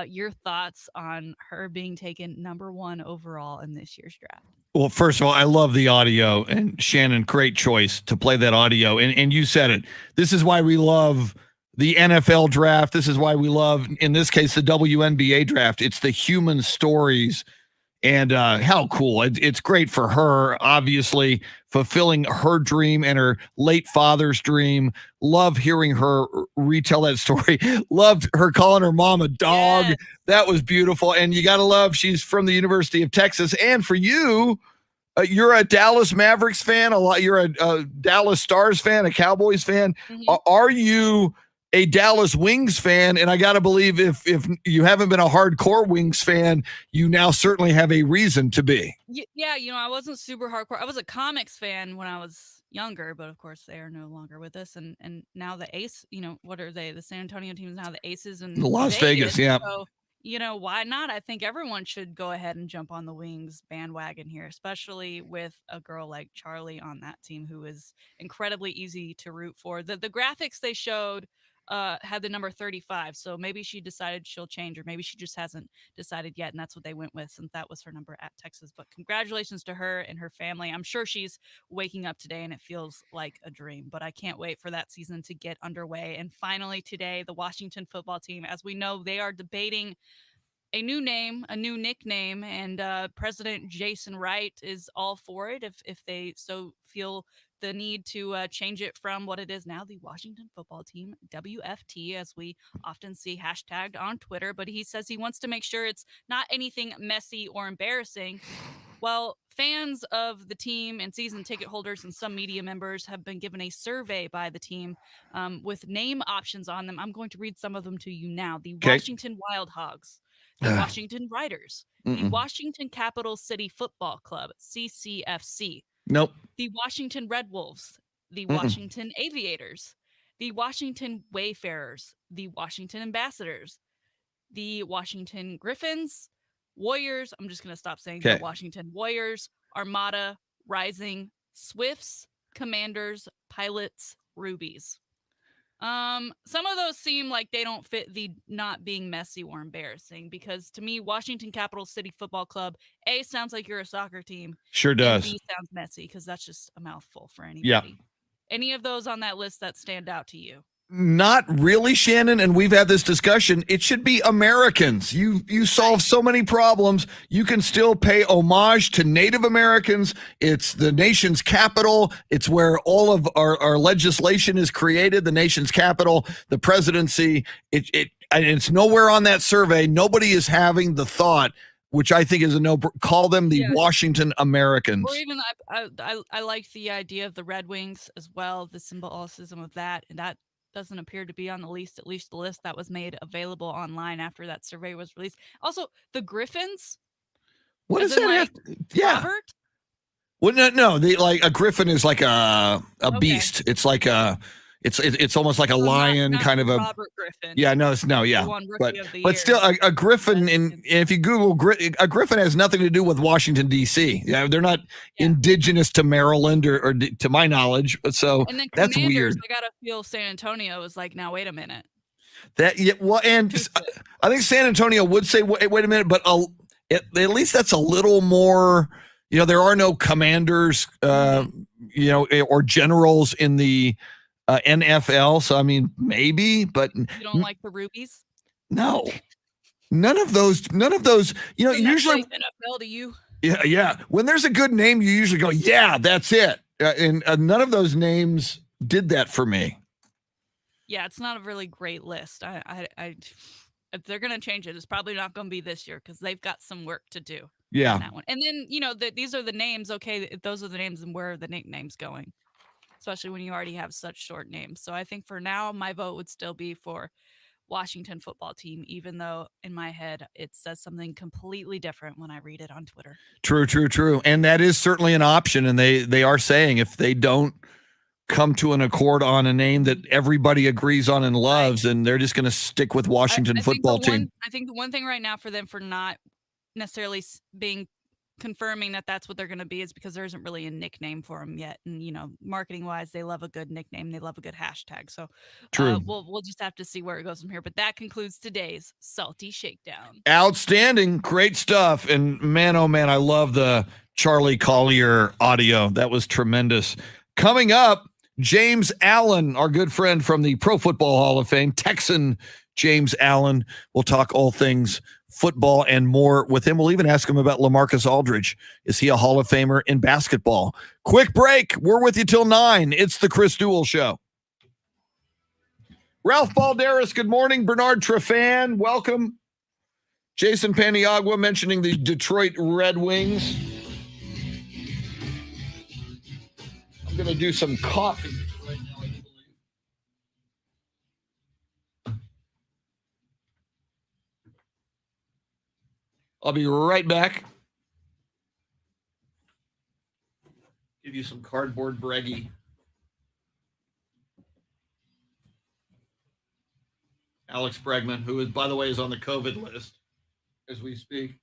Your thoughts on her being taken number 1 overall in this year's draft? Well, first of all, I love the audio, and Shannon, great choice to play that audio. And you said it. This is why we love the NFL draft. This is why we love, in this case, the WNBA draft. It's the human stories. And how cool. It's great for her, obviously, fulfilling her dream and her late father's dream. Love hearing her retell that story. Loved her calling her mom a dog. Yes. That was beautiful. And you got to love she's from the University of Texas. And for you, you're a Dallas Mavericks fan. You're a Dallas Stars fan, a Cowboys fan. Mhm. Are you a Dallas Wings fan? And I got to believe if you haven't been a hardcore Wings fan, you now certainly have a reason to be. Yeah, I wasn't super hardcore. I was a comics fan when I was younger, but of course they are no longer with us. And now the Ace, what are they? The San Antonio team is now the Aces in Las Vegas, yeah. So, why not? I think everyone should go ahead and jump on the Wings bandwagon here, especially with a girl like Charlie on that team who is incredibly easy to root for. The graphics they showed had the number 35, so maybe she decided she'll change, or maybe she just hasn't decided yet, and that's what they went with since that was her number at Texas. But congratulations to her and her family. I'm sure she's waking up today and it feels like a dream, but I can't wait for that season to get underway. And finally today, the Washington football team, as we know, they are debating a new name, a new nickname, and President Jason Wright is all for it if they so feel the need to change it from what it is now, the Washington football team, WFT, as we often see hashtagged on Twitter. But he says he wants to make sure it's not anything messy or embarrassing. Well, fans of the team and season ticket holders and some media members have been given a survey by the team with name options on them. I'm going to read some of them to you now. The Washington Wild Hogs, the Washington Riders, the Washington Capital City Football Club, CCFC. Nope. The Washington Red Wolves, the Washington Aviators, the Washington Wayfarers, the Washington Ambassadors, the Washington Griffins, Warriors. I'm just going to stop saying the Washington Warriors, Armada, Rising, Swifts, Commanders, Pilots, Rubies. Some of those seem like they don't fit the not being messy or embarrassing, because to me, Washington Capital City Football Club, A, sounds like you're a soccer team. Sure does. And B, sounds messy, because that's just a mouthful for anybody. Yeah. Any of those on that list that stand out to you? Not really, Shannon, and we've had this discussion. It should be Americans. You solve so many problems. You can still pay homage to Native Americans. It's the nation's capital. It's where all of our legislation is created, the nation's capital, the presidency. It's nowhere on that survey. Nobody is having the thought, which I think is a no, call them the Washington Americans. Or even I like the idea of the Red Wings as well, the symbolicism of that, and that doesn't appear to be on the list, at least the list that was made available online after that survey was released. Also, the Griffins. What is that? Robert? Well, no. Like a griffin is like a beast. It's like it's almost like a lion, not kind of a Robert Griffin. Yeah, no, yeah. But still, a griffin. And if you Google a griffin, has nothing to do with Washington D.C. Yeah, they're not indigenous to Maryland or to my knowledge. So and then that's weird. I gotta feel San Antonio is like, now wait a minute. And I think San Antonio would say, wait a minute, but at least that's a little more. There are no commanders, or generals in the NFL. So, I mean, maybe, but you don't like the Rubies? No, none of those, usually NFL to you. Yeah. When there's a good name, you usually go, yeah, that's it. And none of those names did that for me. Yeah. It's not a really great list. If they're going to change it, it's probably not going to be this year, because they've got some work to do. Yeah. On that one. And then, these are the names. Okay. Those are the names, and where are the nicknames going? Especially when you already have such short names. So I think for now, my vote would still be for Washington football team, even though in my head it says something completely different when I read it on Twitter. True. And that is certainly an option. And they are saying if they don't come to an accord on a name that everybody agrees on and loves, and they're just going to stick with Washington I think football team. I think the one thing right now for them for not necessarily being confirming that that's what they're going to be is because there isn't really a nickname for them yet. And, marketing wise, they love a good nickname. They love a good hashtag. So True. we'll just have to see where it goes from here. But that concludes today's Salty Shakedown. Outstanding. Great stuff. And man, oh man, I love the Charlie Collier audio. That was tremendous. Coming up, James Allen, our good friend from the Pro Football Hall of Fame, Texan James Allen. We'll talk all things football and more with him. We'll even ask him about LaMarcus Aldridge. Is he a Hall of Famer in basketball? Quick break. We're with you till 9. It's the Chris Duel Show. Ralph Balderas, good morning. Bernard Trefan, welcome. Jason Paniagua mentioning the Detroit Red Wings. I'm going to do some coffee right now, I believe. I'll be right back. Give you some cardboard breggy. Alex Bregman, who is, by the way, is on the COVID list as we speak.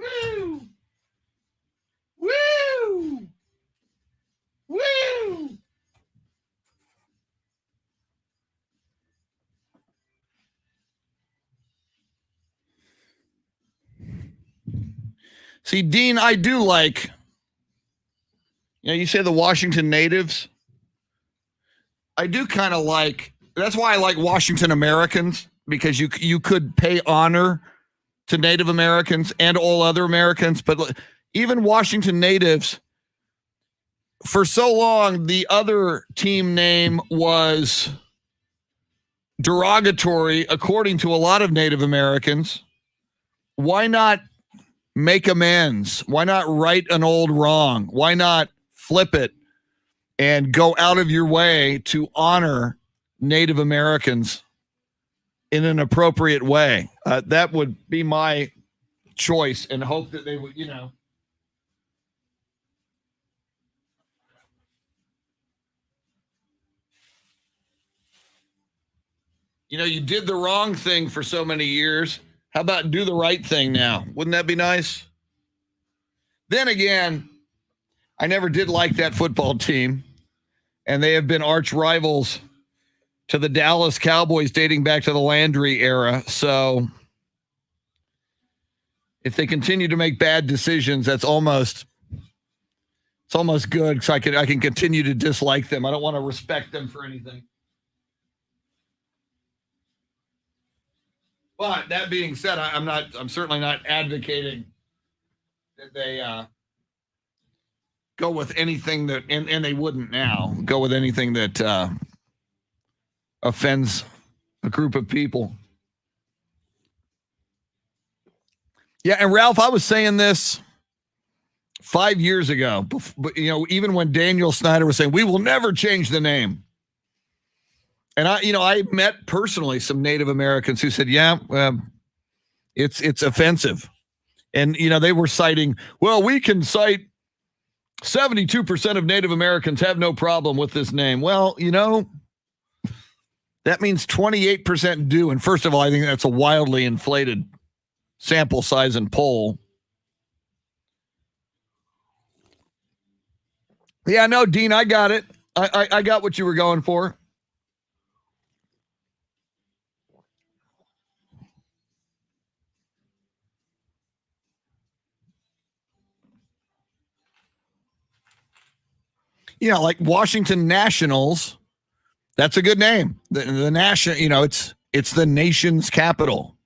Woo! Woo! Woo! See, Dean, I do like, you say the Washington natives. I do kind of like, that's why I like Washington Americans, because you could pay honor to Native Americans and all other Americans, but even Washington natives, for so long, the other team name was derogatory, according to a lot of Native Americans. Why not make amends? Why not right an old wrong? Why not flip it and go out of your way to honor Native Americans in an appropriate way? That would be my choice, and hope that they would, you did the wrong thing for so many years. How about do the right thing now? Wouldn't that be nice? Then again, I never did like that football team, and they have been arch rivals to the Dallas Cowboys dating back to the Landry era. So if they continue to make bad decisions, it's almost good, because I can continue to dislike them. I don't want to respect them for anything. But that being said, I'm certainly not advocating that they go with anything that, and they wouldn't now go with anything that offends a group of people. Yeah, and Ralph, I was saying this 5 years ago, but even when Daniel Snyder was saying we will never change the name. And I met personally some Native Americans who said, yeah, it's offensive. And, they were citing, well, we can cite 72% of Native Americans have no problem with this name. Well, that means 28% do. And first of all, I think that's a wildly inflated sample size and poll. Yeah, no, Dean, I got it. I got what you were going for. Like Washington Nationals, that's a good name. The national, it's the nation's capital.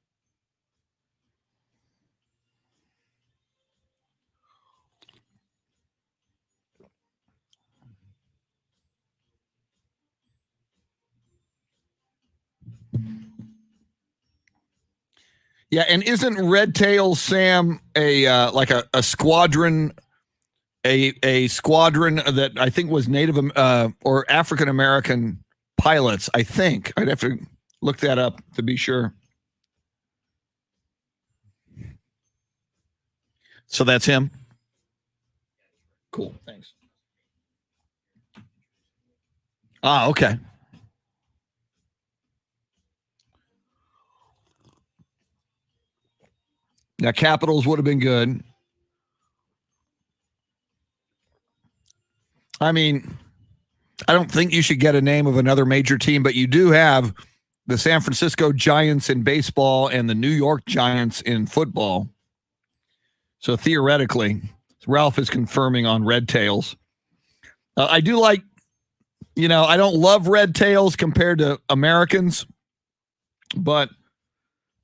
Yeah, and isn't Red Tails, Sam, like a squadron? A squadron that I think was Native or African American pilots, I think. I'd have to look that up to be sure. So that's him. Cool, thanks. Okay. Now, Capitals would have been good. I mean, I don't think you should get a name of another major team, but you do have the San Francisco Giants in baseball and the New York Giants in football. So theoretically, Ralph is confirming on Red Tails. I do like, I don't love Red Tails compared to Americans, but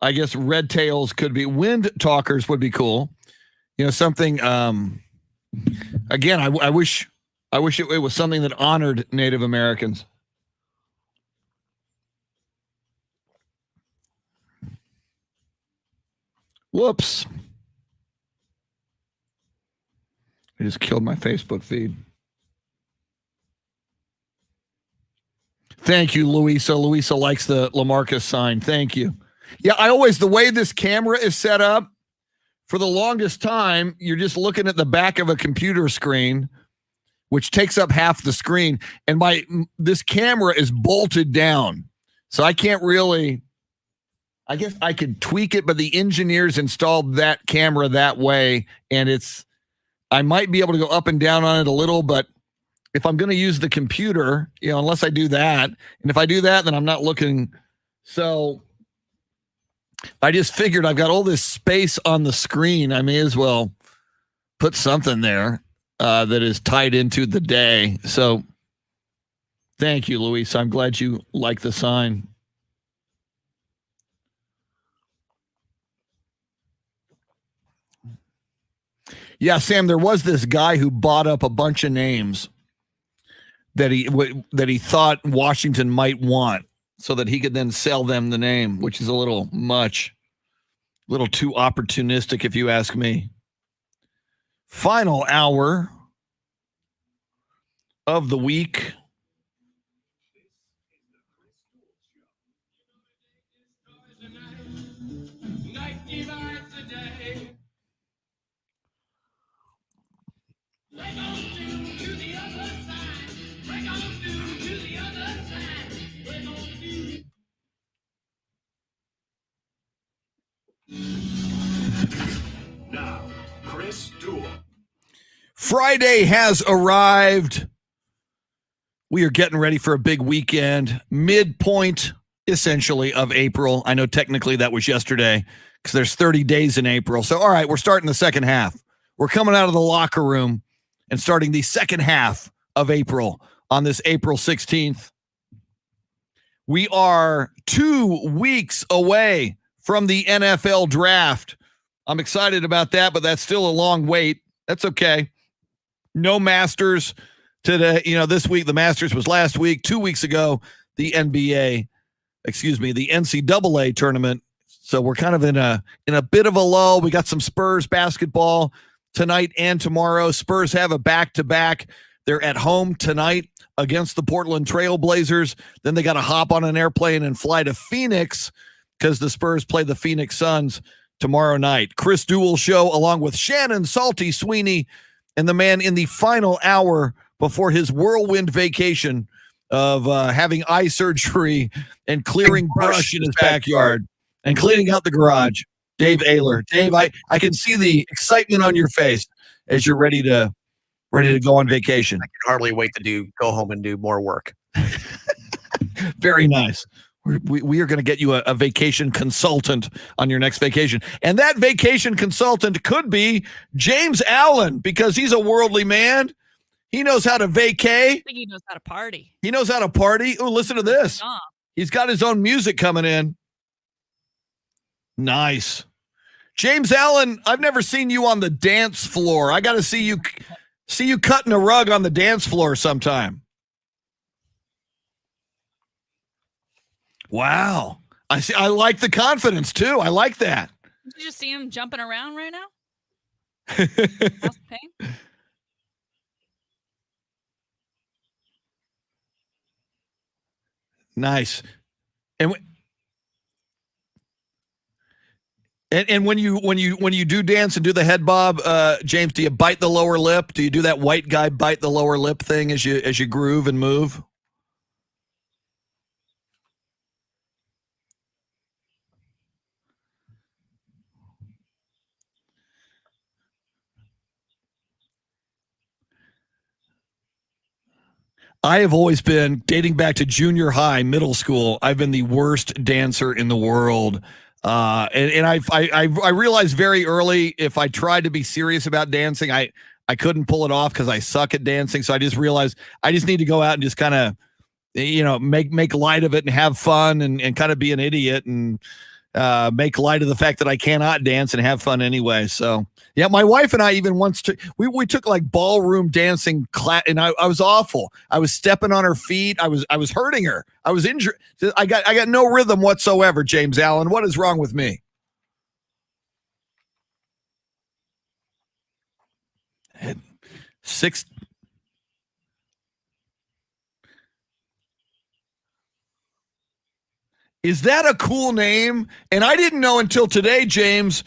I guess Red Tails could be. Wind Talkers would be cool. Something, again, I wish it was something that honored Native Americans. Whoops. I just killed my Facebook feed. Thank you, Louisa. Louisa likes the LaMarcus sign. Thank you. Yeah, the way this camera is set up, for the longest time, you're just looking at the back of a computer screen, which takes up half the screen. And this camera is bolted down. So I can't really I guess I could tweak it, but the engineers installed that camera that way, and I might be able to go up and down on it a little, but if I'm going to use the computer, unless I do that, and if I do that, then I'm not looking. So I just figured I've got all this space on the screen. I may as well put something there that is tied into the day. So thank you, Luis. I'm glad you like the sign. Yeah, Sam, there was this guy who bought up a bunch of names that he thought Washington might want so that he could then sell them the name, which is a little much, a little too opportunistic, if you ask me. Final hour of the week. Now, Chris Duel. Friday has arrived. We are getting ready for a big weekend, midpoint essentially of April. I know technically that was yesterday because there's 30 days in April. So, all right, we're starting the second half. We're coming out of the locker room and starting the second half of April on this April 16th. We are 2 weeks away from the NFL draft. I'm excited about that, but that's still a long wait. That's okay. No Masters today. This week, the Masters was last week. 2 weeks ago, the NCAA tournament. So we're kind of in a bit of a lull. We got some Spurs basketball tonight and tomorrow. Spurs have a back-to-back. They're at home tonight against the Portland Trail Blazers. Then they got to hop on an airplane and fly to Phoenix because the Spurs play the Phoenix Suns tomorrow night. Chris Duel Show along with Shannon Salty Sweeney and the man in the final hour before his whirlwind vacation of having eye surgery and clearing brush in his backyard and cleaning out the garage. Dave Ayler. Dave, I can see the excitement on your face as you're ready to go on vacation. I can hardly wait to go home and do more work. Very nice. We are going to get you a vacation consultant on your next vacation. And that vacation consultant could be James Allen because he's a worldly man. He knows how to vacay. I think he knows how to party. He knows how to party. Oh, listen to this. He's got his own music coming in. Nice. James Allen, I've never seen you on the dance floor. I got to see you cutting a rug on the dance floor sometime. Wow. I like the confidence too. I like that. Did you just see him jumping around right now? Pain? Nice. And when you do dance and do the head bob, James, do you bite the lower lip? Do you do that white guy bite the lower lip thing as you groove and move? I have always been, dating back to junior high, middle school, I've been the worst dancer in the world. And I realized very early if I tried to be serious about dancing, I couldn't pull it off because I suck at dancing. So I just realized I just need to go out and just kind of, make light of it and have fun and kind of be an idiot and make light of the fact that I cannot dance and have fun anyway. So yeah, my wife and I even once we took like ballroom dancing class, and I was awful. I was stepping on her feet. I was hurting her. I was injured. I got no rhythm whatsoever. James Allen, what is wrong with me? Six. Is that a cool name? And I didn't know until today, James,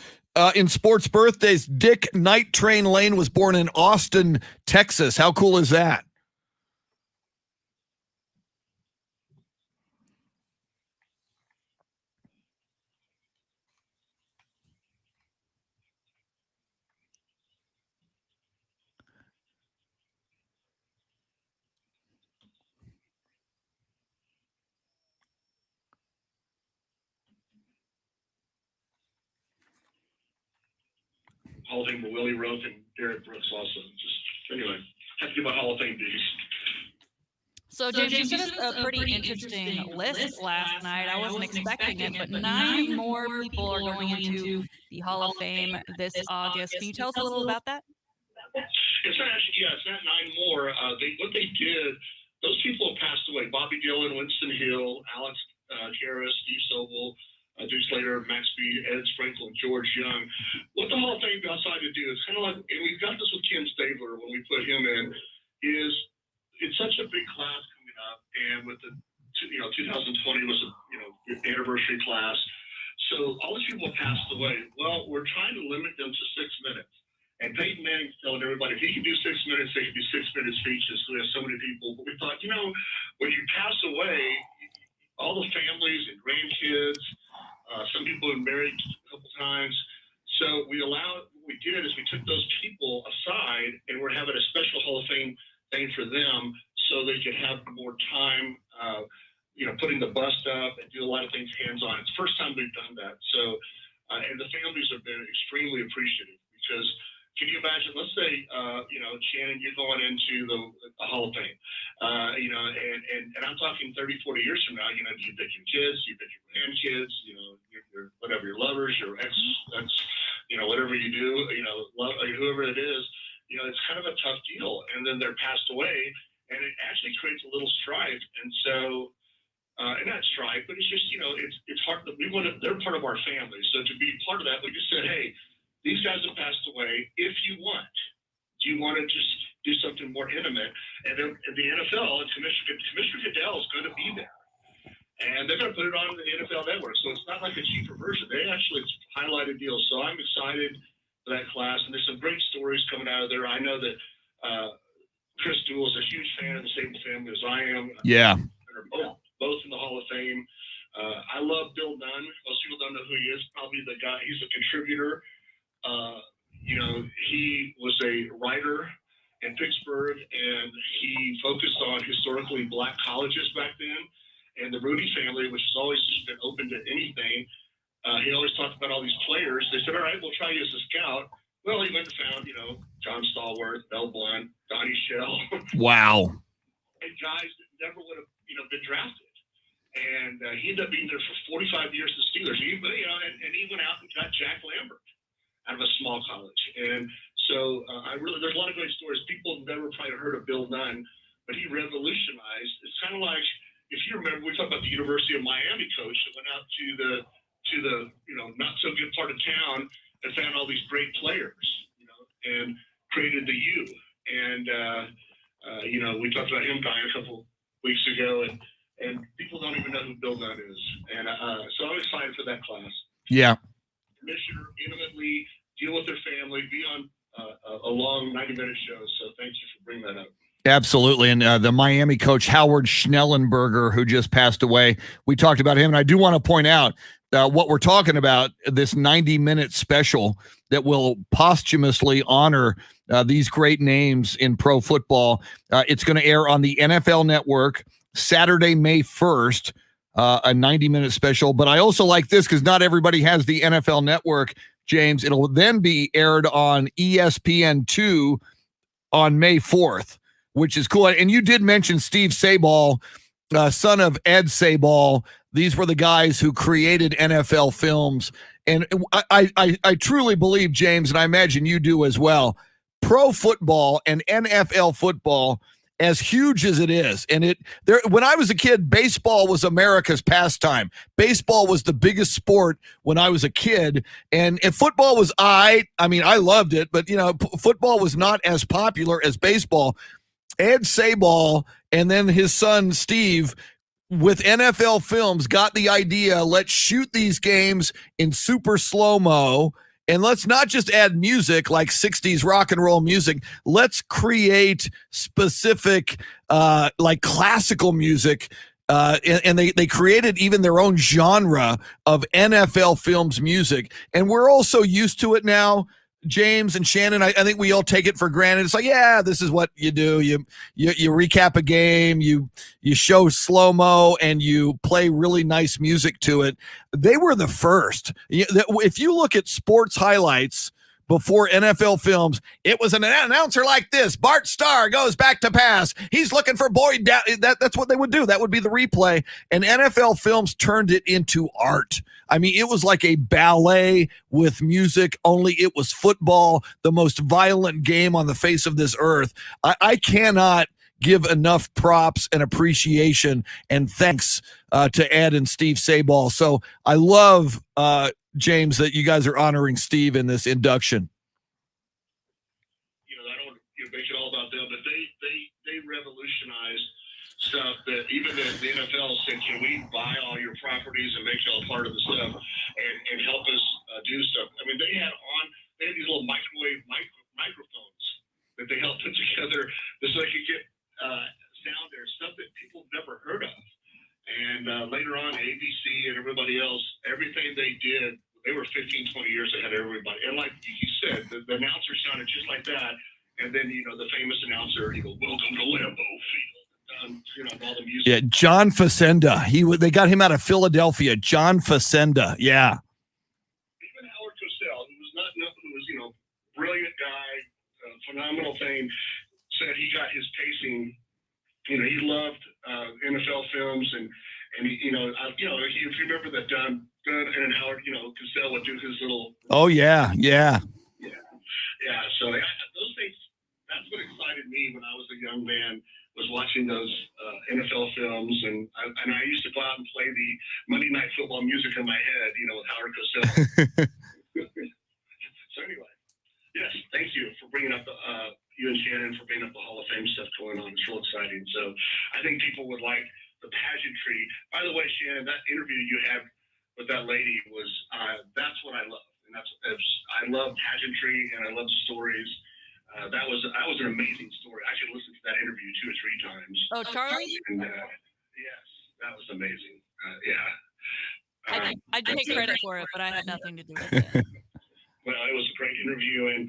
in sports birthdays, Dick Night Train Lane was born in Austin, Texas. How cool is that? Hall of Fame were Willie Roaf and Derek Brooks also. Just anyway, have to give my Hall of Fame dues. So, James, you sent us a pretty interesting list last night. I wasn't expecting it, but 9 more people are going into the Hall of Fame this August. Can you tell us a little about that? It's not actually, yeah, it's not 9 more. What they did, those people have passed away. Bobby Dillon, Winston Hill, Alex Harris, Steve Sobel, Deuce Slater, Max Speed, Ed Sprinkle, and George Young. What the Hall of Fame decided to do is kind of like, and we've got this with Ken Stabler when we put him in, is it's such a big class coming up, and with the 2020 was a anniversary class, so all these people have passed away. Well, we're trying to limit them to 6 minutes, and Peyton Manning's telling everybody if he can do 6 minutes, they can do 6-minute speeches. We have so many people, but we thought, when you pass away, all the families and grandkids, some people have married a couple times, so what we did is we took those people aside, and we're having a special Hall of Fame thing for them so they could have more time, putting the bust up and do a lot of things hands-on. It's the first time we've done that. So, and the families have been extremely appreciative because can you imagine, let's say, Shannon, you're going into the Hall of Fame, and I'm talking 30, 40 years from now, do you pick your kids, do you pick your grandkids, your whatever, your lovers, your ex, whatever you do, whoever it is, it's kind of a tough deal. And then they're passed away, and it actually creates a little strife. And so, and not strife, but it's just, it's hard. They're part of our family. So to be part of that, we just said, hey, these guys have passed away. If you want, do you want to just do something more intimate? And then the NFL and Commissioner Goodell is going to be there. And they're going to put it on the NFL Network. So it's not like a cheaper version. They actually highlighted deals. So I'm excited for that class. And there's some great stories coming out of there. I know that Chris Duel is a huge fan of the same family as I am. Yeah. They're both in the Hall of Fame. I love Bill Nunn. Most people don't know who he is. Probably the guy. He's a contributor. He was a writer in Pittsburgh, and he focused on historically black colleges back then. And the Rudy family, which has always just been open to anything, he always talked about all these players. They said, all right, we'll try you as a scout. Well, he went and found, John Stallworth, Mel Blount, Donnie Shell. Wow. And guys that never would have, been drafted. And he ended up being there for 45 years with the Steelers. And he went out and got Jack Lambert out of a small college. And so there's a lot of great stories. People have never probably heard of Bill Nunn, but he revolutionized. It's kind of like, if you remember, we talked about the University of Miami coach that went out to the not so good part of town and found all these great players, and created the U. And we talked about him dying a couple weeks ago, and people don't even know who Bill Nunn is. And so I'm excited for that class. Yeah. Commissioner, intimately deal with their family, be on a long 90-minute show. So thank you for bringing that up. Absolutely. And the Miami coach, Howard Schnellenberger, who just passed away, we talked about him. And I do want to point out what we're talking about, this 90-minute special that will posthumously honor these great names in pro football. It's going to air on the NFL Network Saturday, May 1st, a 90-minute special. But I also like this because not everybody has the NFL Network, James. It'll then be aired on ESPN2 on May 4th. Which is cool. And you did mention Steve Sabol, son of Ed Sabol. These were the guys who created NFL Films. And I truly believe, James, and I imagine you do as well, pro football and NFL football, as huge as it is, and when I was a kid, baseball was America's pastime. Baseball was the biggest sport when I was a kid, and if football was I loved it, but football was not as popular as baseball. Ed Sabol and then his son Steve with NFL Films got the idea, let's shoot these games in super slow-mo, and let's not just add music like 60s rock and roll music. Let's create specific like classical music. And they created even their own genre of NFL Films music. And we're also used to it now. James and Shannon, I think we all take it for granted. It's like, yeah, this is what you do. You recap a game, you show slow-mo, and you play really nice music to it. They were the first. If you look at sports highlights before NFL Films, it was an announcer like this. Bart Starr goes back to pass. He's looking for Boyd. That's what they would do. That would be the replay. And NFL Films turned it into art. I mean, it was like a ballet with music, only it was football, the most violent game on the face of this earth. I cannot give enough props and appreciation and thanks to Ed and Steve Sabol. So I love, James, that you guys are honoring Steve in this induction. I don't make it all about them, but they revolutionized stuff that even the NFL said, can we buy all your properties and make y'all part of the stuff and help us do stuff. I mean, they had these little microphones that they helped put together just so they could get sound there, stuff that people never heard of. And later on, ABC and everybody else, everything they did, they were 15, 20 years ahead of everybody. And like you said, the announcer sounded just like that. And then, the famous announcer, welcome to Lambeau Field. All the music. Yeah, John Facenda. They got him out of Philadelphia. John Facenda. Yeah. Even Howard Cosell, who was brilliant guy, phenomenal thing, said he got his pacing. He loved NFL Films, and he, if you remember that Dunn and Howard, Cosell would do his little. Oh yeah. So those things. That's what excited me when I was a young man. Was watching those NFL films, and I used to go out and play the Monday Night Football music in my head, with Howard Cosell. So anyway, yes, thank you for bringing up you and Shannon for bringing up the Hall of Fame stuff going on. It's real exciting. So I think people would like the pageantry. By the way, Shannon, that interview you had with that lady was that's what I love, and I love pageantry and I love stories. That was an amazing story. I should listen to that interview 2 or 3 times. Oh, Charlie? And, yes, that was amazing. I take credit for it, but I had nothing to do with it. Well, it was a great interview, and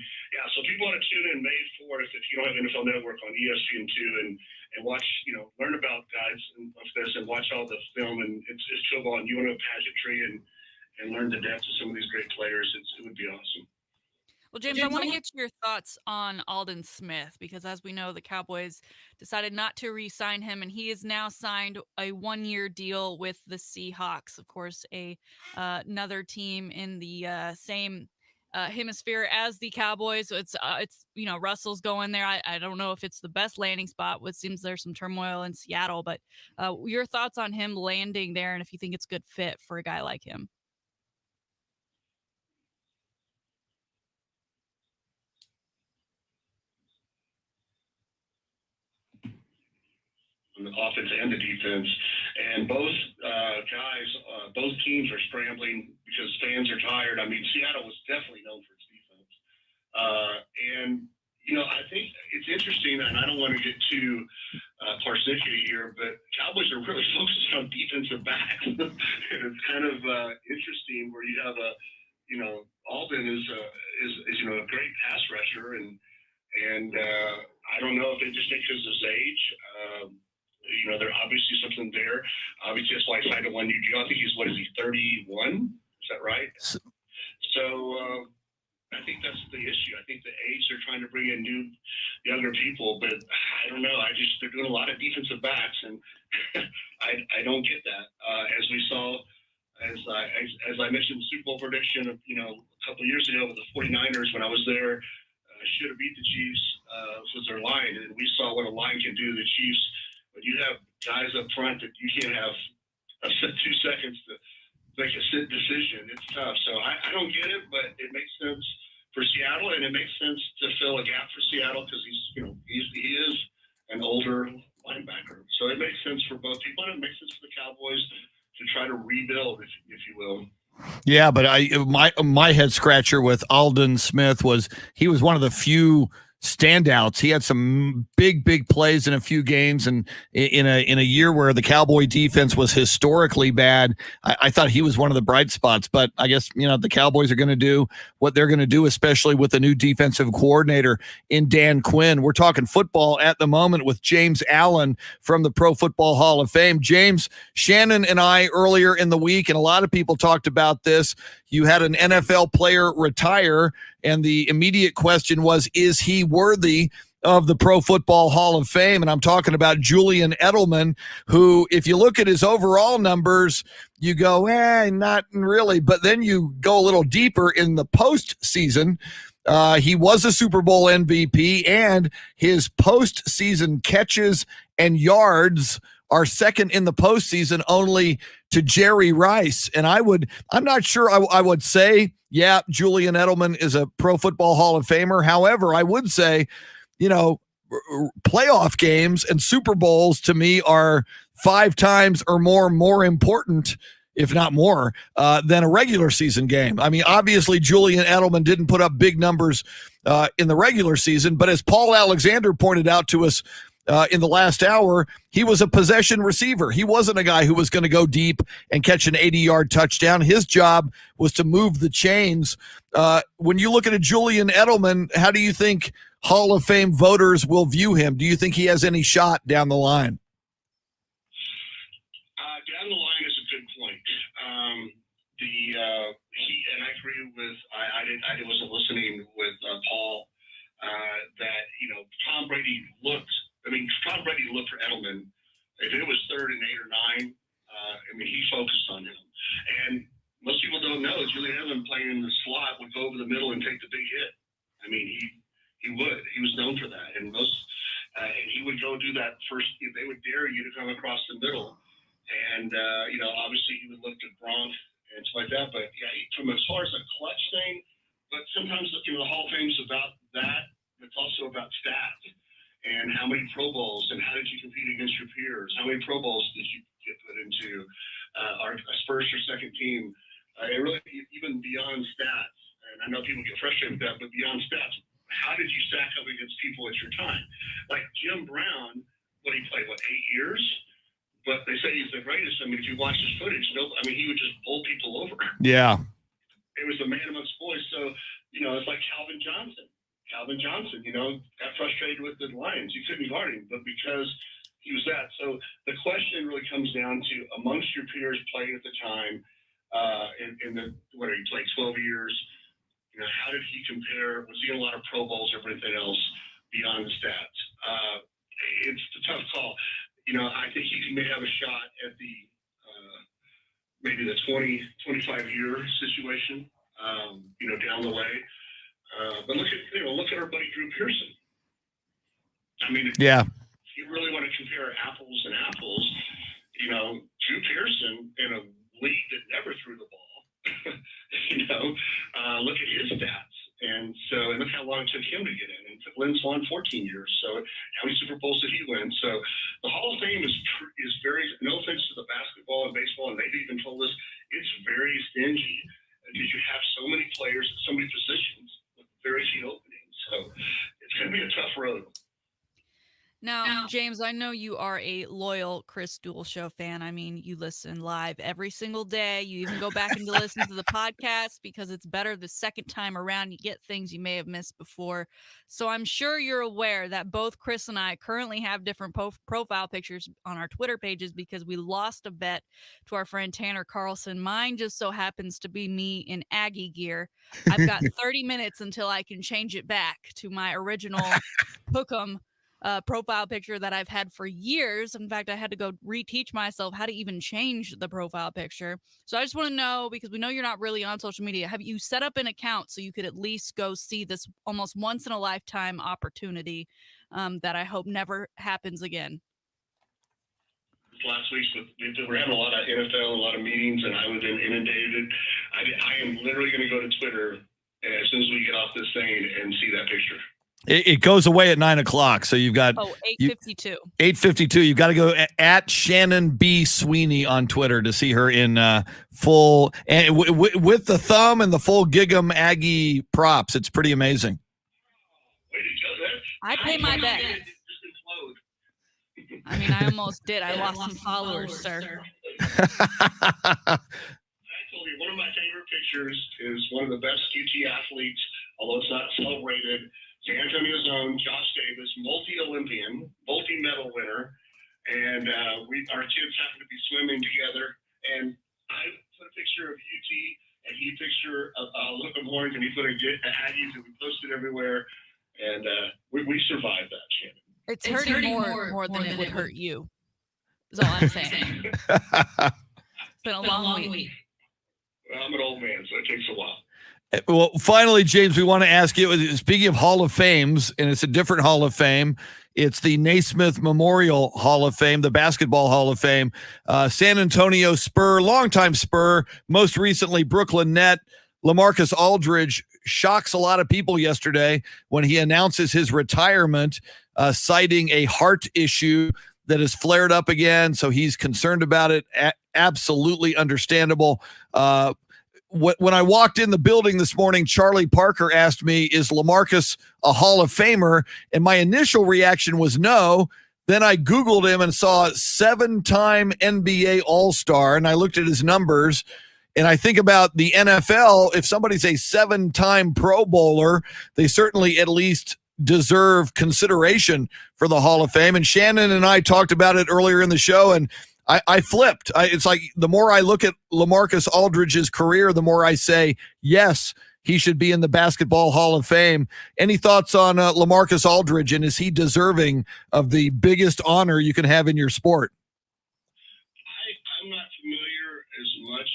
so people want to tune in May 4th if you don't have NFL Network on ESPN2 and watch, learn about guys and this and watch all the film, and it's football, and you want to pageantry and learn the depths of some of these great players. It would be awesome. Well, James, I want to get your thoughts on Aldon Smith, because as we know, the Cowboys decided not to re-sign him, and he has now signed a 1-year deal with the Seahawks. Of course, another team in the same hemisphere as the Cowboys. So it's Russell's going there. I don't know if it's the best landing spot. It seems there's some turmoil in Seattle, but your thoughts on him landing there, and if you think it's a good fit for a guy like him. On the offense and the defense, and both both teams are scrambling because fans are tired. I mean, Seattle was definitely known for its defense, and I think it's interesting, and I don't want to get too parsnickety here, but Cowboys are really focused on defensive backs, and it's kind of interesting where you have Aldon is a great pass rusher, and I don't know if they just think because of his age. There's obviously something there. Obviously, that's why I signed a 1-year deal. I think he's 31? Is that right? So I think that's the issue. I think the age, they're trying to bring in new, younger people, but I don't know. They're doing a lot of defensive backs, and I don't get that. As we saw, as I mentioned, Super Bowl prediction, a couple of years ago with the 49ers when I was there, should have beat the Chiefs with their line, and we saw what a line can do to the Chiefs. But you have guys up front that you can't have 2 seconds to make a decision. It's tough. So I don't get it, but it makes sense for Seattle, and it makes sense to fill a gap for Seattle because he is an older linebacker. So it makes sense for both people, and it makes sense for the Cowboys to try to rebuild, if you will. Yeah, but my head scratcher with Aldon Smith was he was one of the few standouts. He had some big plays in a few games, and in a year where the Cowboy defense was historically bad, I thought he was one of the bright spots. But I guess the Cowboys are going to do what they're going to do, especially with the new defensive coordinator in Dan Quinn. We're talking football at the moment with James Allen from the Pro Football Hall of Fame. James, Shannon and I earlier in the week, and a lot of people talked about this, you had an NFL player retire, And the immediate question was, is he worthy of the Pro Football Hall of Fame? And I'm talking about Julian Edelman, who, if you look at his overall numbers, you go, not really. But then you go a little deeper in the postseason. He was a Super Bowl MVP, and his postseason catches and yards are second in the postseason only to Jerry Rice. And I'm not sure I would say, yeah, Julian Edelman is a Pro Football Hall of Famer. However, I would say, playoff games and Super Bowls to me are 5 times or more important, if not more, than a regular season game. I mean, obviously, Julian Edelman didn't put up big numbers in the regular season, but as Paul Alexander pointed out to us in the last hour, he was a possession receiver. He wasn't a guy who was going to go deep and catch an 80-yard touchdown. His job was to move the chains. When you look at a Julian Edelman, how do you think Hall of Fame voters will view him? Do you think he has any shot down the line? Down the line is a good point. And I agree with. I wasn't listening with Paul. That Tom Brady looked. Tom Brady looked for Edelman. If it was 3rd and 8 or 9, he focused on him. And most people don't know Julian Edelman playing in the slot would go over the middle and take the big hit. He would. He was known for that, and and he would go do that first. They would dare you to come across the middle, and obviously he would look at Gronk and stuff like that. But yeah, from as far as a clutch thing, but sometimes the Hall of Fame's about that. It's also about stats and how many Pro Bowls and how did you compete against your peers? How many Pro Bowls did you get put into our first or second team? It really even beyond stats. And I know people get frustrated with that, but beyond stats. How did you stack up against people at your time? Like Jim Brown, he played, 8 years? But they say he's the greatest. If you watch his footage, he would just pull people over. Yeah. It was a man amongst boys. So, it's like Calvin Johnson. Got frustrated with the Lions. You couldn't guard him, but because he was that. So the question really comes down to amongst your peers playing at the time, he played 12 years. How did he compare? Was he in a lot of Pro Bowls or everything else beyond the stats? It's a tough call. I think he may have a shot at the maybe the 20-25-year situation, down the way. But look at our buddy Drew Pearson. Yeah. If you really want to compare apples and apples, Drew Pearson in a league that never threw the ball. Look at his stats, and look how long it took him to get in. It took Lynn Swann 14 years. So how many Super Bowls did he win? So the Hall of Fame is very. No offense to the basketball and baseball, and they've even told us it's very stingy because you have so many players at so many positions with very few openings. So it's going to be a tough road. Now, James, I know you are a loyal Chris Duel Show fan. You listen live every single day. You even go back and listen to the podcast because it's better the second time around. You get things you may have missed before. So I'm sure you're aware that both Chris and I currently have different profile pictures on our Twitter pages because we lost a bet to our friend Tanner Carlson. Mine just so happens to be me in Aggie gear. I've got 30 minutes until I can change it back to my original Hook'em profile picture that I've had for years. In fact, I had to go reteach myself how to even change the profile picture. So I just want to know, because we know you're not really on social media, have you set up an account so you could at least go see this almost once in a lifetime opportunity that I hope never happens again? Last week, we're having a lot of NFL, a lot of meetings, and I was inundated. I am literally going to go to Twitter as soon as we get off this thing and see that picture. It goes away at 9:00, so you've got 8:52. 8:52. You've got to go at Shannon B. Sweeney on Twitter to see her in full and with the thumb and the full Gig'em Aggie props. It's pretty amazing. Way to go! I pay my bet. I almost did. I lost some followers, sir. I told you, one of my favorite pictures is one of the best UT athletes, although it's not celebrated. San Antonio's own Josh Davis, multi-Olympian, multi-medal winner, and our kids happen to be swimming together. And I put a picture of UT and he picture of Lookham Horns, and he put a Aggies, and we posted everywhere, and we survived that, Shannon. It's hurting more than it would hurt you. Is all I'm saying. It's been a long week. Well, I'm an old man, so it takes a while. Well, finally, James, we want to ask you, speaking of Hall of Fames, and it's a different Hall of Fame. It's the Naismith Memorial Hall of Fame, the Basketball Hall of Fame. San Antonio Spur, longtime Spur, most recently Brooklyn Net. LaMarcus Aldridge shocks a lot of people yesterday when he announces his retirement, citing a heart issue that has flared up again. So he's concerned about it. Absolutely understandable. When I walked in the building this morning, Charlie Parker asked me, is LaMarcus a Hall of Famer? And my initial reaction was no. Then I Googled him and saw 7-time NBA All-Star, and I looked at his numbers, and I think about the NFL. If somebody's a 7-time Pro Bowler, they certainly at least deserve consideration for the Hall of Fame. And Shannon and I talked about it earlier in the show, and I flipped. It's like the more I look at LaMarcus Aldridge's career, the more I say, yes, he should be in the Basketball Hall of Fame. Any thoughts on LaMarcus Aldridge, and is he deserving of the biggest honor you can have in your sport? I'm not familiar as much,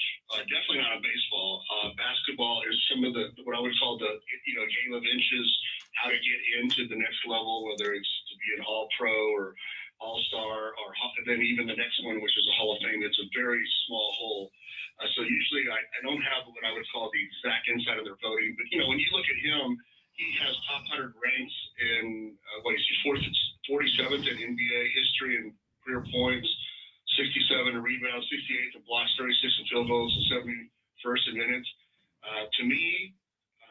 definitely not in baseball. Basketball is some of the, what I would call the, game of inches, how to get into the next level, whether it's to be an All-Pro or All-Star, or then even the next one, which is a Hall of Fame. It's a very small hole. So usually I don't have what I would call the exact inside of their voting. But, when you look at him, he has top 100 ranks in, 47th in NBA history in career points, 67 in rebounds, 68 in blocks, 36 in field goals, and 71st in minutes. To me,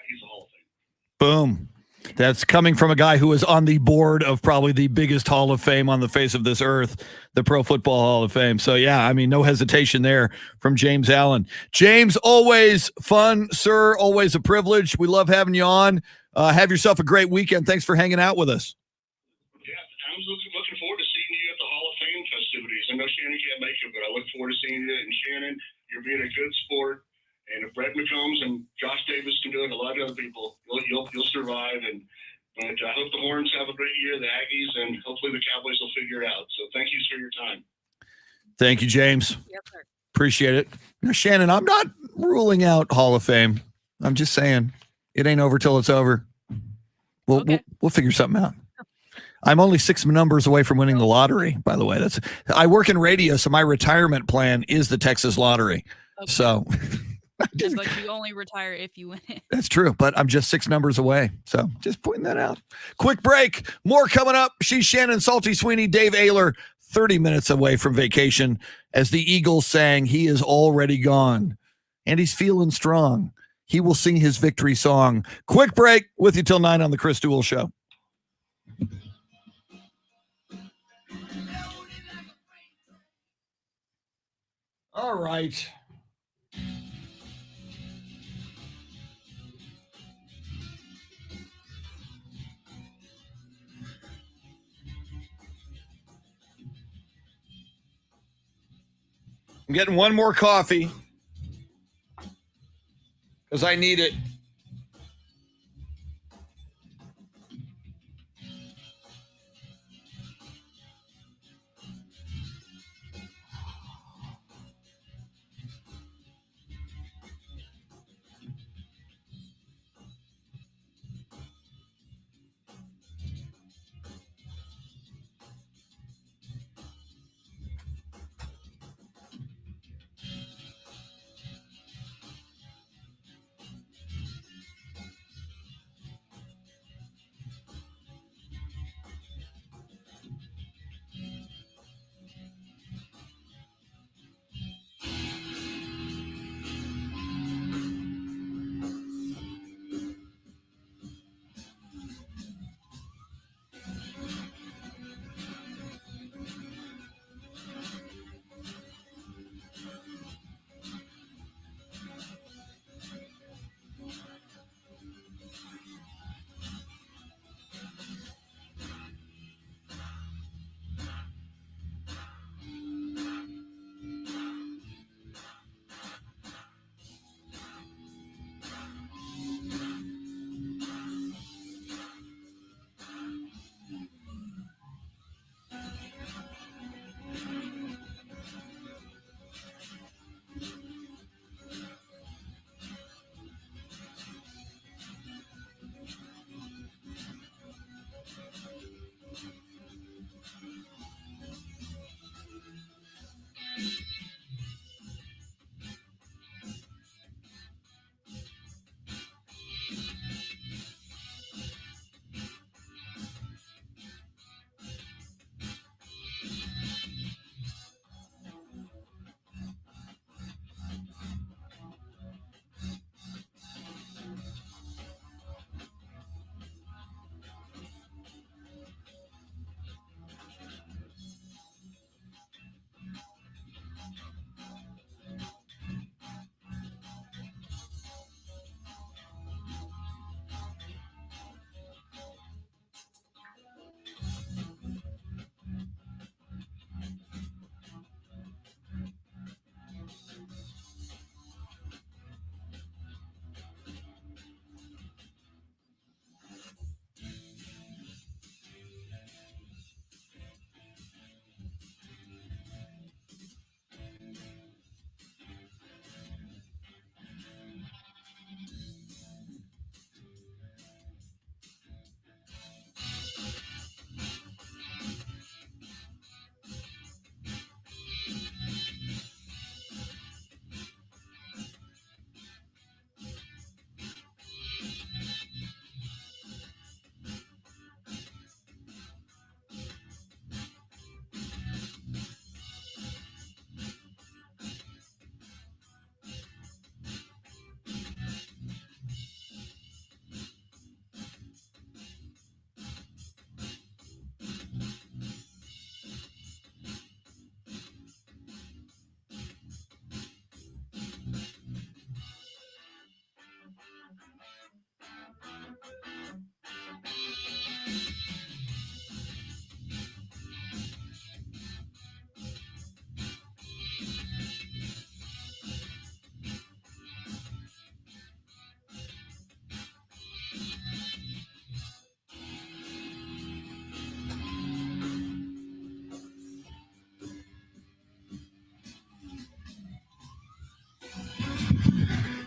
he's a Hall of Fame. Boom. That's coming from a guy who is on the board of probably the biggest Hall of Fame on the face of this earth, the Pro Football Hall of Fame. So, yeah, I mean, no hesitation there from James Allen. James, always fun, sir. Always a privilege. We love having you on. Have yourself a great weekend. Thanks for hanging out with us. Yeah, I was looking forward to seeing you at the Hall of Fame festivities. I know Shannon can't make it, but I look forward to seeing you. And Shannon, you're being a good sport. And if Brett McCombs and Josh Davis can do it, a lot of other people, you'll survive. But I hope the Horns have a great year, the Aggies, and hopefully the Cowboys will figure it out. So thank you for your time. Thank you, James. Yes, sir. Appreciate it. Now, Shannon, I'm not ruling out Hall of Fame. I'm just saying it ain't over till it's over. We'll figure something out. I'm only 6 numbers away from winning the lottery, by the way. I work in radio, so my retirement plan is the Texas lottery. Okay. So But you only retire if you win it. that's true, but I'm just 6 numbers away. So just pointing that out. Quick break. More coming up. She's Shannon Salty Sweeney, Dave Ayler, 30 minutes away from vacation as the Eagles sang, he is already gone. And he's feeling strong. He will sing his victory song. Quick break with you till 9 on the Chris Duel Show. All right. I'm getting one more coffee because I need it.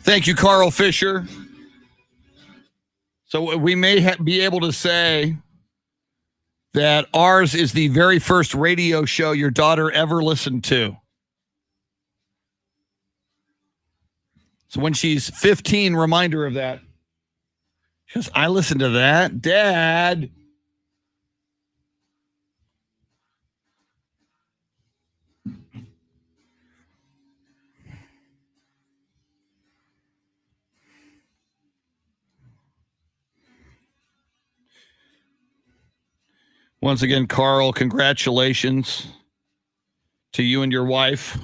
Thank you, Carl Fisher. So we may be able to say that ours is the very first radio show your daughter ever listened to. So when she's 15, reminder of that. She goes, I listened to that. Dad. Once again, Carl, congratulations to you and your wife.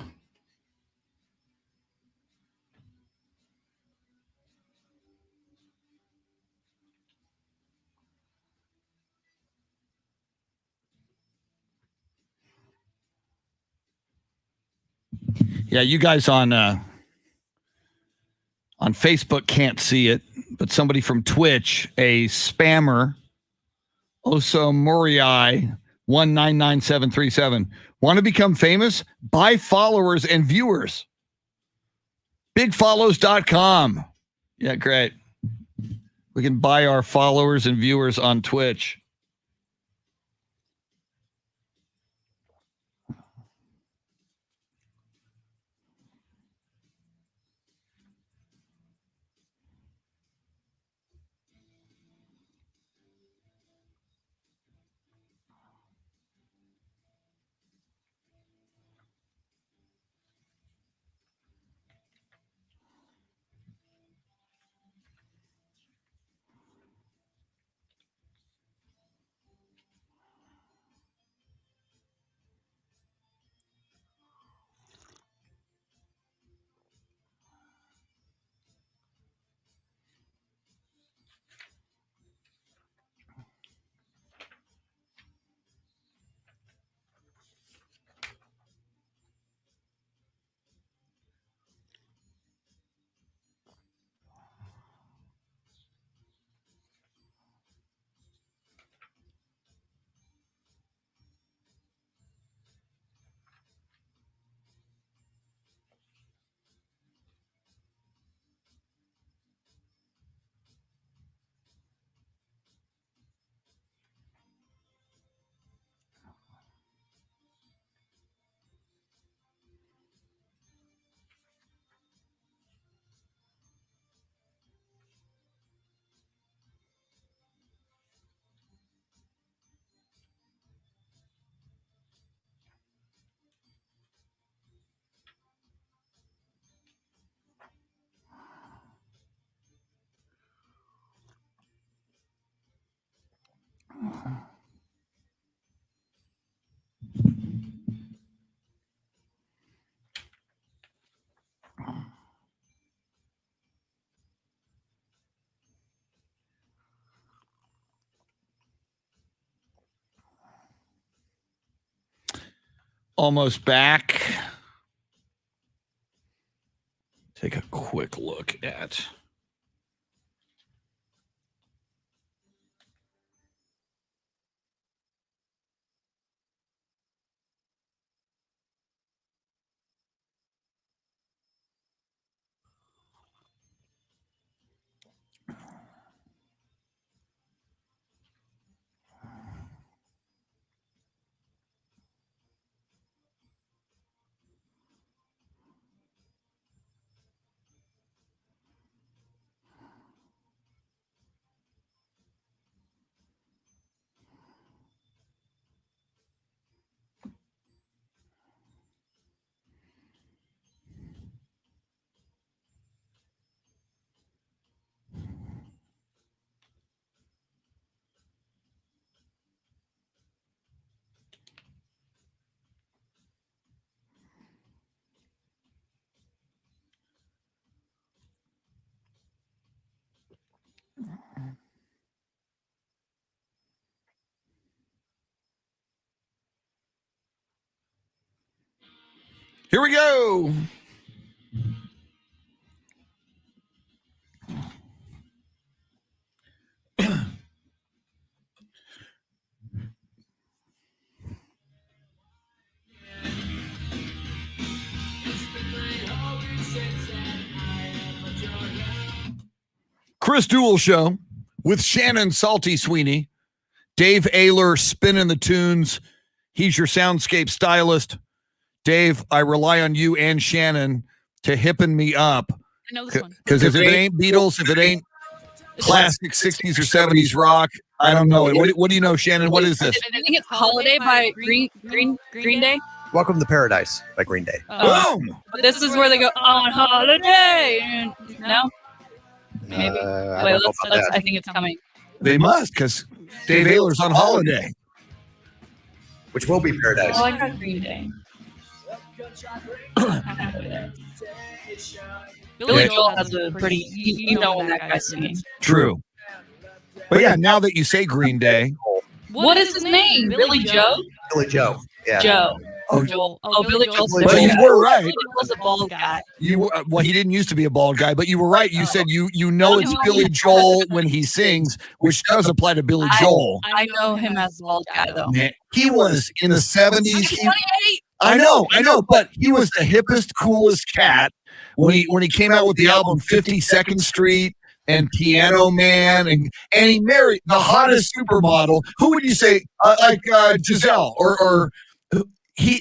Yeah, you guys on Facebook can't see it, but somebody from Twitch, a spammer, Oso Moriai 199737. Want to become famous? Buy followers and viewers. Bigfollows.com. Yeah, great. We can buy our followers and viewers on Twitch. Almost back. Take a quick look at here we go. Chris Duel Show with Shannon Salty Sweeney. Dave Ayler spinning the tunes. He's your soundscape stylist. Dave, I rely on you and Shannon to hippen me up. I know this one. Because if it ain't Beatles, if it ain't classic 60s or 70s rock, I don't know. What do you know, Shannon? What is this? I think it's Holiday by Green Day. Welcome to Paradise by Green Day. Boom! But this is where they go on holiday. No? Maybe. I don't know about that. I think it's coming. They must, because Dave Ayler's on holiday. Which will be Paradise. Oh, I got Green Day. Billy Joel has a pretty, you know when that guy's singing. True. But yeah, now that you say Green Day. What is his name? Billy Joe? Billy Joe. Yeah. Joe. Oh, Joel. Oh, Billy Joel's But different. you were right. Billy Joel's a bald guy. Well, he didn't used to be a bald guy, but you were right. You said you know it's Billy Joel when he sings, which does apply to Billy Joel. I know him as a bald guy, though. Man, he was in the 70s. He's 28. I know, but he was the hippest, coolest cat when he came out with the album 52nd Street and Piano Man, and he married the hottest supermodel. Who would you say, like Giselle or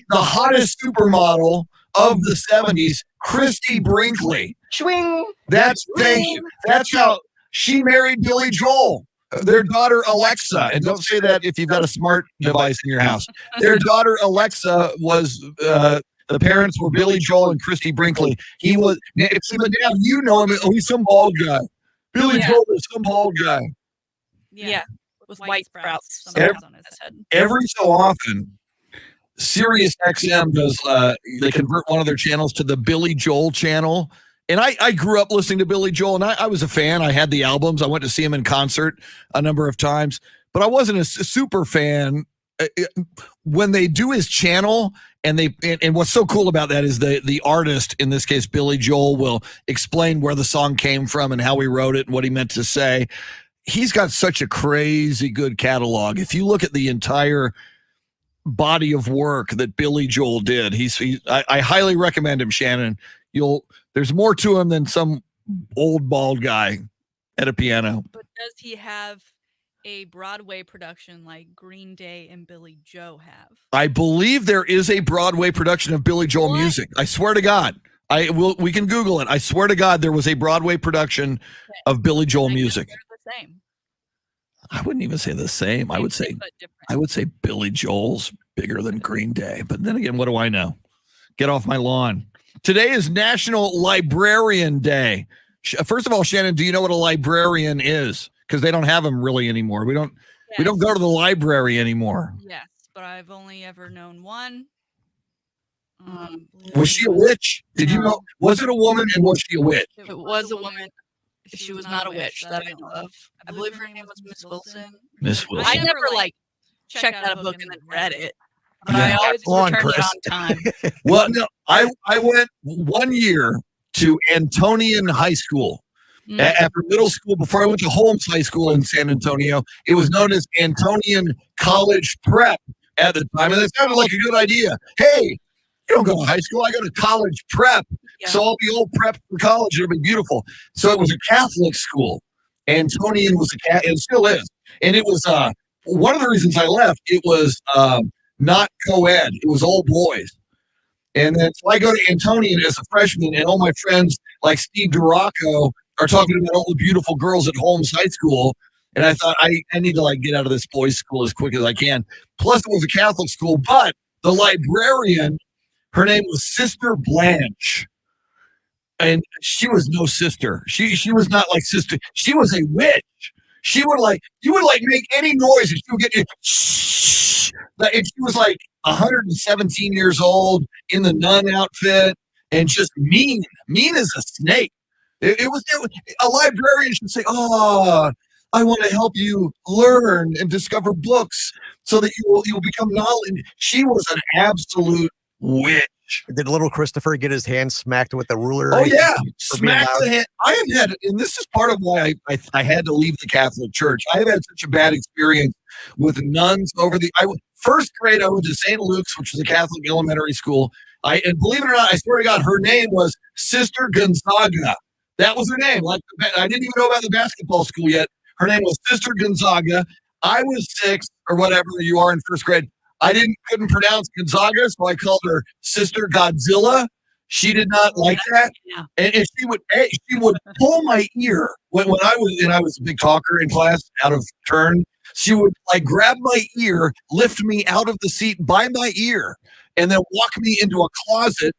the hottest supermodel of the 70s, Christy Brinkley. Swing. Thank you. That's how she married Billy Joel. Their daughter Alexa, and don't say that if you've got a smart device in your house. Their daughter Alexa was the parents were Billy Joel and Christy Brinkley. He was. But now you know him. Oh, he's some bald guy. Billy Joel is some bald guy. Yeah. With white sprouts Every- on his head. Every so often, Sirius XM does. They convert one of their channels to the Billy Joel channel. And I grew up listening to Billy Joel, and I was a fan. I had the albums. I went to see him in concert a number of times, but I wasn't a super fan. When they do his channel, and what's so cool about that is the artist, in this case Billy Joel, will explain where the song came from and how he wrote it and what he meant to say. He's got such a crazy good catalog. If you look at the entire body of work that Billy Joel did, I highly recommend him, Shannon. There's more to him than some old bald guy at a piano. But does he have a Broadway production like Green Day and Billy Joe have? I believe there is a Broadway production of Billy Joel music. I swear to God. We can Google it. I swear to God there was a Broadway production of Billy Joel music. They're the same. I wouldn't even say the same. I would say Billy Joel's bigger than Green Day. But then again, what do I know? Get off my lawn. Today is National Librarian Day. First of all, Shannon, do you know what a librarian is? Because they don't have them really anymore. We don't go to the library anymore. Yes, but I've only ever known one. Was she a witch? Did you know? Was it a woman, and was she a witch? It was a woman. She was not a witch that I know of. I believe her name was Miss Wilson. Miss Wilson. I never checked out a book and then read it. But Yeah. I always Go on, returned it Chris. on time. Well, no, I went 1 year to Antonian High School. After middle school, before I went to Holmes High School in San Antonio, it was known as Antonian College Prep at the time. And it sounded like a good idea. Hey, you don't go to high school. I go to college prep. Yeah. So I'll be all prepped for college. It'll be beautiful. So it was a Catholic school. Antonian was a Catholic, and still is. And it was one of the reasons I left. It was not co-ed. It was all boys. And then so I go to Antonian as a freshman, and all my friends like Steve Duraco are talking about all the beautiful girls at Holmes High School. And I thought, I need to get out of this boys' school as quick as I can. Plus, it was a Catholic school, but the librarian, her name was Sister Blanche. And she was no sister. She was not like sister. She was a witch. She would you would make any noise and she would get you. Shh. And she was 117 years old in the nun outfit and just mean as a snake. It was a librarian should say, "Oh, I want to help you learn and discover books so that you'll become knowledge." She was an absolute witch. Did little Christopher get his hand smacked with the ruler? Oh yeah, for being smack loud? the hand. I have had, and this is part of why I had to leave the Catholic Church. I have had such a bad experience with nuns over first grade. I went to St. Luke's, which was a Catholic elementary school. And believe it or not, I swear to God, her name was Sister Gonzaga. That was her name. Like I didn't even know about the basketball school yet. Her name was Sister Gonzaga. I was 6 or whatever you are in first grade. I couldn't pronounce Gonzaga, so I called her Sister Godzilla. She did not like that, and she would pull my ear when I was a big talker in class, out of turn. She would like grab my ear, lift me out of the seat by my ear, and then walk me into a closet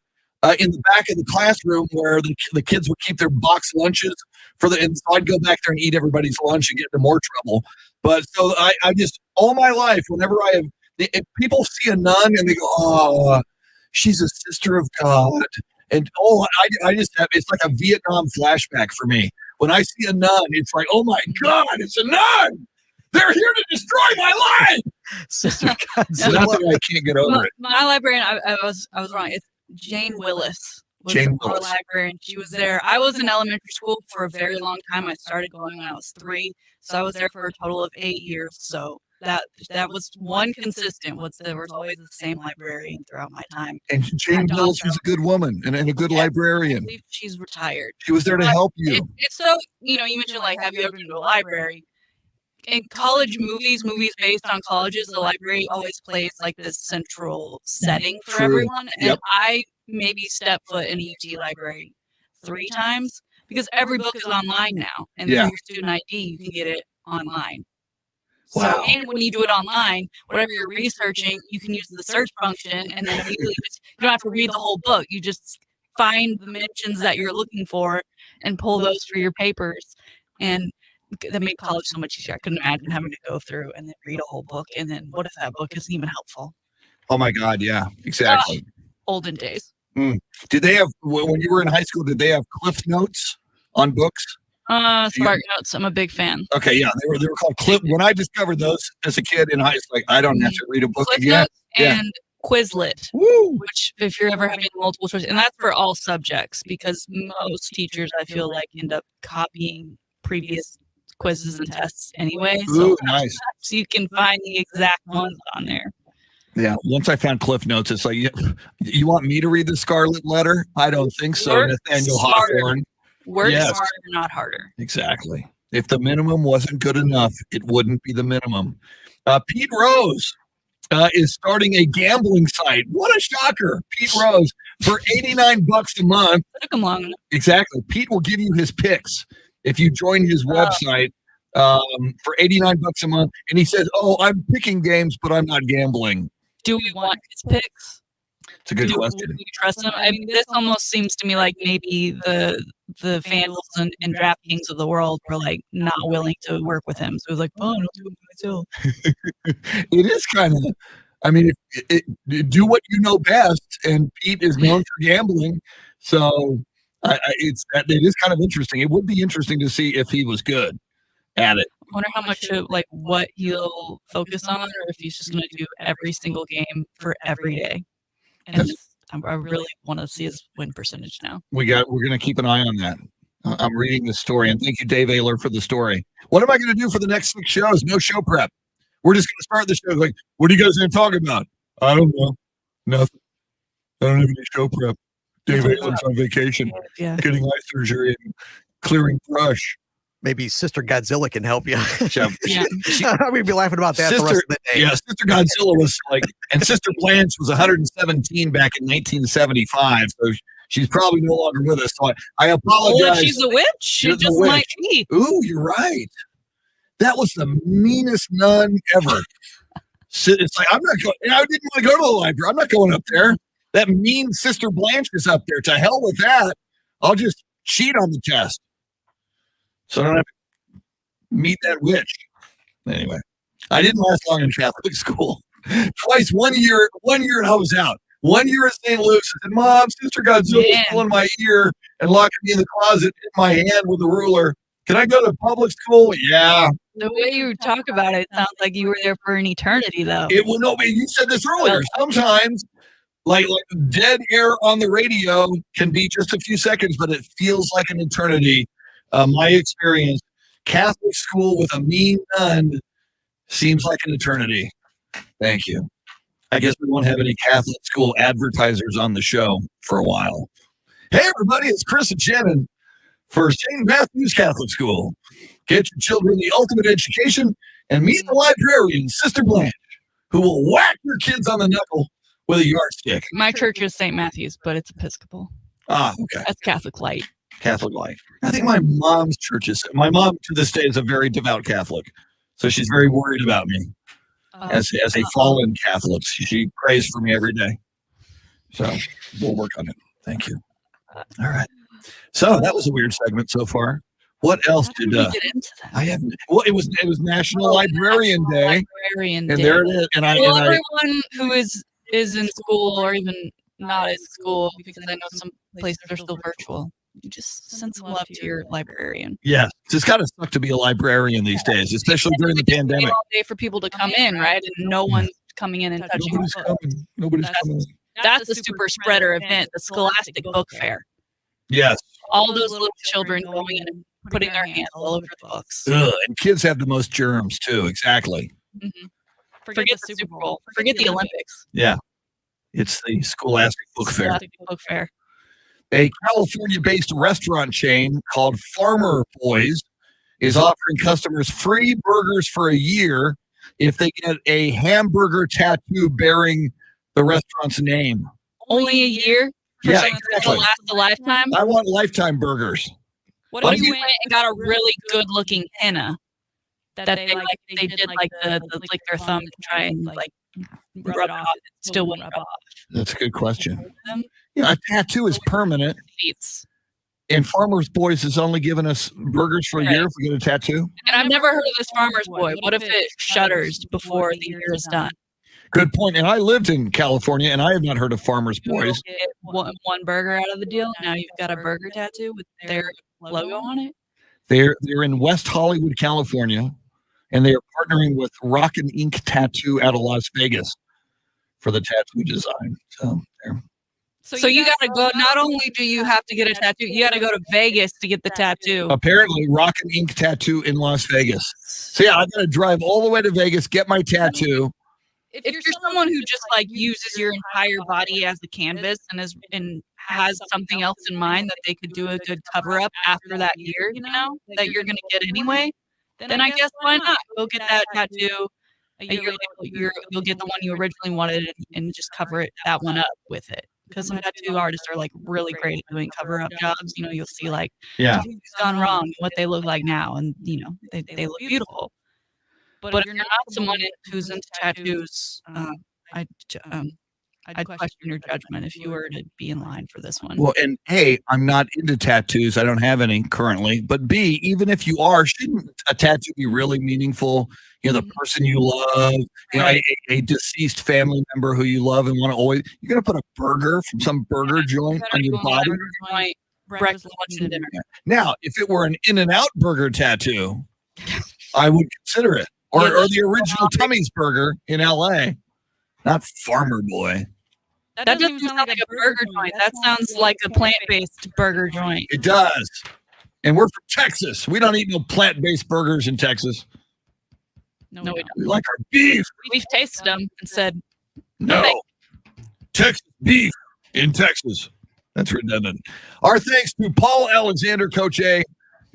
in the back of the classroom where the kids would keep their box lunches and so I'd go back there and eat everybody's lunch and get into more trouble. But so I just all my life, whenever if people see a nun and they go, oh, she's a sister of God. And I just have, it's like a Vietnam flashback for me. When I see a nun, it's like, oh my God, it's a nun. They're here to destroy my life. Sister So not that I can't get over it. My librarian, I was wrong. It's Jane Willis. Our librarian. She was there. I was in elementary school for a very long time. I started going when I was 3, so I was there for a total of 8 years. So that was one consistent. There was always the same librarian throughout my time. And Jane Willis was a good woman and a good librarian. I believe she's retired. She was there to help you. It's so, you mentioned like, have you ever been to a library? In college movies based on colleges, the library always plays like this central setting for everyone. And I maybe stepped foot in a UT library 3 times because every book is online now. And through your student ID, you can get it online. Wow. So, and when you do it online, whatever you're researching, you can use the search function and then immediately you don't have to read the whole book. You just find the mentions that you're looking for and pull those for your papers. And that made college so much easier. I couldn't imagine having to go through and then read a whole book. And then what if that book isn't even helpful? Oh my God. Yeah, exactly. Olden days. Did they have, when you were in high school, did they have Cliff Notes on books? Spark Notes. I'm a big fan. Okay. Yeah. They were called Cliff. When I discovered those as a kid in high school, like, I don't have to read a book Cliff again. Notes and Quizlet, which if you're ever having multiple choice, and that's for all subjects because most teachers, I feel like, end up copying previous quizzes and tests anyway. So, nice. So you can find the exact ones on there. Yeah. Once I found Cliff Notes, it's like, you want me to read the Scarlet Letter? I don't think so, Nathaniel Hawthorne. Work smarter, not harder. Exactly. If the minimum wasn't good enough, it wouldn't be the minimum. Pete Rose is starting a gambling site. What a shocker. Pete Rose for $89 a month. Took him long enough. Exactly. Pete will give you his picks if you join his website for $89 a month. And he says, I'm picking games, but I'm not gambling. Do we want his picks? It's a good question. Do we trust him? I mean, this almost seems to me like maybe the FanDuels and DraftKings of the world were like not willing to work with him. So it was like, I'll do it myself. It is kind of, I mean, do what you know best. And Pete is known for gambling. So it is kind of interesting. It would be interesting to see if he was good at it. I wonder how much of like what he'll focus on, or if he's just going to do every single game for every day. And I really want to see his win percentage now. We're going to keep an eye on that. I'm reading the story, and thank you, Dave Ayler, for the story. What am I going to do for the next 6 shows? No show prep. We're just going to start the show like, what are you guys going to talk about? I don't know. Nothing. I don't have any show prep. Dave Ayler's on vacation, getting eye surgery and clearing brush. Maybe Sister Godzilla can help you. We'd be laughing about that the rest of the day. Yeah, Sister Godzilla was like, and Sister Blanche was 117 back in 1975. So she's probably no longer with us. So I apologize. Well, if she's a witch. She just might be. Ooh, you're right. That was the meanest nun ever. It's like, I'm not going. I didn't want to go to the library. I'm not going up there. That mean Sister Blanche is up there. To hell with that. I'll just cheat on the test. So I don't have to meet that witch. Anyway, I didn't last long in Catholic school. Twice, 1 year, and I was out. 1 year at St. Luke's. I said, Mom, Sister Godzilla was pulling my ear and locking me in the closet in my hand with a ruler. Can I go to public school? Yeah. The way you talk about it sounds like you were there for an eternity, though. It will no, you said this earlier. Sometimes, like dead air on the radio can be just a few seconds, but it feels like an eternity. My experience, Catholic school with a mean nun seems like an eternity. Thank you. I guess we won't have any Catholic school advertisers on the show for a while. Hey, everybody, it's Chris and Shannon for St. Matthew's Catholic School. Get your children the ultimate education and meet the librarian, Sister Blanche, who will whack your kids on the knuckle with a yardstick. My church is St. Matthew's, but it's Episcopal. Ah, okay. That's Catholic light. Catholic life. I think my mom's church is. My mom to this day is a very devout Catholic, so she's very worried about me as a fallen Catholic. She prays for me every day. So we'll work on it. Thank you. All right. So that was a weird segment so far. What else did we get into that? I haven't? Well, it was National Librarian Day, Librarian and Day. there it is. And I, Well, and I everyone who is in school or even not in school, because I know some places are still virtual. You just send some love to your librarian. yeah, it's got to suck to be a librarian these days, especially during the We just wait pandemic. all day for people to come in, right? And no one's coming in and touching. Nobody's the book. coming. Nobody's That's- coming. That's the super spreader event, the Scholastic Book Fair. Yes. All those little children going in and putting their hands all over the books. Ugh, and kids have the most germs too. Exactly. Forget the Super Bowl. Forget the Olympics. Yeah. It's the Scholastic Book Fair. Scholastic Book Fair. A California-based restaurant chain called Farmer Boys is offering customers free burgers for a year if they get a hamburger tattoo bearing the restaurant's name. Only a year? For Yeah, something that's exactly. gonna last a lifetime? I want lifetime burgers. What But if you you- went and got a really good looking henna that they did the lick their thumb to try and like rub it off? It still wouldn't rub off. That's a good question. Them Yeah, a tattoo is permanent, seats. and Farmer's Boys is only giving us burgers for a year if we get a tattoo. And I've never heard of this farmer's boy. What if it shutters before the year is done? Good point. And I lived in California, and I have not heard of Farmer's You Boys. get one burger out of the deal. Now you've got a burger tattoo with their logo on it. They're in West Hollywood, California, and they are partnering with Rock and Ink Tattoo out of Las Vegas for the tattoo design. So there. So you got to go. Not only do you have to get a tattoo, you got to go to Vegas to get the tattoo. Apparently, Rock and Ink Tattoo in Las Vegas. So yeah, I got to drive all the way to Vegas, get my tattoo. If you're someone who just like uses your entire body as the canvas and has something else in mind that they could do a good cover up after that year, you know, that you're going to get anyway, then I guess why not go get that tattoo a year later? You'll get the one you originally wanted and just cover that one up with it. Because some tattoo artists are like really great at doing cover up jobs. You know, you'll see like Yeah. who's gone wrong, what they look like now, and you know they look beautiful. But if you're not someone who's into tattoos, I'd question your judgment if you were to be in line for this one. Well, and A, I'm not into tattoos. I don't have any currently. But B, even if you are, shouldn't a tattoo be really meaningful? You know, the person you love, you know, a deceased family member who you love and want to always, you're going to put a burger from some burger joint on your body. Breakfast, lunch, and dinner. Now, if it were an In-N-Out burger tattoo, I would consider it. Or the original Tummy's Burger in LA, not Farmer Boy. That doesn't even sound like a burger joint. That sounds like a plant-based burger joint. It does. And we're from Texas. We don't eat no plant-based burgers in Texas. No, we don't. We like our beef. We've tasted them and said, No. thanks. Texas beef in Texas. That's redundant. Our thanks to Paul Alexander, Coach A,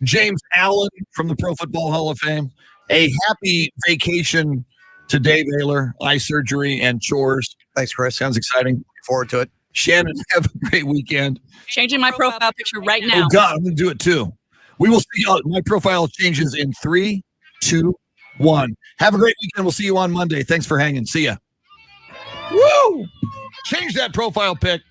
James Allen from the Pro Football Hall of Fame. A happy vacation to Dave Ayler, eye surgery and chores. Thanks, Chris. Sounds exciting. Looking forward to it. Shannon, have a great weekend. changing my profile picture right now. Oh, God, I'm going to do it too. We will see. My profile changes in 3, 2, 1. Have a great weekend. We'll see you on Monday. Thanks for hanging. See ya. Woo! Change that profile pic.